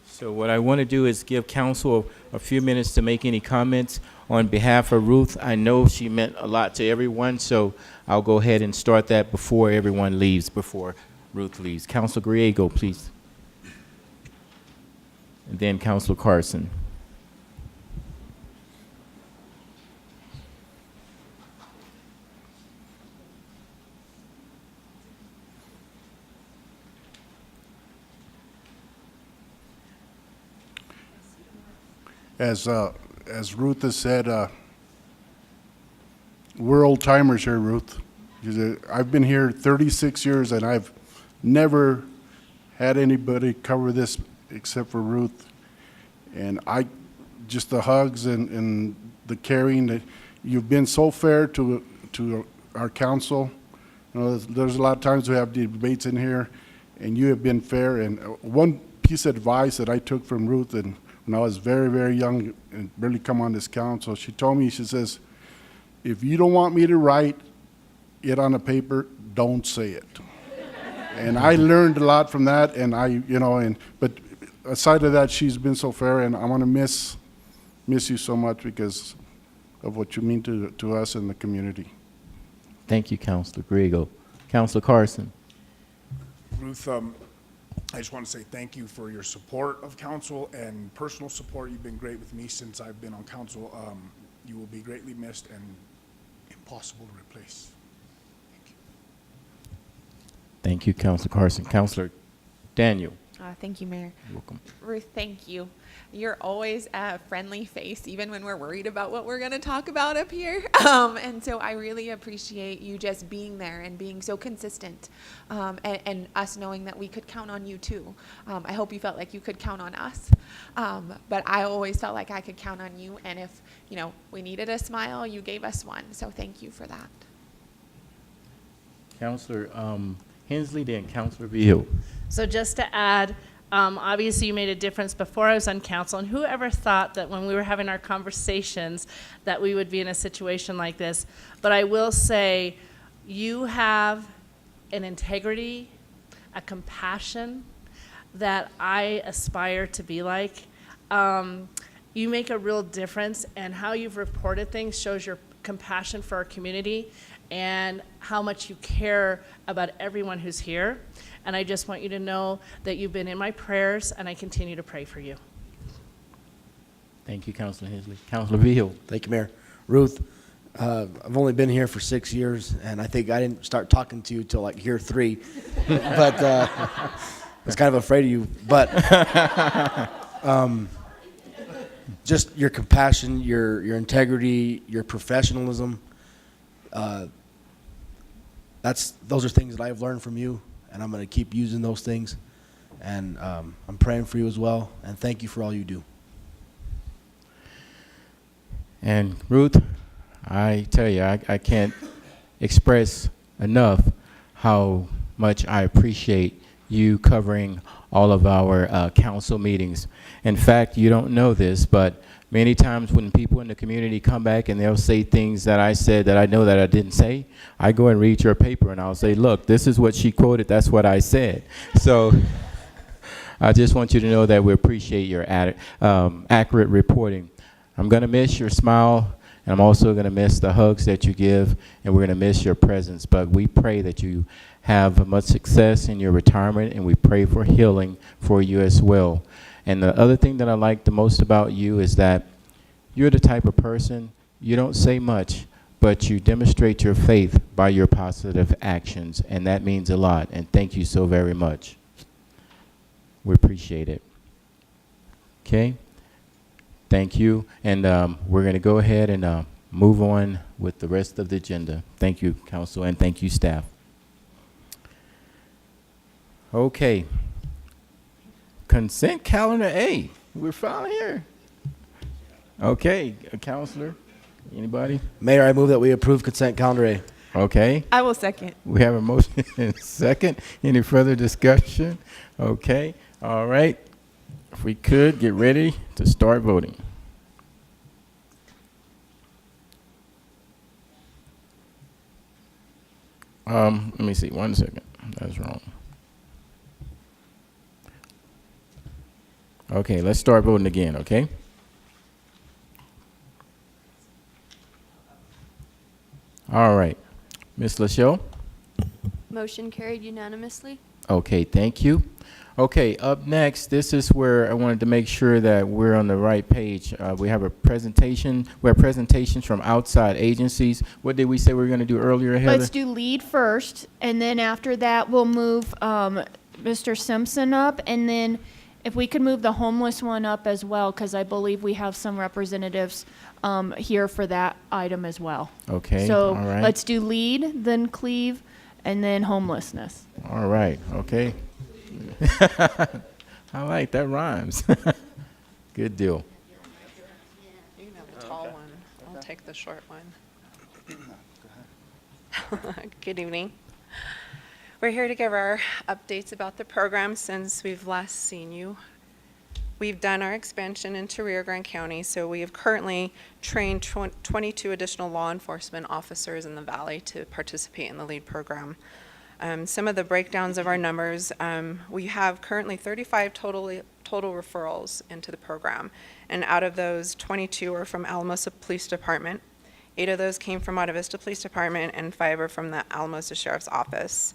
So what I want to do is give council a few minutes to make any comments on behalf of Ruth. I know she meant a lot to everyone, so I'll go ahead and start that before everyone leaves, before Ruth leaves. Councilor Griego, please. And then Councilor Carson. As Ruth has said, we're old timers here, Ruth. I've been here 36 years and I've never had anybody cover this except for Ruth. And just the hugs and the caring that you've been so fair to our council. You know, there's a lot of times we have debates in here, and you have been fair. And one piece of advice that I took from Ruth, and when I was very, very young and barely come on this council, she told me, she says, if you don't want me to write it on a paper, don't say it. And I learned a lot from that, and but aside of that, she's been so fair, and I want to miss you so much because of what you mean to us and the community. Thank you, Councilor Griego. Councilor Carson. Ruth, I just want to say thank you for your support of council and personal support. You've been great with me since I've been on council. You will be greatly missed and impossible to replace. Thank you, Councilor Carson. Councilor Daniel. Thank you, Mayor. You're welcome. Ruth, thank you. You're always a friendly face, even when we're worried about what we're going to talk about up here. And so I really appreciate you just being there and being so consistent, and us knowing that we could count on you too. I hope you felt like you could count on us. But I always felt like I could count on you. And if, we needed a smile, you gave us one. So thank you for that. Counselor Hensley, then Counselor Beal. So just to add, obviously you made a difference before I was on council, and whoever thought that when we were having our conversations that we would be in a situation like this. But I will say, you have an integrity, a compassion that I aspire to be like. You make a real difference, and how you've reported things shows your compassion for our community and how much you care about everyone who's here. And I just want you to know that you've been in my prayers, and I continue to pray for you. Thank you, Counselor Hensley. Counselor Beal. Thank you, Mayor. Ruth, I've only been here for 6 years, and I think I didn't start talking to you till like year 3. But I was kind of afraid of you. But just your compassion, your integrity, your professionalism, those are things that I've learned from you, and I'm going to keep using those things. And I'm praying for you as well, and thank you for all you do. And Ruth, I tell you, I can't express enough how much I appreciate you covering all of our council meetings. In fact, you don't know this, but many times when people in the community come back and they'll say things that I said that I know that I didn't say, I go and read your paper and I'll say, look, this is what she quoted, that's what I said. So I just want you to know that we appreciate your accurate reporting. I'm going to miss your smile, and I'm also going to miss the hugs that you give, and we're going to miss your presence. But we pray that you have much success in your retirement, and we pray for healing for you as well. And the other thing that I like the most about you is that you're the type of person, you don't say much, but you demonstrate your faith by your positive actions, and that means a lot. And thank you so very much. We appreciate it. Okay? Thank you. And we're going to go ahead and move on with the rest of the agenda. Thank you, Council, and thank you, staff. Okay. Consent calendar A. We're finally here. Okay, Counselor, anybody? Mayor, I move that we approve consent calendar A. Okay. I will second. We have a motion and a second. Any further discussion? Okay. All right. If we could, get ready to start voting. Let me see. 1 second. That's wrong. Okay, let's start voting again, okay? All right. Ms. LaChelle? Motion carried unanimously. Okay, thank you. Okay, up next, this is where I wanted to make sure that we're on the right page. We have a presentation. We have presentations from outside agencies. What did we say we were going to do earlier, Heather? Let's do lead first, and then after that, we'll move Mr. Simpson up, and then if we could move the homeless one up as well, because I believe we have some representatives here for that item as well. Okay, So all right. let's do lead, then cleave, and then homelessness. All right, okay. I like that rhymes. Good deal. You can have a tall one. I'll take the short one. Good evening. We're here to give our updates about the program since we've last seen you. We've done our expansion into Rio Grande County, so we have currently trained 22 additional law enforcement officers in the valley to participate in the LEAD program. Some of the breakdowns of our numbers, we have currently 35 total referrals into the program, and out of those, 22 are from Alamosa Police Department. 8 of those came from Monte Vista Police Department, and 5 are from the Alamosa Sheriff's Office.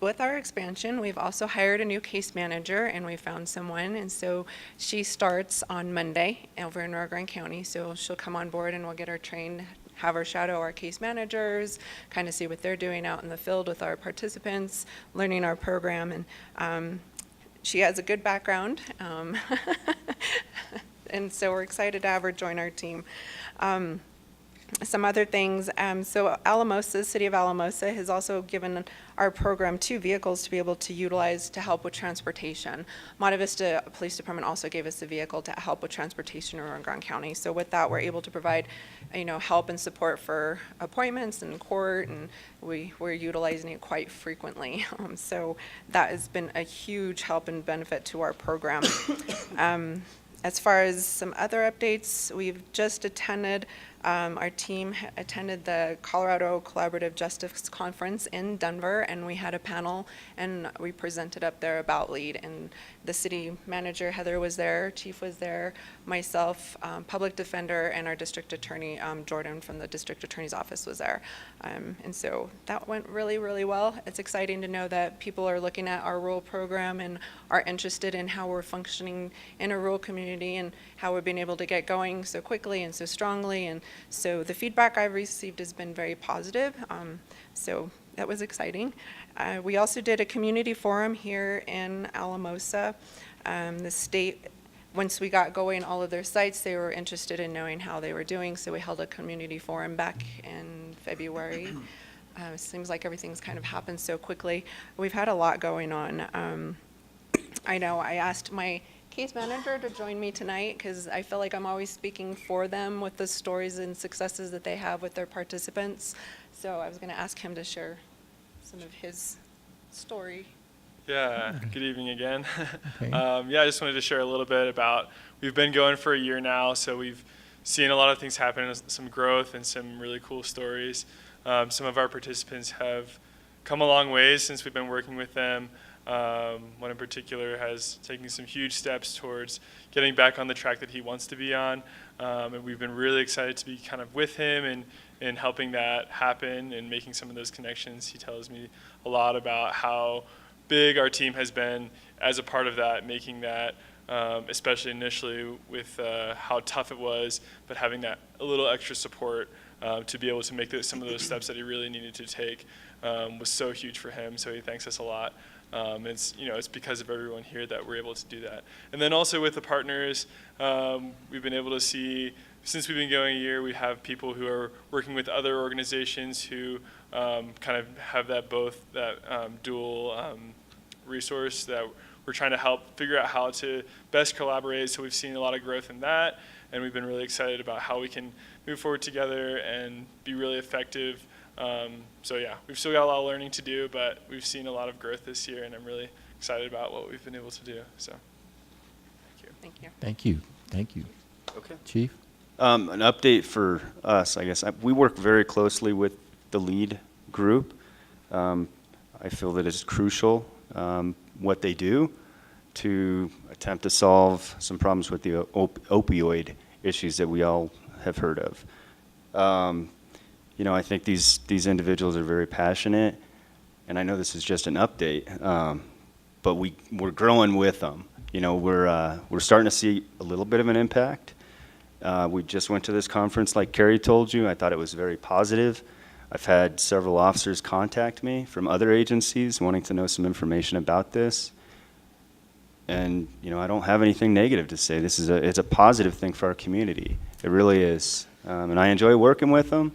With our expansion, we've also hired a new case manager, and we found someone, and so she starts on Monday over in Rio Grande County, so she'll come on board and we'll get her trained, have her shadow our case managers, kind of see what they're doing out in the field with our participants, learning our program, and she has a good background, and so we're excited to have her join our team. Some other things, so Alamosa, City of Alamosa has also given our program 2 vehicles to be able to utilize to help with transportation. Monte Vista Police Department also gave us a vehicle to help with transportation around Grand County. So with that, we're able to provide, help and support for appointments in court, and we're utilizing it quite frequently. So that has been a huge help and benefit to our program. As far as some other updates, we've just attended, our team attended the Colorado Collaborative Justice Conference in Denver, and we had a panel, and we presented up there about LEAD, and the city manager, Heather, was there, chief was there, myself, public defender, and our district attorney, Jordan from the district attorney's office was there. And so that went really, really well. It's exciting to know that people are looking at our rural program and are interested in how we're functioning in a rural community and how we've been able to get going so quickly and so strongly. And so the feedback I've received has been very positive. So that was exciting. We also did a community forum here in Alamosa. The state, once we got going all of their sites, they were interested in knowing how they were doing, so we held a community forum back in February. It seems like everything's kind of happened so quickly. We've had a lot going on. I know I asked my case manager to join me tonight because I feel like I'm always speaking for them with the stories and successes that they have with their participants. So I was going to ask him to share some of his story. Yeah, good evening again. Okay. Yeah, I just wanted to share a little bit about, we've been going for a year now, so we've seen a lot of things happen, some growth and some really cool stories. Some of our participants have come a long ways since we've been working with them. One in particular has taken some huge steps towards getting back on the track that he wants to be on. And we've been really excited to be kind of with him and helping that happen and making some of those connections. He tells me a lot about how big our team has been as a part of that, making that, especially initially with how tough it was, but having that a little extra support to be able to make some of those steps that he really needed to take was so huge for him. So he thanks us a lot. It's because of everyone here that we're able to do that. And then also with the partners, we've been able to see, since we've been going a year, we have people who are working with other organizations who kind of have that dual resource that we're trying to help figure out how to best collaborate. So we've seen a lot of growth in that, and we've been really excited about how we can move forward together and be really effective. So yeah, we've still got a lot of learning to do, but we've seen a lot of growth this year, and I'm really excited about what we've been able to do. So thank you. Thank you. Thank you. Thank you. Okay. Chief? An update for us, I guess. We work very closely with the LEAD group. I feel that it's crucial what they do to attempt to solve some problems with the opioid issues that we all have heard of. I think these individuals are very passionate, and I know this is just an update, but we're growing with them. We're starting to see a little bit of an impact. We just went to this conference, like Carrie told you. I thought it was very positive. I've had several officers contact me from other agencies wanting to know some information about this. And, I don't have anything negative to say. It's a positive thing for our community. It really is. And I enjoy working with them.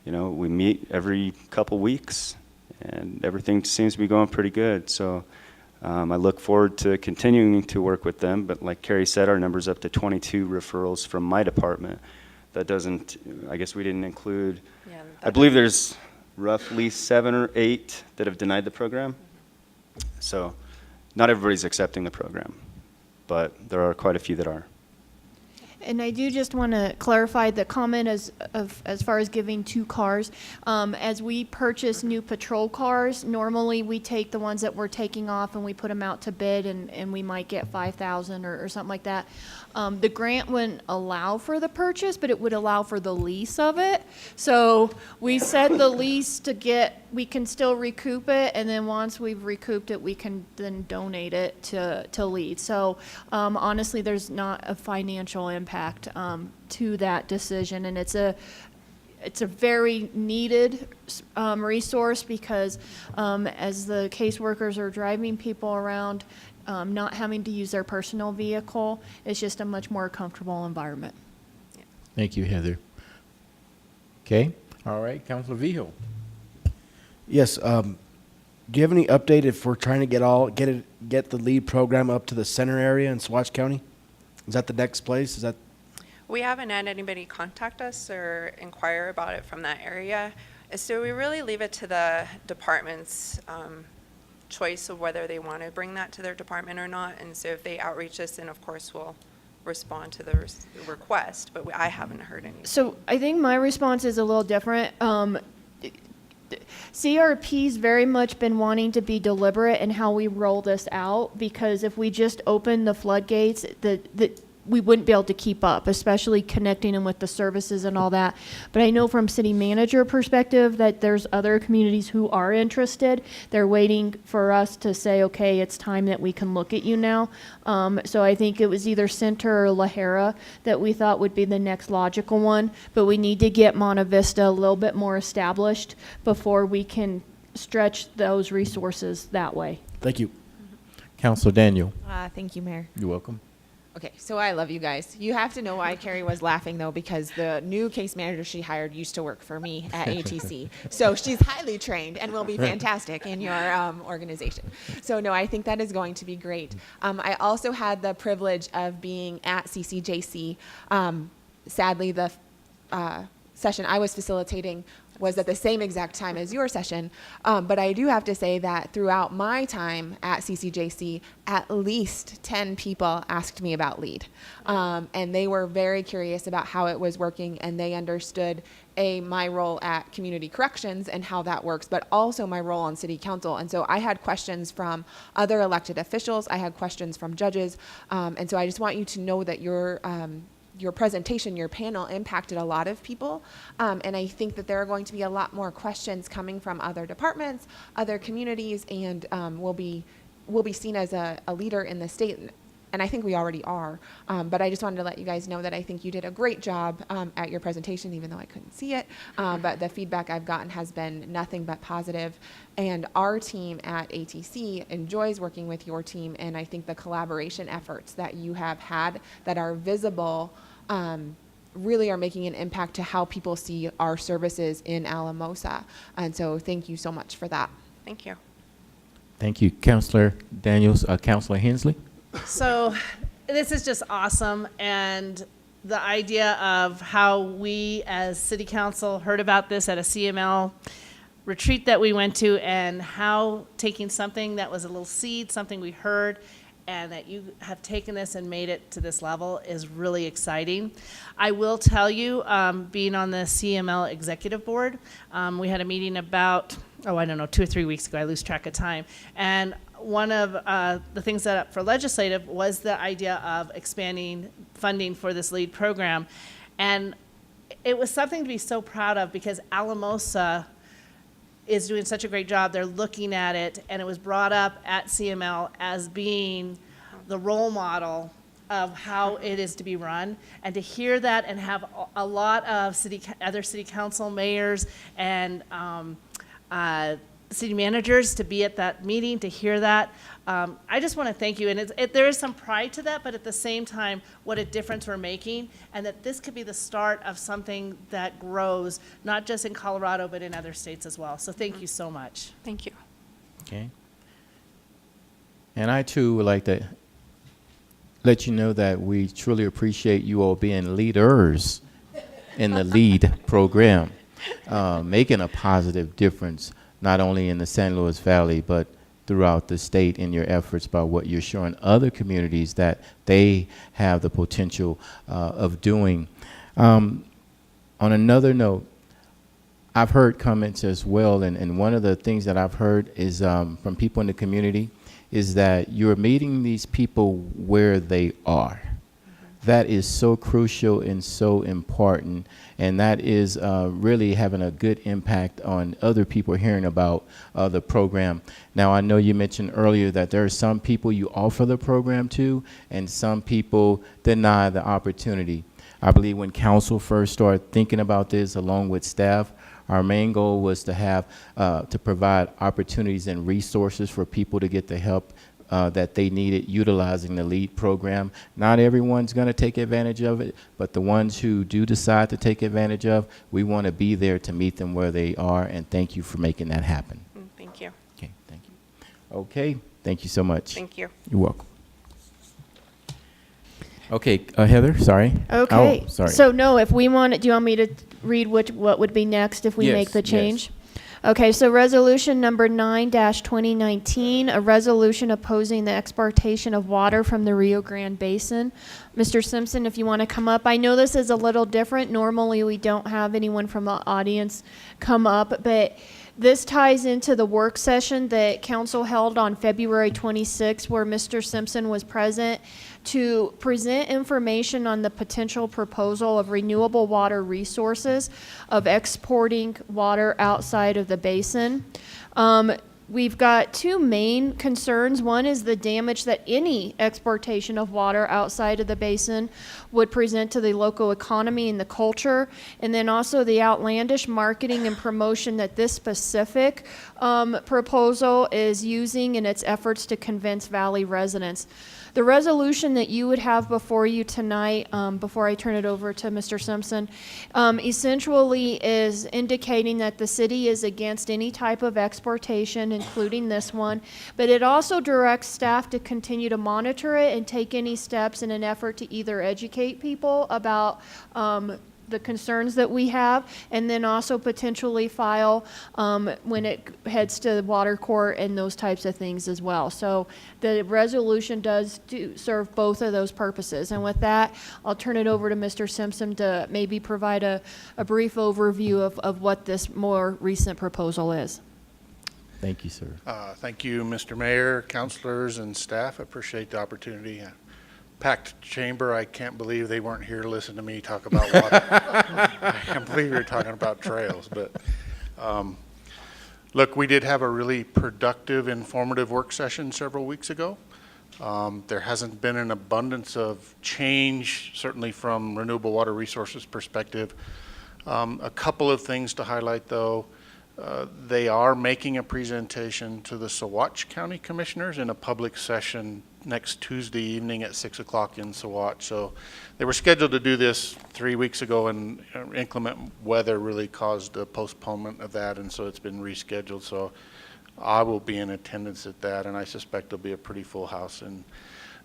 We meet every couple weeks, and everything seems to be going pretty good. So I look forward to continuing to work with them. But like Carrie said, our number's up to 22 referrals from my department. That doesn't, I guess we didn't include, I believe there's roughly 7 or 8 that have denied the program. So not everybody's accepting the program, but there are quite a few that are. And I do just want to clarify the comment as far as giving 2 cars. As we purchase new patrol cars, normally we take the ones that we're taking off and we put them out to bid, and we might get 5,000 or something like that. The grant wouldn't allow for the purchase, but it would allow for the lease of it. So we set the lease we can still recoup it, and then once we've recouped it, we can then donate it to LEAD. So honestly, there's not a financial impact to that decision, and it's a very needed resource because as the caseworkers are driving people around, not having to use their personal vehicle. It's just a much more comfortable environment. Thank you, Heather. Okay, all right, Councilor Vijo. Yes, do you have any update if we're trying to get the LEAD program up to the center area in Swatch County? Is that the next place? Is that? We haven't had anybody contact us or inquire about it from that area. So we really leave it to the department's choice of whether they want to bring that to their department or not. And so if they outreach us, then of course we'll respond to the request, but I haven't heard any. So I think my response is a little different. CRP's very much been wanting to be deliberate in how we roll this out, because if we just open the floodgates, we wouldn't be able to keep up, especially connecting them with the services and all that. But I know from city manager perspective that there's other communities who are interested. They're waiting for us to say, okay, it's time that we can look at you now. So I think it was either Center or La Jera that we thought would be the next logical one. But we need to get Monte Vista a little bit more established before we can stretch those resources that way. Thank you. Councilor Daniel. Thank you, Mayor. You're welcome. Okay, so I love you guys. You have to know why Carrie was laughing, though, because the new case manager she hired used to work for me at ATC. So she's highly trained and will be fantastic in your organization. So, no, I think that is going to be great. I also had the privilege of being at CCJC. Sadly, the session I was facilitating was at the same exact time as your session. But I do have to say that throughout my time at CCJC, at least 10 people asked me about LEAD. And they were very curious about how it was working, and they understood my role at community corrections and how that works, but also my role on city council. And so I had questions from other elected officials, I had questions from judges, and so I just want you to know that your presentation, your panel impacted a lot of people. And I think that there are going to be a lot more questions coming from other departments, other communities, and we'll be seen as a leader in the state. And I think we already are. But I just wanted to let you guys know that I think you did a great job at your presentation, even though I couldn't see it. But the feedback I've gotten has been nothing but positive. And our team at ATC enjoys working with your team. And I think the collaboration efforts that you have had that are visible really are making an impact to how people see our services in Alamosa. And so thank you so much for that. Thank you. Thank you, Councilor Daniels. Councilor Hensley. So this is just awesome, and the idea of how we as city council heard about this at a CML retreat that we went to, and how taking something that was a little seed, something we heard, and that you have taken this and made it to this level is really exciting. I will tell you, being on the CML executive board, we had a meeting about, 2 or 3 weeks ago, I lose track of time, and one of the things set up for legislative was the idea of expanding funding for this LEAD program. And it was something to be so proud of, because Alamosa is doing such a great job. They're looking at it, and it was brought up at CML as being the role model of how it is to be run. And to hear that and have a lot of other city council mayors and city managers to be at that meeting, to hear that. I just want to thank you. And there is some pride to that, but at the same time, what a difference we're making, and that this could be the start of something that grows, not just in Colorado, but in other states as well. So thank you so much. Thank you. Okay. And I, too, would like to let you know that we truly appreciate you all being leaders in the LEAD program, making a positive difference, not only in the San Luis Valley, but throughout the state in your efforts about what you're showing other communities that they have the potential of doing. On another note, I've heard comments as well, and one of the things that I've heard is from people in the community is that you're meeting these people where they are. That is so crucial and so important, and that is really having a good impact on other people hearing about the program. Now, I know you mentioned earlier that there are some people you offer the program to, and some people deny the opportunity. I believe when council first started thinking about this, along with staff, our main goal was to have to provide opportunities and resources for people to get the help that they needed utilizing the LEAD program. Not everyone's going to take advantage of it, but the ones who do decide to take advantage of, we want to be there to meet them where they are, and thank you for making that happen. Thank you. Okay, thank you. Okay, thank you so much. Thank you. You're welcome. Okay, Heather, sorry. Okay. Oh, sorry. So no, if we want, do you want me to read what would be next if we Yes, make the yes. change? Okay, so resolution number 9-2019, a resolution opposing the exportation of water from the Rio Grande Basin. Mr. Simpson, if you want to come up. I know this is a little different. Normally we don't have anyone from the audience come up, but this ties into the work session that council held on February 26th, where Mr. Simpson was present to present information on the potential proposal of renewable water resources of exporting water outside of the basin. We've got two main concerns. One is the damage that any exportation of water outside of the basin would present to the local economy and the culture, and then also the outlandish marketing and promotion that this specific proposal is using in its efforts to convince Valley residents. The resolution that you would have before you tonight, before I turn it over to Mr. Simpson, essentially is indicating that the city is against any type of exportation, including this one, but it also directs staff to continue to monitor it and take any steps in an effort to either educate people about the concerns that we have, and then also potentially file when it heads to water court and those types of things as well. So the resolution does serve both of those purposes. And with that, I'll turn it over to Mr. Simpson to maybe provide a brief overview of what this more recent proposal is. Thank you, sir. Thank you, Mr. Mayor, councilors, and staff. I appreciate the opportunity. Packed chamber. I can't believe they weren't here to listen to me talk about water. I can't believe you're talking about trails. But look, we did have a really productive, informative work session several weeks ago. There hasn't been an abundance of change, certainly from renewable water resources perspective. A couple of things to highlight, though. They are making a presentation to the Saguache County Commissioners in a public session next Tuesday evening at 6 o'clock in Saguache. So they were scheduled to do this 3 weeks ago, and inclement weather really caused a postponement of that, and so it's been rescheduled. So I will be in attendance at that, and I suspect there'll be a pretty full house in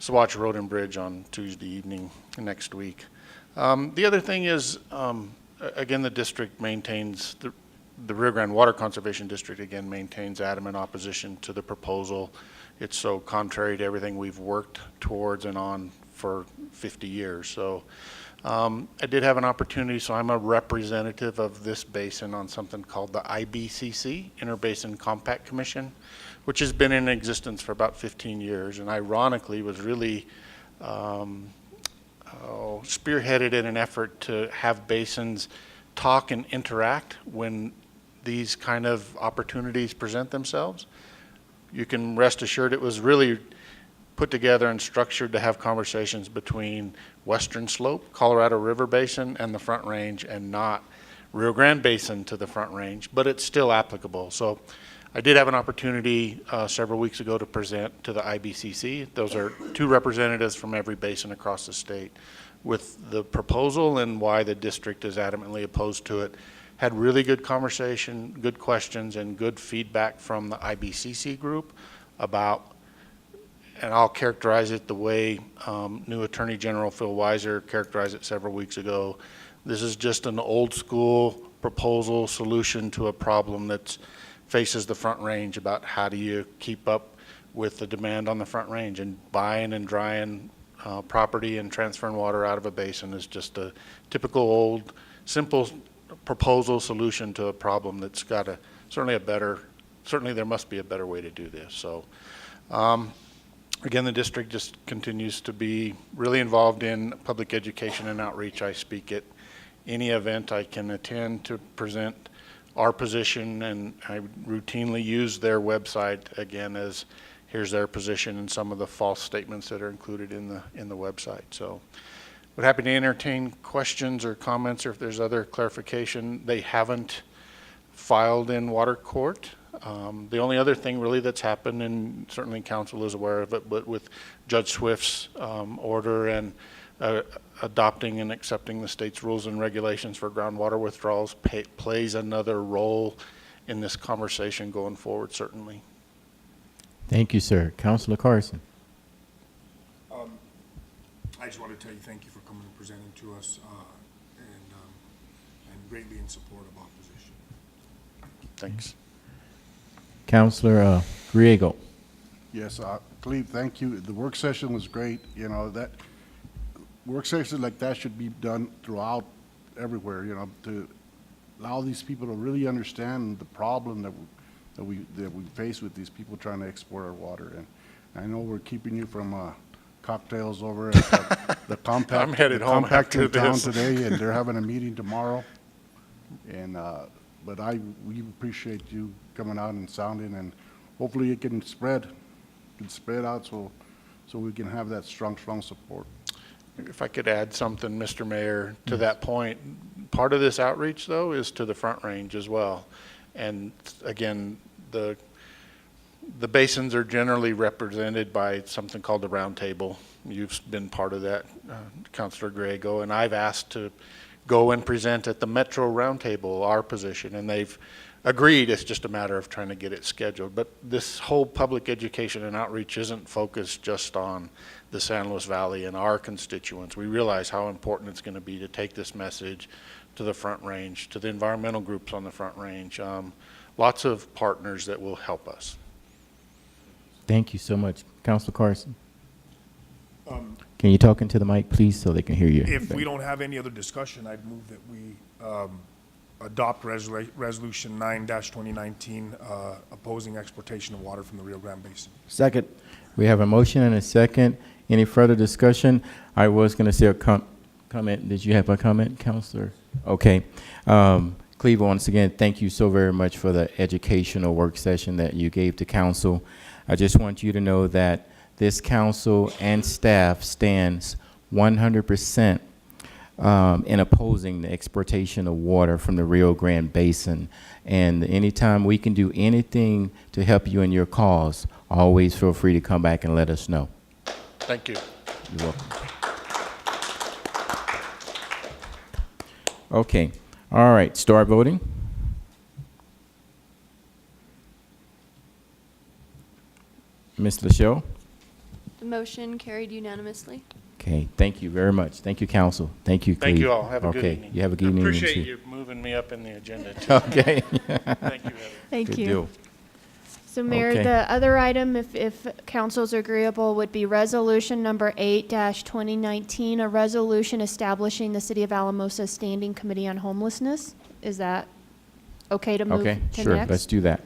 Saguache Road and Bridge on Tuesday evening next week. The other thing is, again, the district maintains, the Rio Grande Water Conservation District, again, maintains adamant opposition to the proposal. It's so contrary to everything we've worked towards and on for 50 years. So I did have an opportunity, so I'm a representative of this basin on something called the IBCC, Interbasin Compact Commission, which has been in existence for about 15 years, and ironically was really spearheaded in an effort to have basins talk and interact when these kind of opportunities present themselves. You can rest assured it was really put together and structured to have conversations between Western Slope, Colorado River Basin, and the Front Range, and not Rio Grande Basin to the Front Range, but it's still applicable. So I did have an opportunity several weeks ago to present to the IBCC. Those are 2 representatives from every basin across the state with the proposal and why the district is adamantly opposed to it. Had really good conversation, good questions, and good feedback from the IBCC group about, and I'll characterize it the way new Attorney General Phil Weiser characterized it several weeks ago. This is just an old school proposal solution to a problem that faces the Front Range about how do you keep up with the demand on the Front Range, and buying and drying property and transferring water out of a basin is just a typical old, simple proposal solution to a problem that's got a certainly there must be a better way to do this. So again, the district just continues to be really involved in public education and outreach. I speak at any event I can attend to present our position, and I routinely use their website again as here's their position and some of the false statements that are included in the website. So we're happy to entertain questions or comments, or if there's other clarification. They haven't filed in water court. The only other thing really that's happened, and certainly council is aware of it, but with Judge Swift's order and adopting and accepting the state's rules and regulations for groundwater withdrawals plays another role in this conversation going forward, certainly. Thank you, sir. Councilor Carson. I just want to tell you thank you for coming and presenting to us, and greatly in support of opposition. Thanks. Councilor Griego. Yes, Cleve, thank you. The work session was great. You know, that work sessions like that should be done throughout everywhere, you know, to allow these people to really understand the problem that we face with these people trying to export our water. And I know we're keeping you from cocktails over at the compact. I'm headed home compact after in town this. today, and they're having a meeting tomorrow. And but we appreciate you coming out and sounding, and hopefully it can spread out so we can have that strong support. If I could add something, Mr. Mayor, to that point, part of this outreach, though, is to the Front Range as well. And again, the basins are generally represented by something called the Round Table. You've been part of that, Councilor Griego, and I've asked to go and present at the Metro Roundtable our position, and they've agreed. It's just a matter of trying to get it scheduled. But this whole public education and outreach isn't focused just on the San Luis Valley and our constituents. We realize how important it's going to be to take this message to the Front Range, to the environmental groups on the Front Range. Lots of partners that will help us. Thank you so much. Councilor Carson. Can you talk into the mic, please, so they can hear you? If we don't have any other discussion, I'd move that we adopt Resolution 9-2019, opposing exportation of water from the Rio Grande Basin. Second. We have a motion and a second. Any further discussion? I was going to say a comment. Did you have a comment, Councilor? Okay. Cleve, once again, thank you so very much for the educational work session that you gave to council. I just want you to know that this council and staff stands 100% in opposing the exportation of water from the Rio Grande Basin. And anytime we can do anything to help you in your cause, always feel free to come back and let us know. Thank you. You're welcome. Okay. All right. Start voting. Ms. Lachelle? The motion carried unanimously. Okay, thank you very much. Thank you, council. Thank you, Cleve. Thank you all. Have a good evening. You have a good evening. Appreciate you moving me up in the agenda, too. Okay. Thank you, Heather. Thank Good you. deal. So Mayor, Okay. the other item, if council's agreeable, would be Resolution number 8-2019, a resolution establishing the City of Alamosa Standing Committee on Homelessness. Is that okay to move Okay, to sure. next? Let's do that.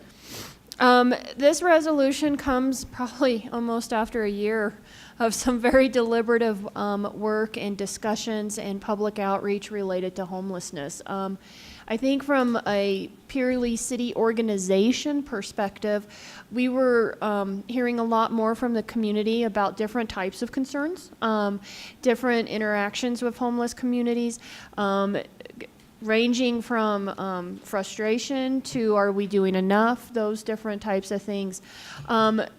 This resolution comes probably almost after a year of some very deliberative work and discussions and public outreach related to homelessness. I think from a purely city organization perspective, we were hearing a lot more from the community about different types of concerns, different interactions with homeless communities, ranging from frustration to are we doing enough, those different types of things.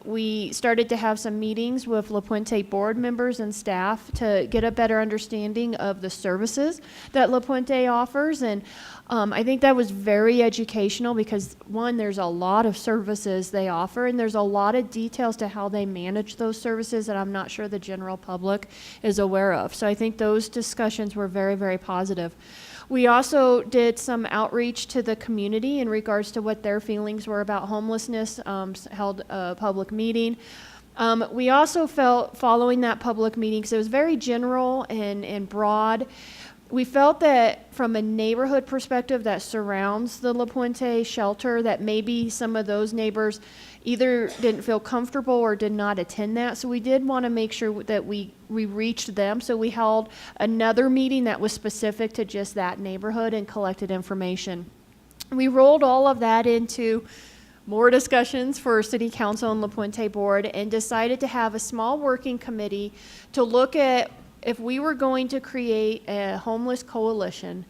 We started to have some meetings with La Puente board members and staff to get a better understanding of the services that La Puente offers, and I think that was very educational because, one, there's a lot of services they offer, and there's a lot of details to how they manage those services that I'm not sure the general public is aware of. So I think those discussions were very, very positive. We also did some outreach to the community in regards to what their feelings were about homelessness, held a public meeting. We also felt, following that public meeting, because it was very general and broad, we felt that from a neighborhood perspective that surrounds the La Puente shelter, that maybe some of those neighbors either didn't feel comfortable or did not attend that. So we did want to make sure that we reached them. So we held another meeting that was specific to just that neighborhood and collected information. We rolled all of that into more discussions for City Council and La Puente Board and decided to have a small working committee to look at if we were going to create a homeless coalition,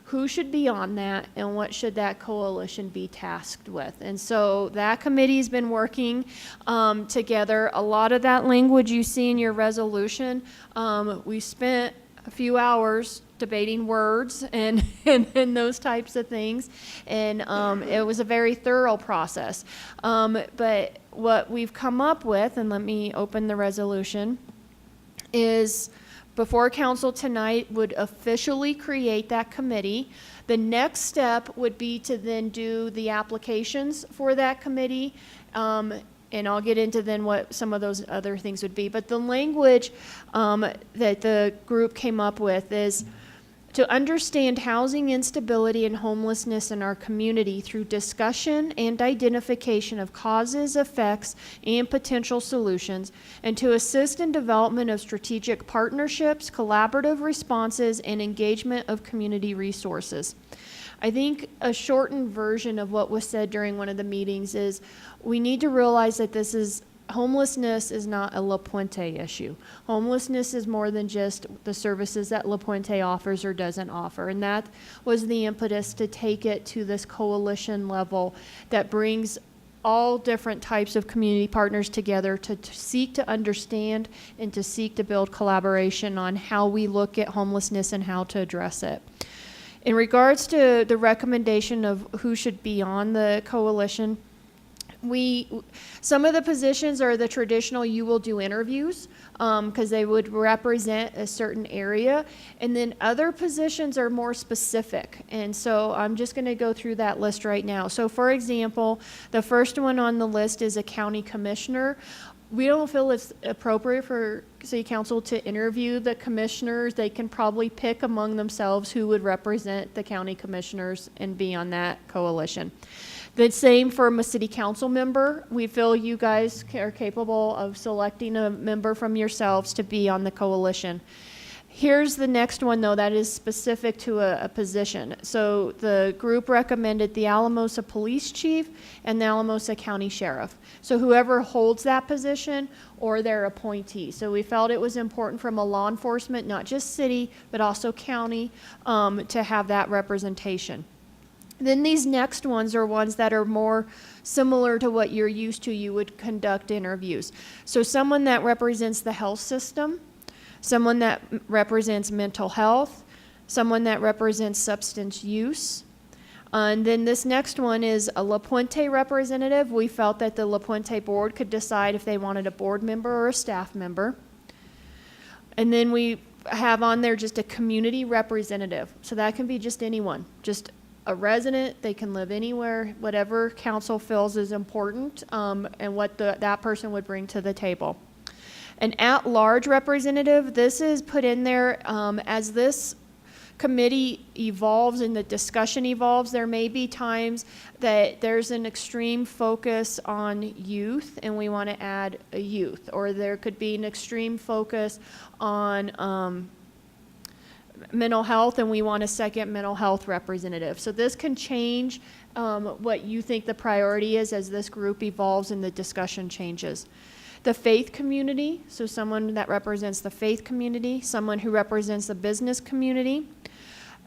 who should be on that and what should that coalition be tasked with. And so that committee's been working together. A lot of that language you see in your resolution, we spent a few hours debating words and those types of things, and it was a very thorough process. But what we've come up with, and let me open the resolution, is before council tonight would officially create that committee. The next step would be to then do the applications for that committee, and I'll get into then what some of those other things would be. But the language that the group came up with is to understand housing instability and homelessness in our community through discussion and identification of causes, effects, and potential solutions, and to assist in development of strategic partnerships, collaborative responses, and engagement of community resources. I think a shortened version of what was said during one of the meetings is we need to realize that homelessness is not a La Puente issue. Homelessness is more than just the services that La Puente offers or doesn't offer. And that was the impetus to take it to this coalition level that brings all different types of community partners together to seek to understand and to seek to build collaboration on how we look at homelessness and how to address it. In regards to the recommendation of who should be on the coalition, some of the positions are the traditional, you will do interviews because they would represent a certain area, and then other positions are more specific. And so I'm just going to go through that list right now. So for example, the first one on the list is a county commissioner. We don't feel it's appropriate for City Council to interview the commissioners. They can probably pick among themselves who would represent the county commissioners and be on that coalition. The same for a city council member. We feel you guys are capable of selecting a member from yourselves to be on the coalition. Here's the next one, though, that is specific to a position. So the group recommended the Alamosa Police Chief and the Alamosa County Sheriff. So whoever holds that position or their appointee. So we felt it was important from a law enforcement, not just city, but also county, to have that representation. Then these next ones are ones that are more similar to what you're used to. You would conduct interviews. So someone that represents the health system, someone that represents mental health, someone that represents substance use. And then this next one is a La Puente representative. We felt that the La Puente board could decide if they wanted a board member or a staff member. And then we have on there just a community representative. So that can be just anyone, just a resident. They can live anywhere, whatever council feels is important, and what that person would bring to the table. An at-large representative, this is put in there as this committee evolves and the discussion evolves. There may be times that there's an extreme focus on youth and we want to add a youth, or there could be an extreme focus on mental health and we want a second mental health representative. So this can change what you think the priority is as this group evolves and the discussion changes. The faith community, so someone that represents the faith community, someone who represents the business community.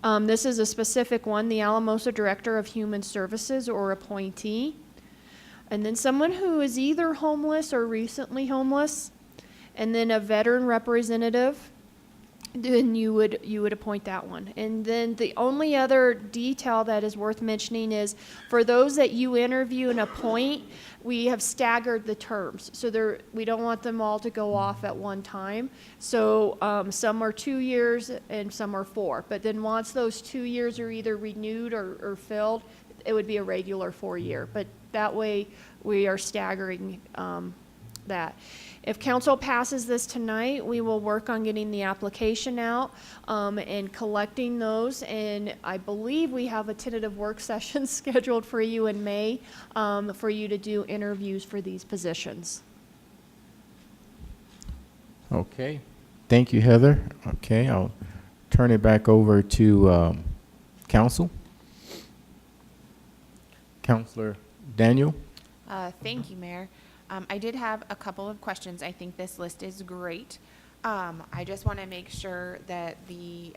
This is a specific one, the Alamosa Director of Human Services or appointee. And then someone who is either homeless or recently homeless. And then a veteran representative. Then you would appoint that one. And then the only other detail that is worth mentioning is for those that you interview and appoint, we have staggered the terms. So we don't want them all to go off at one time. So some are 2 years and some are 4. But then once those 2 years are either renewed or filled, it would be a regular 4-year. But that way we are staggering that. If council passes this tonight, we will work on getting the application out and collecting those. And I believe we have a tentative work session scheduled for you in May for you to do interviews for these positions. Okay. Thank you, Heather. Okay, I'll turn it back over to council. Councilor Daniel. Thank you, Mayor. I did have a couple of questions. I think this list is great. I just want to make sure that the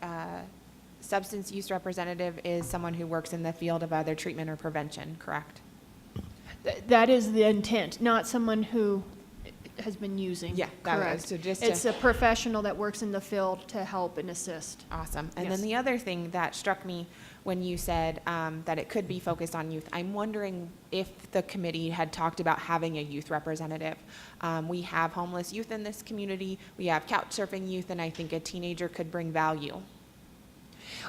substance use representative is someone who works in the field of either treatment or prevention, correct? That is the intent, not someone who has been using. Yeah, that was- Correct. so just It's to- a professional that works in the field to help and assist. Awesome. And Yes. then the other thing that struck me when you said that it could be focused on youth, I'm wondering if the committee had talked about having a youth representative. We have homeless youth in this community, we have couch surfing youth, and I think a teenager could bring value.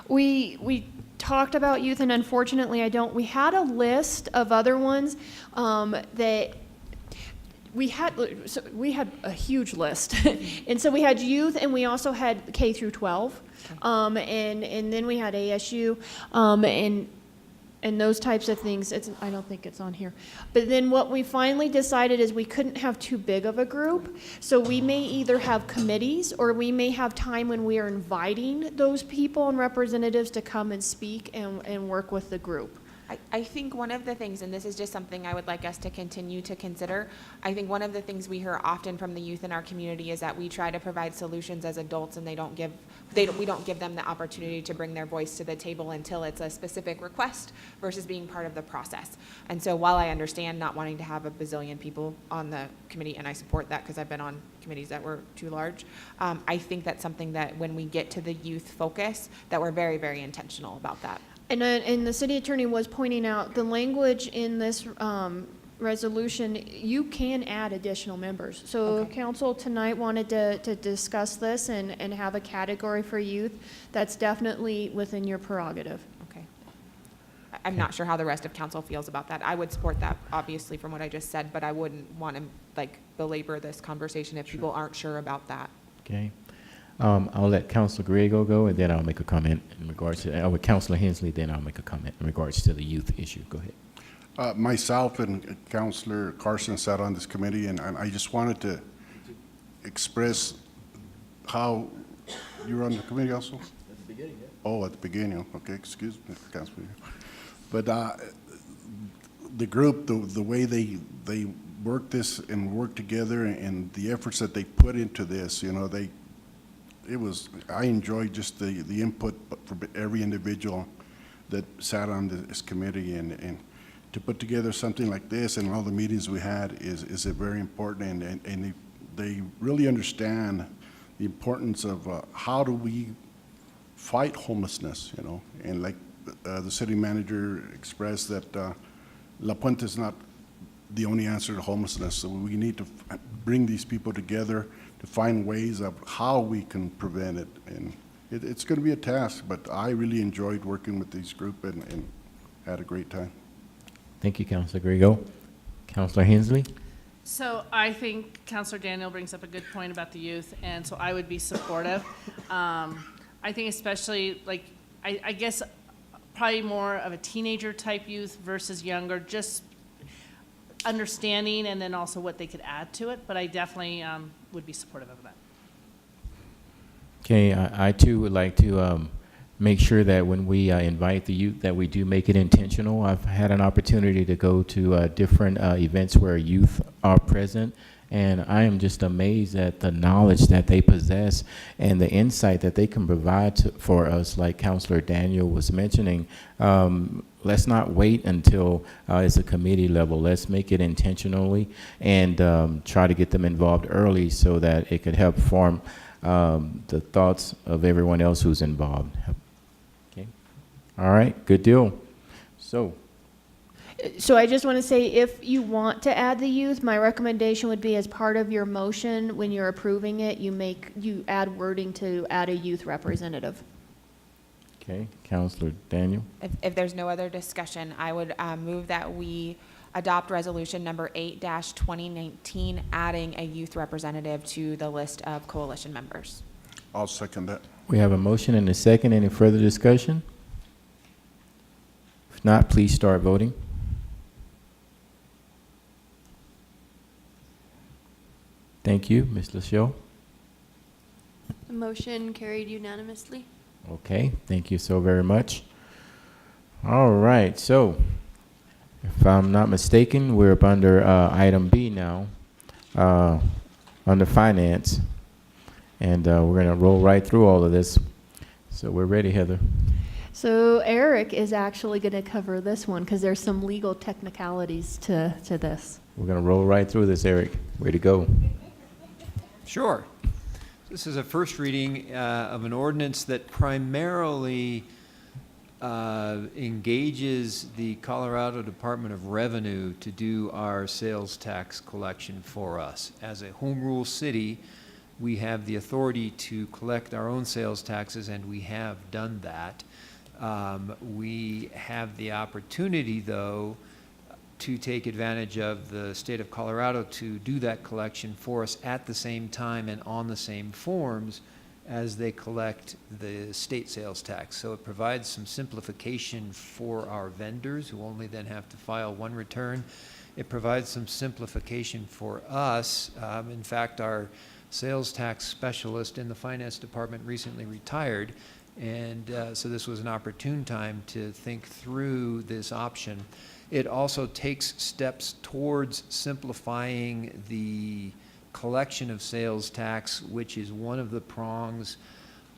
We talked about youth, and unfortunately, we had a list of other ones that we had a huge list. And so we had youth, and we also had K through 12. And then we had ASU, and those types of things. I don't think it's on here. But then what we finally decided is we couldn't have too big of a group. So we may either have committees, or we may have time when we are inviting those people and representatives to come and speak and work with the group. I think one of the things, and this is just something I would like us to continue to consider, I think one of the things we hear often from the youth in our community is that we try to provide solutions as adults, and we don't give them the opportunity to bring their voice to the table until it's a specific request versus being part of the process. And so while I understand not wanting to have a bazillion people on the committee, and I support that because I've been on committees that were too large, I think that's something that when we get to the youth focus, that we're very, very intentional about that. And the city attorney was pointing out the language in this resolution, you can add additional members. So if council tonight wanted to discuss this and have a category for youth, that's definitely within your prerogative. Okay. I'm not sure how the rest of council feels about that. I would support that, obviously, from what I just said, but I wouldn't want to belabor this conversation if people aren't sure about that. Okay. I'll let Councilor Griego go, and then I'll make a comment in regards to, with Councilor Hensley, then I'll make a comment in regards to the youth issue. Go ahead. Myself and Councilor Carson sat on this committee, and I just wanted to express how, you were on the committee also? At the beginning, yeah. Oh, at the beginning, okay, excuse me, Councilor. But the group, the way they work this and work together, and the efforts that they put into this, I enjoyed just the input from every individual that sat on this committee, and to put together something like this and all the meetings we had is very important, and they really understand the importance of how do we fight homelessness, and like the city manager expressed that La Puente is not the only answer to homelessness, so we need to bring these people together to find ways of how we can prevent it. And it's going to be a task, but I really enjoyed working with this group and had a great time. Thank you, Councilor Griego. Councilor Hensley? So I think Councilor Daniel brings up a good point about the youth, and so I would be supportive. I think especially, I guess probably more of a teenager type youth versus younger, just understanding and then also what they could add to it, but I definitely would be supportive of that. Okay, I too would like to make sure that when we invite the youth, that we do make it intentional. I've had an opportunity to go to different events where youth are present, and I am just amazed at the knowledge that they possess and the insight that they can provide for us, like Councilor Daniel was mentioning. Let's not wait until it's a committee level. Let's make it intentionally and try to get them involved early so that it could help form the thoughts of everyone else who's involved. Okay. All right, good deal. So I just want to say, if you want to add the youth, my recommendation would be as part of your motion, when you're approving it, you add wording to add a youth representative. okay, Councilor Daniel. If there's no other discussion, I would move that we adopt resolution number 8-2019, adding a youth representative to the list of coalition members. I'll second that. We have a motion and a second. Any further discussion? If not, please start voting. Thank you, Ms. LaShaw. The motion carried unanimously. Okay, thank you so very much. All right, so if I'm not mistaken, we're up under item B now, under finance, and we're going to roll right through all of this. So we're ready, Heather. So Eric is actually going to cover this one because there's some legal technicalities to this. We're going to roll right through this, Eric. Way to go. Sure. This is a first reading of an ordinance that primarily engages the Colorado Department of Revenue to do our sales tax collection for us. As a home rule city, we have the authority to collect our own sales taxes, and we have done that. We have the opportunity, though, to take advantage of the state of Colorado to do that collection for us at the same time and on the same forms as they collect the state sales tax. So it provides some simplification for our vendors who only then have to file one return. It provides some simplification for us. In fact, our sales tax specialist in the finance department recently retired, and so this was an opportune time to think through this option. It also takes steps towards simplifying the collection of sales tax, which is one of the prongs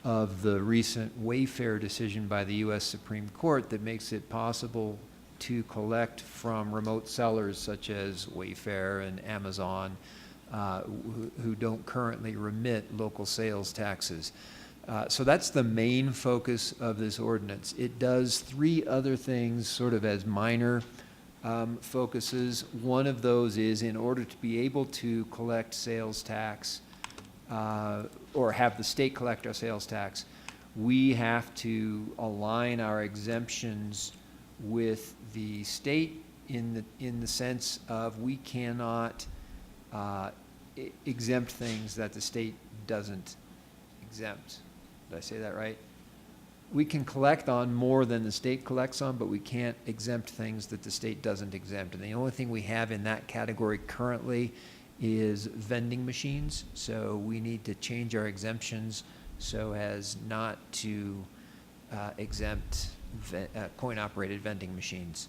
of the recent Wayfair decision by the U.S. Supreme Court that makes it possible to collect from remote sellers such as Wayfair and Amazon who don't currently remit local sales taxes. So that's the main focus of this ordinance. It does three other things sort of as minor focuses. One of those is in order to be able to collect sales tax or have the state collect our sales tax, we have to align our exemptions with the state in the sense of we cannot exempt things that the state doesn't exempt. Did I say that right? We can collect on more than the state collects on, but we can't exempt things that the state doesn't exempt. And the only thing we have in that category currently is vending machines. So we need to change our exemptions so as not to exempt coin-operated vending machines,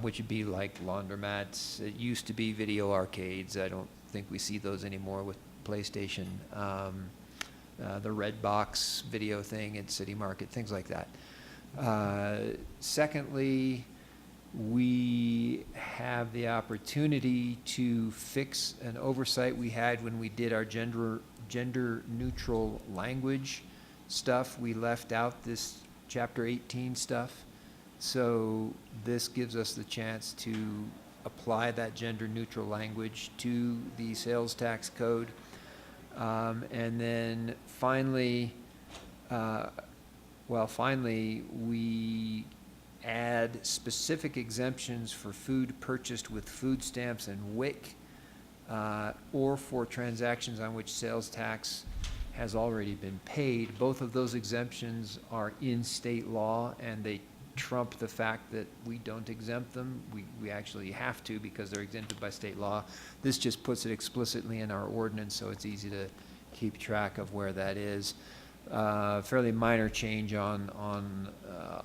which would be like laundromats. It used to be video arcades. I don't think we see those anymore with PlayStation. The red box video thing at City Market, things like that. Secondly, we have the opportunity to fix an oversight we had when we did our gender neutral language stuff. We left out this Chapter 18 stuff. So this gives us the chance to apply that gender neutral language to the sales tax code. And then finally, we add specific exemptions for food purchased with food stamps and WIC, or for transactions on which sales tax has already been paid. Both of those exemptions are in state law, and they trump the fact that we don't exempt them. We actually have to because they're exempted by state law. This just puts it explicitly in our ordinance, so it's easy to keep track of where that is. Fairly minor change on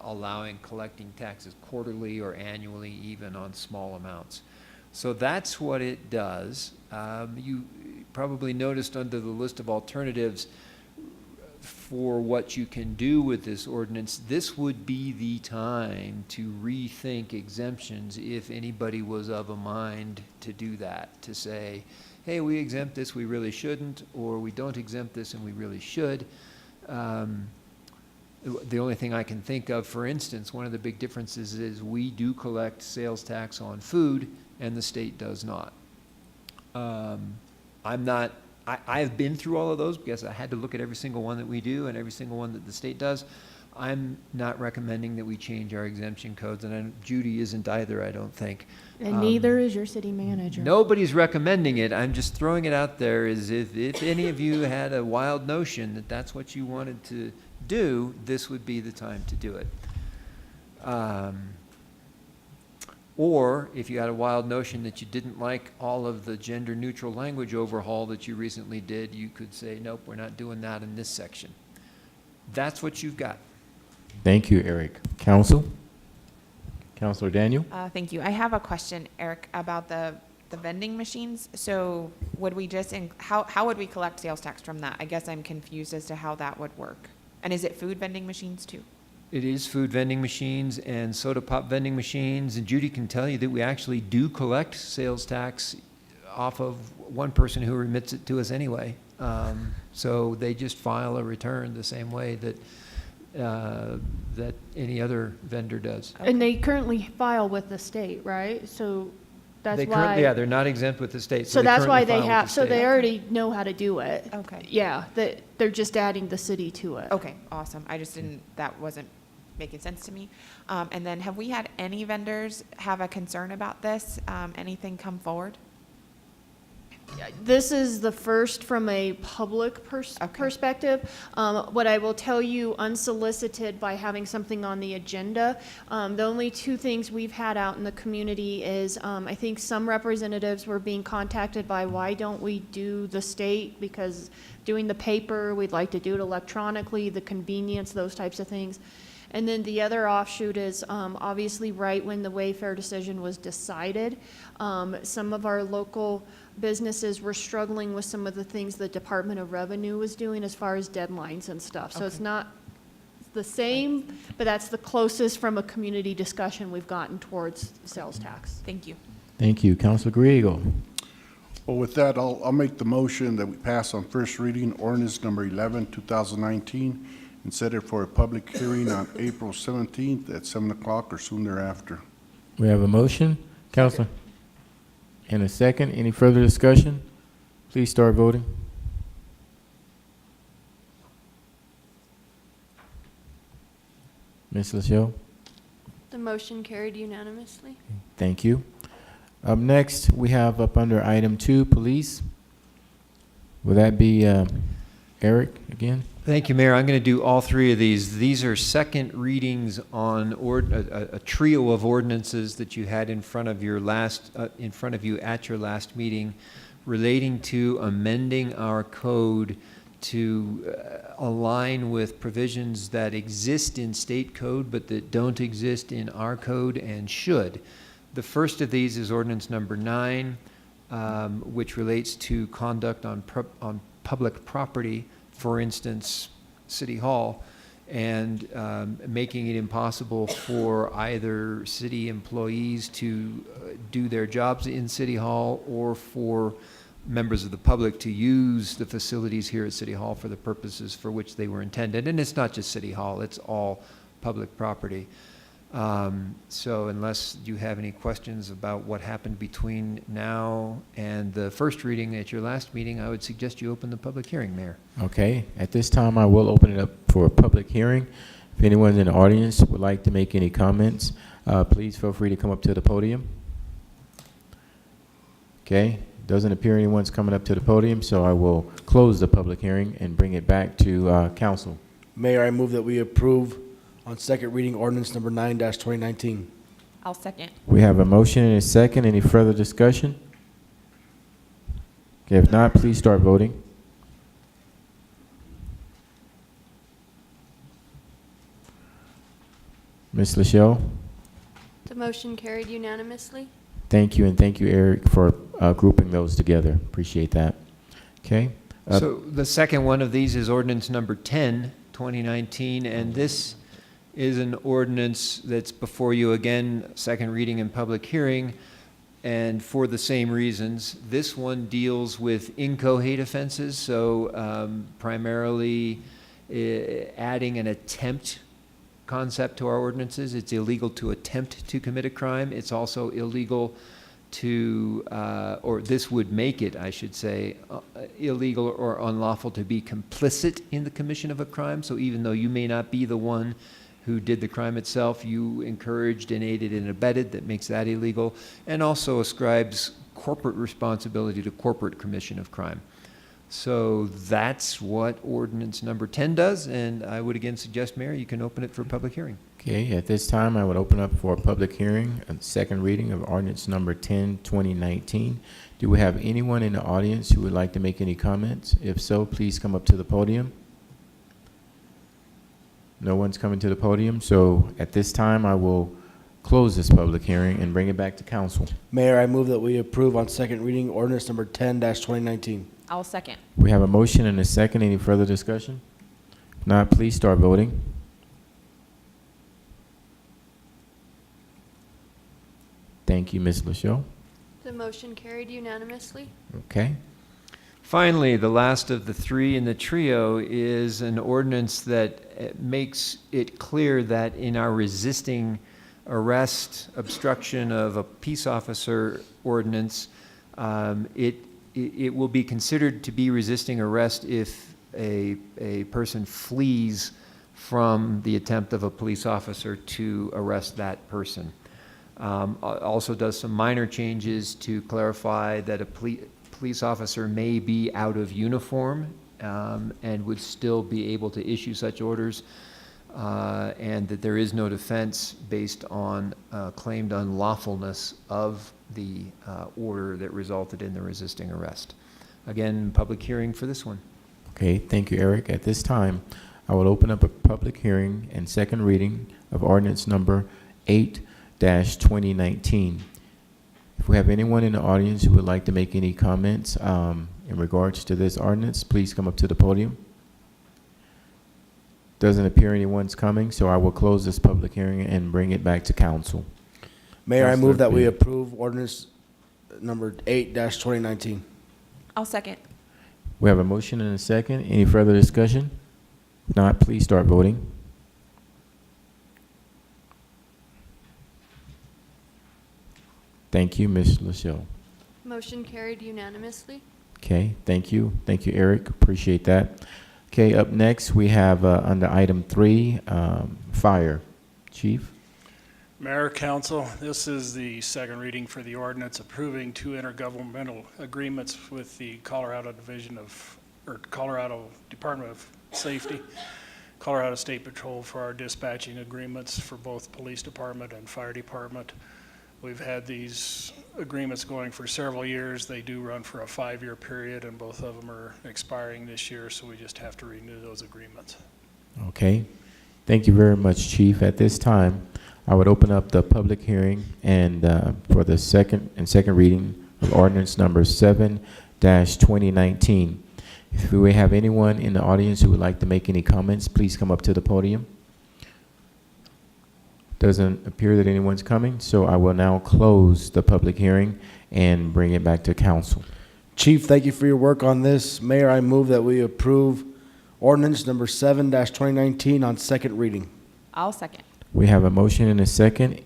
allowing collecting taxes quarterly or annually, even on small amounts. So that's what it does. You probably noticed under the list of alternatives for what you can do with this ordinance, this would be the time to rethink exemptions if anybody was of a mind to do that, to say, hey, we exempt this, we really shouldn't, or we don't exempt this and we really should. The only thing I can think of, for instance, one of the big differences is we do collect sales tax on food and the state does not. I've been through all of those because I had to look at every single one that we do and every single one that the state does. I'm not recommending that we change our exemption codes, and Judy isn't either, I don't think. And neither is your city manager. Nobody's recommending it. I'm just throwing it out there as if any of you had a wild notion that that's what you wanted to do, this would be the time to do it. Or if you had a wild notion that you didn't like all of the gender neutral language overhaul that you recently did, you could say, nope, we're not doing that in this section. That's what you've got. Thank you, Eric. Council? Councilor Daniel? Thank you. I have a question, Eric, about the vending machines. So would we just, how would we collect sales tax from that? I guess I'm confused as to how that would work. And is it food vending machines too? It is food vending machines and soda pop vending machines, and Judy can tell you that we actually do collect sales tax off of one person who remits it to us anyway. So they just file a return the same way that that any other vendor does. And they currently file with the state, right? So that's They why. currently, yeah, they're not exempt with the state. So they that's why currently they file with have, the so they state. already know how to do it. Okay. Yeah, that, they're just adding the city to it. Okay, awesome. I just didn't, that wasn't making sense to me. And then have we had any vendors have a concern about this? Anything come forward? This is the first from a public perspective. What I will tell you unsolicited by having something on the agenda, the only two things we've had out in the community is I think some representatives were being contacted by why don't we do the state, because doing the paper, we'd like to do it electronically, the convenience, those types of things. And then the other offshoot is obviously right when the Wayfair decision was decided, some of our local businesses were struggling with some of the things the Department of Revenue was doing as far as deadlines and stuff. So it's not the same, but that's the closest from a community discussion we've gotten towards sales tax. Thank you. Thank you. Councilor Griego. Well, with that, I'll make the motion that we pass on first reading ordinance number 11, 2019, and set it for a public hearing on April 17th at 7 o'clock or soon thereafter. We have a motion, Councilor, and a second. Any further discussion? Please start voting. Ms. LaChelle? The motion carried unanimously. Thank you. Up next, we have up under item 2, police. Will that be Eric again? Thank you, Mayor. I'm going to do all three of these. These are second readings on a trio of ordinances that you had in front of your at your last meeting, relating to amending our code to align with provisions that exist in state code but that don't exist in our code and should. The first of these is ordinance number 9, which relates to conduct on public property. For instance, City Hall, and making it impossible for either city employees to do their jobs in City Hall or for members of the public to use the facilities here at City Hall for the purposes for which they were intended. And it's not just City Hall, it's all public property. So unless you have any questions about what happened between now and the first reading at your last meeting, I would suggest you open the public hearing, Mayor. Okay. At this time, I will open it up for a public hearing. If anyone in the audience would like to make any comments, please feel free to come up to the podium. Okay. Doesn't appear anyone's coming up to the podium, so I will close the public hearing and bring it back to council. Mayor, I move that we approve on second reading ordinance number 9-2019. I'll second. We have a motion and a second. Any further discussion? Okay, if not, please start voting. Ms. LaChelle? The motion carried unanimously. Thank you, and thank you, Eric, for grouping those together. Appreciate that. Okay. So the second one of these is ordinance number 10, 2019, and this is an ordinance that's before you again, second reading and public hearing, and for the same reasons. This one deals with inchoate offenses, so primarily adding an attempt concept to our ordinances. It's illegal to attempt to commit a crime. It's also illegal to, or this would make it, I should say, illegal or unlawful to be complicit in the commission of a crime. So even though you may not be the one who did the crime itself, you encouraged and aided and abetted, that makes that illegal, and also ascribes corporate responsibility to corporate commission of crime. So that's what ordinance number 10 does, and I would again suggest, Mayor, you can open it for public hearing. Okay, at this time, I would open up for a public hearing, a second reading of ordinance number 10, 2019. Do we have anyone in the audience who would like to make any comments? If so, please come up to the podium. No one's coming to the podium, so at this time, I will close this public hearing and bring it back to council. Mayor, I move that we approve on second reading ordinance number 10-2019. I'll second. We have a motion and a second. Any further discussion? If not, please start voting. Thank you, Ms. LaShaw. The motion carried unanimously. Okay. Finally, the last of the three in the trio is an ordinance that makes it clear that in our resisting arrest, obstruction of a peace officer ordinance, it will be considered to be resisting arrest if a person flees from the attempt of a police officer to arrest that person. Also does some minor changes to clarify that a police officer may be out of uniform and would still be able to issue such orders, and that there is no defense based on claimed unlawfulness of the order that resulted in the resisting arrest. Again, public hearing for this one. Okay, thank you, Eric. At this time, I will open up a public hearing and second reading of ordinance number 8-2019. If we have anyone in the audience who would like to make any comments in regards to this ordinance, please come up to the podium. Doesn't appear anyone's coming, so I will close this public hearing and bring it back to council. Mayor, I Councilor move that we Beal. approve ordinance number 8-2019. I'll second. We have a motion and a second. Any further discussion? If not, please start voting. Thank you, Ms. LaShaw. Motion carried unanimously. Okay, thank you. Thank you, Eric. Appreciate that. Okay, up next, we have under item 3, fire. Chief? Mayor, Council, this is the second reading for the ordinance approving 2 intergovernmental agreements with the Colorado Department of Safety, Colorado State Patrol for our dispatching agreements for both police department and fire department. We've had these agreements going for several years. They do run for a 5-year period, and both of them are expiring this year, so we just have to renew those agreements. Okay. Thank you very much, Chief. At this time, I would open up the public hearing and for the second reading of ordinance number 7-2019. If we have anyone in the audience who would like to make any comments, please come up to the podium. Doesn't appear that anyone's coming, so I will now close the public hearing and bring it back to council. Chief, thank you for your work on this. Mayor, I move that we approve ordinance number 7-2019 on second reading. I'll second. We have a motion and a second.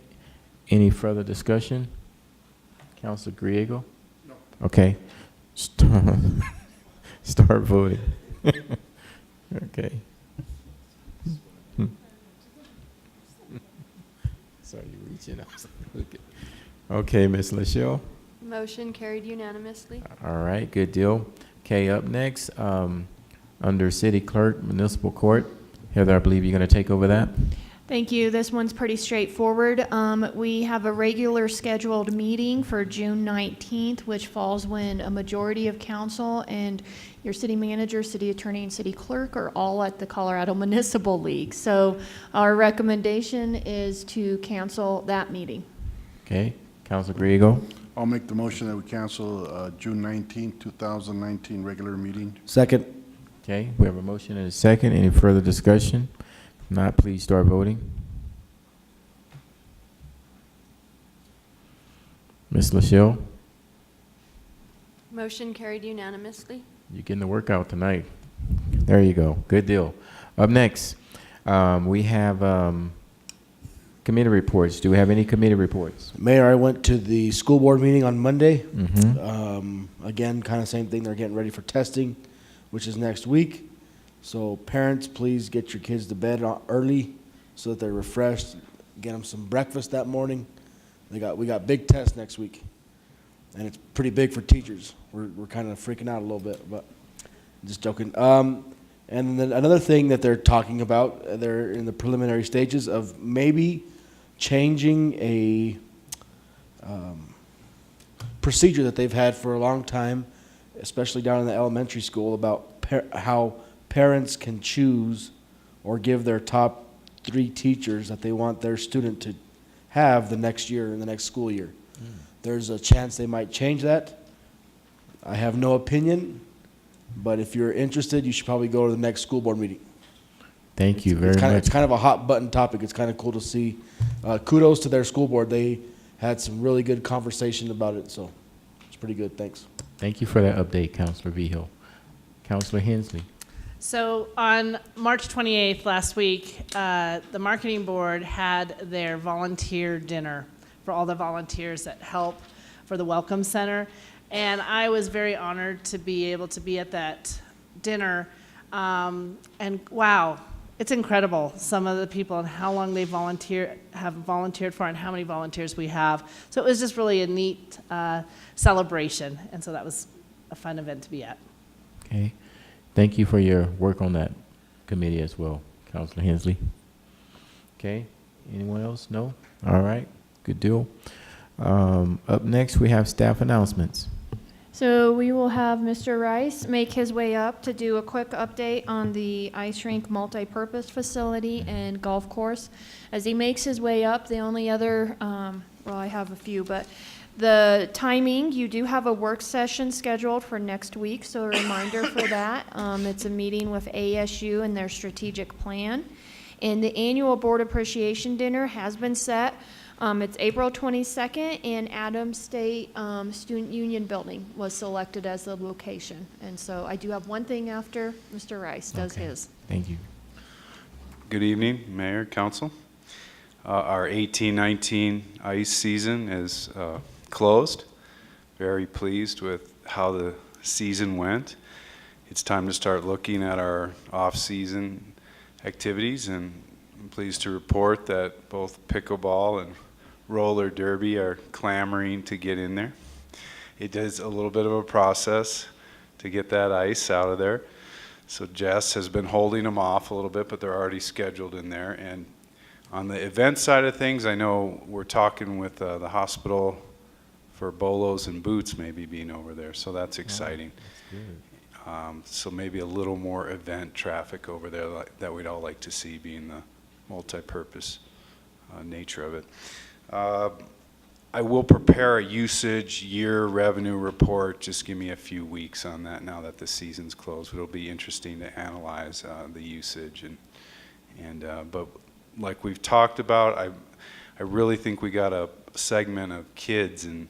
Any further discussion? Councilor Griego? No. Okay. Start voting. Okay. So you reaching out. Okay, Ms. LaShaw. Motion carried unanimously. All right, good deal. Okay, up next, under City Clerk, Municipal Court. Heather, I believe you're going to take over that. Thank you. This one's pretty straightforward. We have a regular scheduled meeting for June 19th, which falls when a majority of council and your city manager, city attorney, and city clerk are all at the Colorado Municipal League. So our recommendation is to cancel that meeting. Okay, Councilor Griego. I'll make the motion that we cancel June 19, 2019 regular meeting. Second. Okay, we have a motion and a second. Any further discussion? If not, please start voting. Ms. LaShaw, Motion carried unanimously. you're getting the workout tonight. There you go. Good deal. Up next, we have committee reports. Do we have any committee reports? Mayor, I went to the school board meeting on Monday. Mm-hmm. Again, kind of same thing. They're getting ready for testing, which is next week. So parents, please get your kids to bed early so that they're refreshed. Get them some breakfast that morning. We got big tests next week, and it's pretty big for teachers. We're kind of freaking out a little bit, but just joking. And then another thing that they're talking about, they're in the preliminary stages of maybe changing a procedure that they've had for a long time, especially down in the elementary school, about how parents can choose or give their top 3 teachers that they want their student to have the next year, in the next school year. There's a chance they might change that. I have no opinion, but if you're interested, you should probably go to the next school board meeting. Thank you very much. It's kind of a hot button topic. It's kind of cool to see. Kudos to their school board. They had some really good conversation about it, so it's pretty good. Thanks. Thank you for that update, Councilor Vigil. Councilor Hensley. So on March 28th last week, the marketing board had their volunteer dinner for all the volunteers that help for the Welcome Center. And I was very honored to be able to be at that dinner. And wow, it's incredible, some of the people and how long they have volunteered for and how many volunteers we have. So it was just really a neat celebration. And so that was a fun event to be at. Okay. Thank you for your work on that committee as well, Councilor Hensley. Okay. Anyone else? No? All right. Good deal. Up next, we have staff announcements. So we will have Mr. Rice make his way up to do a quick update on the ice rink multi-purpose facility and golf course. As he makes his way up, the only other, well, I have a few, but the timing, you do have a work session scheduled for next week, so a reminder for that. It's a meeting with ASU and their strategic plan. And the annual board appreciation dinner has been set. It's April 22nd, and Adams State Student Union Building was selected as the location. And so I do have one thing after Mr. Rice does his. Thank you. Good evening, Mayor, Council. Our 18-19 ice season is closed. Very pleased with how the season went. It's time to start looking at our off-season activities, and I'm pleased to report that both pickleball and roller derby are clamoring to get in there. It is a little bit of a process to get that ice out of there. So Jess has been holding them off a little bit, but they're already scheduled in there. And on the event side of things, I know we're talking with the hospital for bolos and boots maybe being over there, so that's exciting. That's good. So maybe a little more event traffic over there that we'd all like to see, being the multi-purpose nature of it. I will prepare a usage year revenue report. Just give me a few weeks on that now that the season's closed. It'll be interesting to analyze the usage but like we've talked about, I really think we got a segment of kids and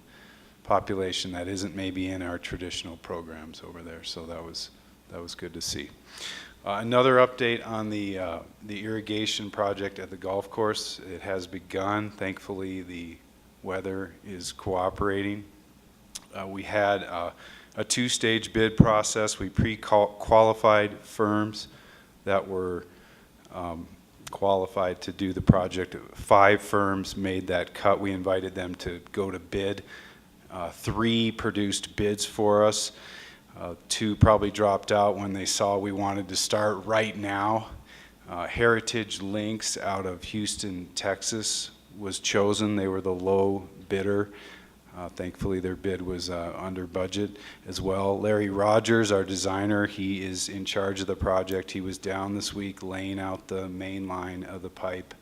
population that isn't maybe in our traditional programs over there. So that was good to see. Another update on the irrigation project at the golf course. It has begun. Thankfully, the weather is cooperating. We had a two-stage bid process. We pre-qualified firms that were qualified to do the project. 5 firms made that cut. We invited them to go to bid. 3 produced bids for us. 2 probably dropped out when they saw we wanted to start right now. Heritage Links out of Houston, Texas was chosen. They were the low bidder. Thankfully, their bid was under budget as well. Larry Rogers, our designer, he is in charge of the project. He was down this week laying out the main line of the pipe.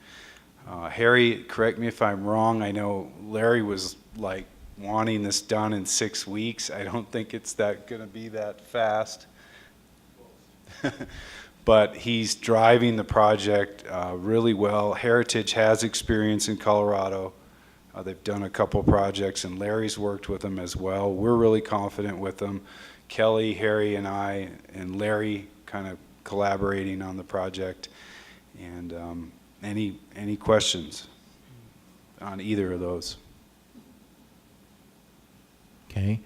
Harry, correct me if I'm wrong, I know Larry was like wanting this done in 6 weeks. I don't think it's going to be that fast. But he's driving the project really well. Heritage has experience in Colorado. They've done a couple projects, and Larry's worked with them as well. We're really confident with them. Kelly, Harry, and I, and Larry kind of collaborating on the project. And any questions on either of those? Okay.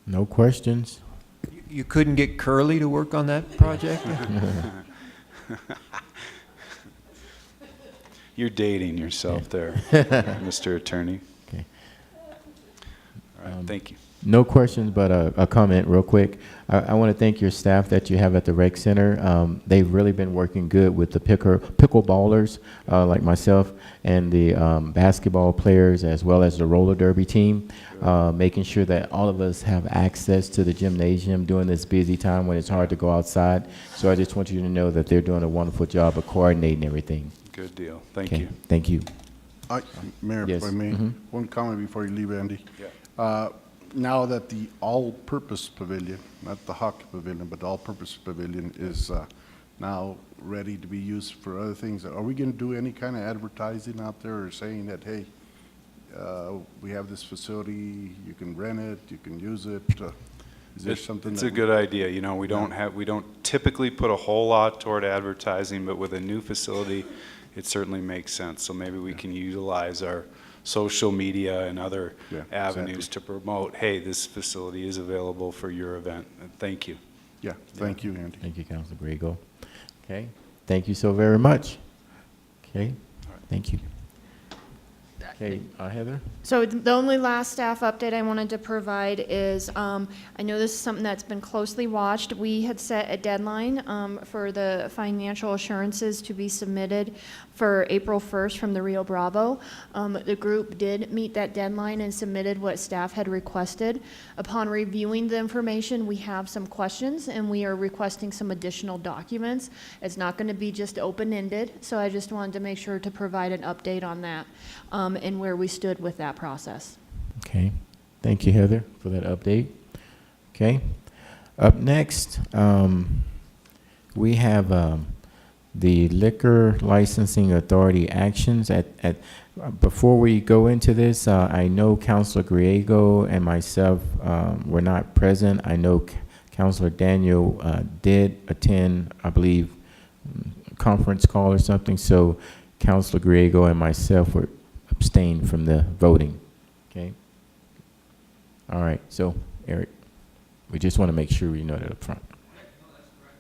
No questions. You couldn't get Curly to work on that project? You're dating yourself there, Mr. Attorney. Okay. All right, thank you. No questions, but a comment real quick. I want to thank your staff that you have at the rec center. They've really been working good with the pickleballers like myself and the basketball players, as well as the roller derby team, making sure that all of us have access to the gymnasium during this busy time when it's hard to go outside. So I just want you to know that they're doing a wonderful job of coordinating everything. Good deal. Thank Okay. you. Thank you. Mayor, Yes. if I may, Mhm. one comment before you leave, Andy. Yeah. Now that the all-purpose pavilion, not the hockey pavilion, but the all-purpose pavilion is now ready to be used for other things. Are we going to do any kind of advertising out there or saying that, hey, we have this facility, you can rent it, you can use it? Is there something It's that a good idea. You know, we don't typically put a whole lot toward advertising, but with a new facility, it certainly makes sense. So maybe we can utilize our social media and other avenues to promote, hey, this facility is available for your event. Thank you. Yeah, thank you, Andy. Thank you, Councilor Griego. Okay, thank you so very much. Okay, thank you. Okay, Heather? So the only last staff update I wanted to provide is, I know this is something that's been closely watched. We had set a deadline for the financial assurances to be submitted for April 1st from the Rio Bravo. The group did meet that deadline and submitted what staff had requested. Upon reviewing the information, we have some questions and we are requesting some additional documents. It's not going to be just open-ended, so I just wanted to make sure to provide an update on that and where we stood with that process. Okay, thank you, Heather, for that update. Okay, up next, we have the Liquor Licensing Authority actions. Before we go into this, I know Councilor Griego and myself were not present. I know Councilor Daniel did attend, I believe, a conference call or something, so Councilor Griego and myself were abstained from the voting. Okay. All right. So, Eric, we just want to make sure we know that up front.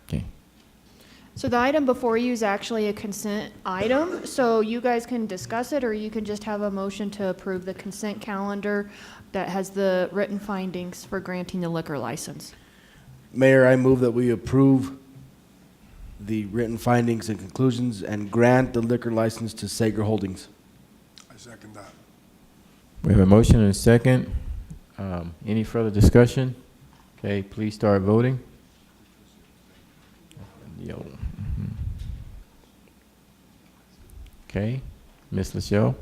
Okay. So the item before you is actually a consent item, so you guys can discuss it, or you can just have a motion to approve the consent calendar that has the written findings for granting the liquor license. Mayor, I move that we approve the written findings and conclusions and grant the liquor license to Sager Holdings. I second that. We have a motion and a second. Any further discussion? Okay, please start voting. Okay, Ms. Lachelle?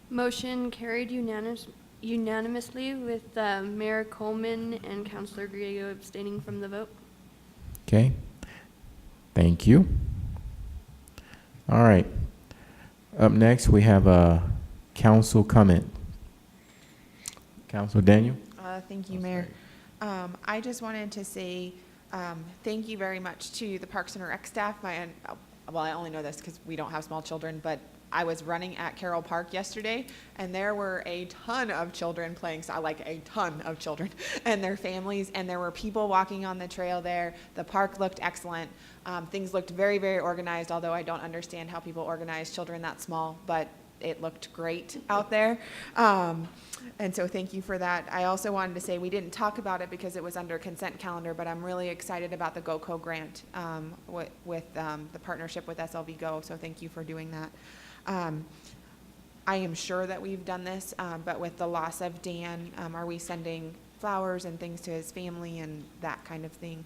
Motion carried unanimously with Mayor Coleman and Councilor Griego abstaining from the vote. Okay, thank you. All right, up next we have a council comment. Councilor Daniel? Thank you, Mayor. I just wanted to say thank you very much to the Parks and Rec staff. Well, I only know this because we don't have small children, but I was running at Carroll Park yesterday, and there were a ton of children playing, like a ton of children and their families, and there were people walking on the trail there. The park looked excellent. Things looked very, very organized, although I don't understand how people organize children that small, but it looked great out there. And so thank you for that. I also wanted to say we didn't talk about it because it was under consent calendar, but I'm really excited about the GOCO grant with the partnership with SLV Go, so thank you for doing that. I am sure that we've done this, but with the loss of Dan, are we sending flowers and things to his family and that kind of thing?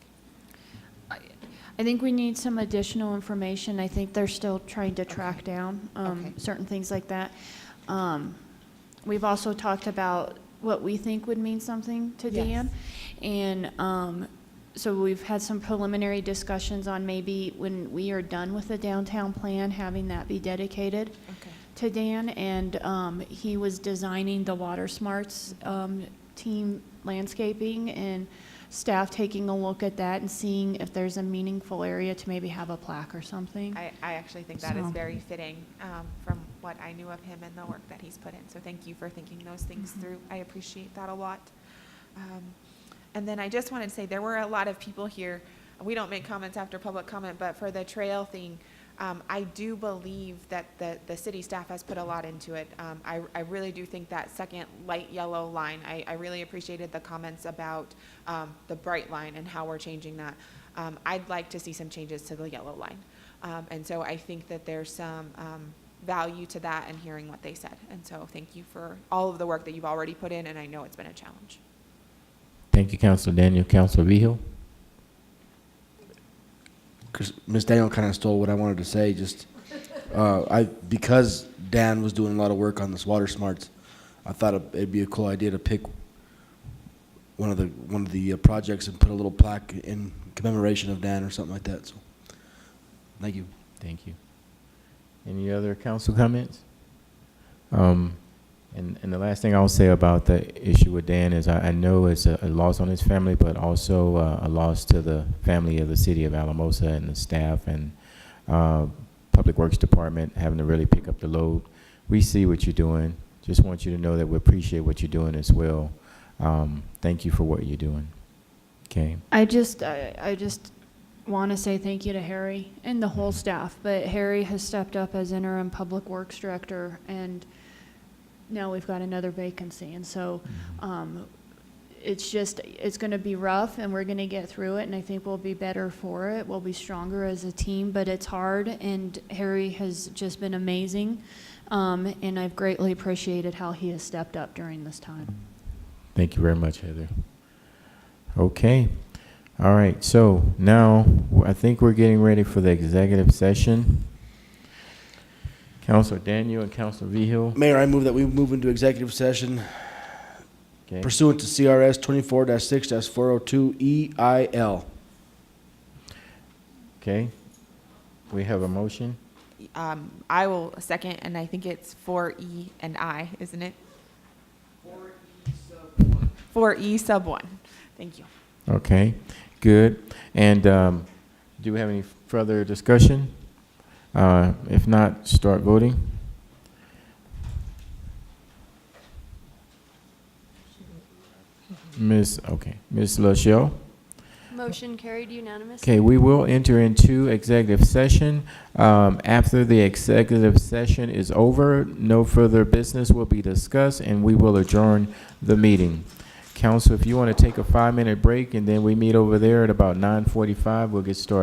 I think we need some additional information. I think they're still trying to track down certain things like that. We've also talked about what we think would mean something to Dan. And so we've had some preliminary discussions on maybe when we are done with the downtown plan, having that be dedicated to Dan. And he was designing the Water Smarts team landscaping, and staff taking a look at that and seeing if there's a meaningful area to maybe have a plaque or something. I actually think that is very fitting from what I knew of him and the work that he's put in. So thank you for thinking those things through. I appreciate that a lot. And then I just wanted to say there were a lot of people here. We don't make comments after public comment, but for the trail thing, I do believe that the city staff has put a lot into it. I really do think that second light yellow line, I really appreciated the comments about the bright line and how we're changing that. I'd like to see some changes to the yellow line. And so I think that there's some value to that and hearing what they said. And so thank you for all of the work that you've already put in, and I know it's been a challenge. Thank you, Councilor Daniel. Councilor Vigil? Ms. Daniel kind of stole what I wanted to say. Just because Dan was doing a lot of work on this Water Smarts, I thought it'd be a cool idea to pick one of the projects and put a little plaque in commemoration of Dan or something like that. So, thank you. Thank you. Any other council comments? And the last thing I'll say about the issue with Dan is I know it's a loss on his family, but also a loss to the family of the city of Alamosa and the staff and Public Works Department having to really pick up the load. We see what you're doing. Just want you to know that we appreciate what you're doing as well. Thank you for what you're doing. Okay. I just want to say thank you to Harry and the whole staff, but Harry has stepped up as interim public works director, and now we've got another vacancy, and so it's going to be rough, and we're going to get through it, and I think we'll be better for it. We'll be stronger as a team, but it's hard, and Harry has just been amazing, and I've greatly appreciated how he has stepped up during this time. Thank you very much, Heather. Okay. All right. So now I think we're getting ready for the executive session. Councilor Daniel and Councilor Vigil. Mayor, I move that we move into executive session pursuant to CRS 24-6-402 EIL. Okay. We have a motion. I will second, and I think it's 4E and I, isn't it? 4E sub 1. Thank you. Okay. Good. And do we have any further discussion? If not, start voting. Ms. LaChelle. Motion carried unanimously. Okay, we will enter into executive session. After the executive session is over, no further business will be discussed, and we will adjourn the meeting. Council, if you want to take a 5-minute break, and then we meet over there at about 9:45, we'll get started.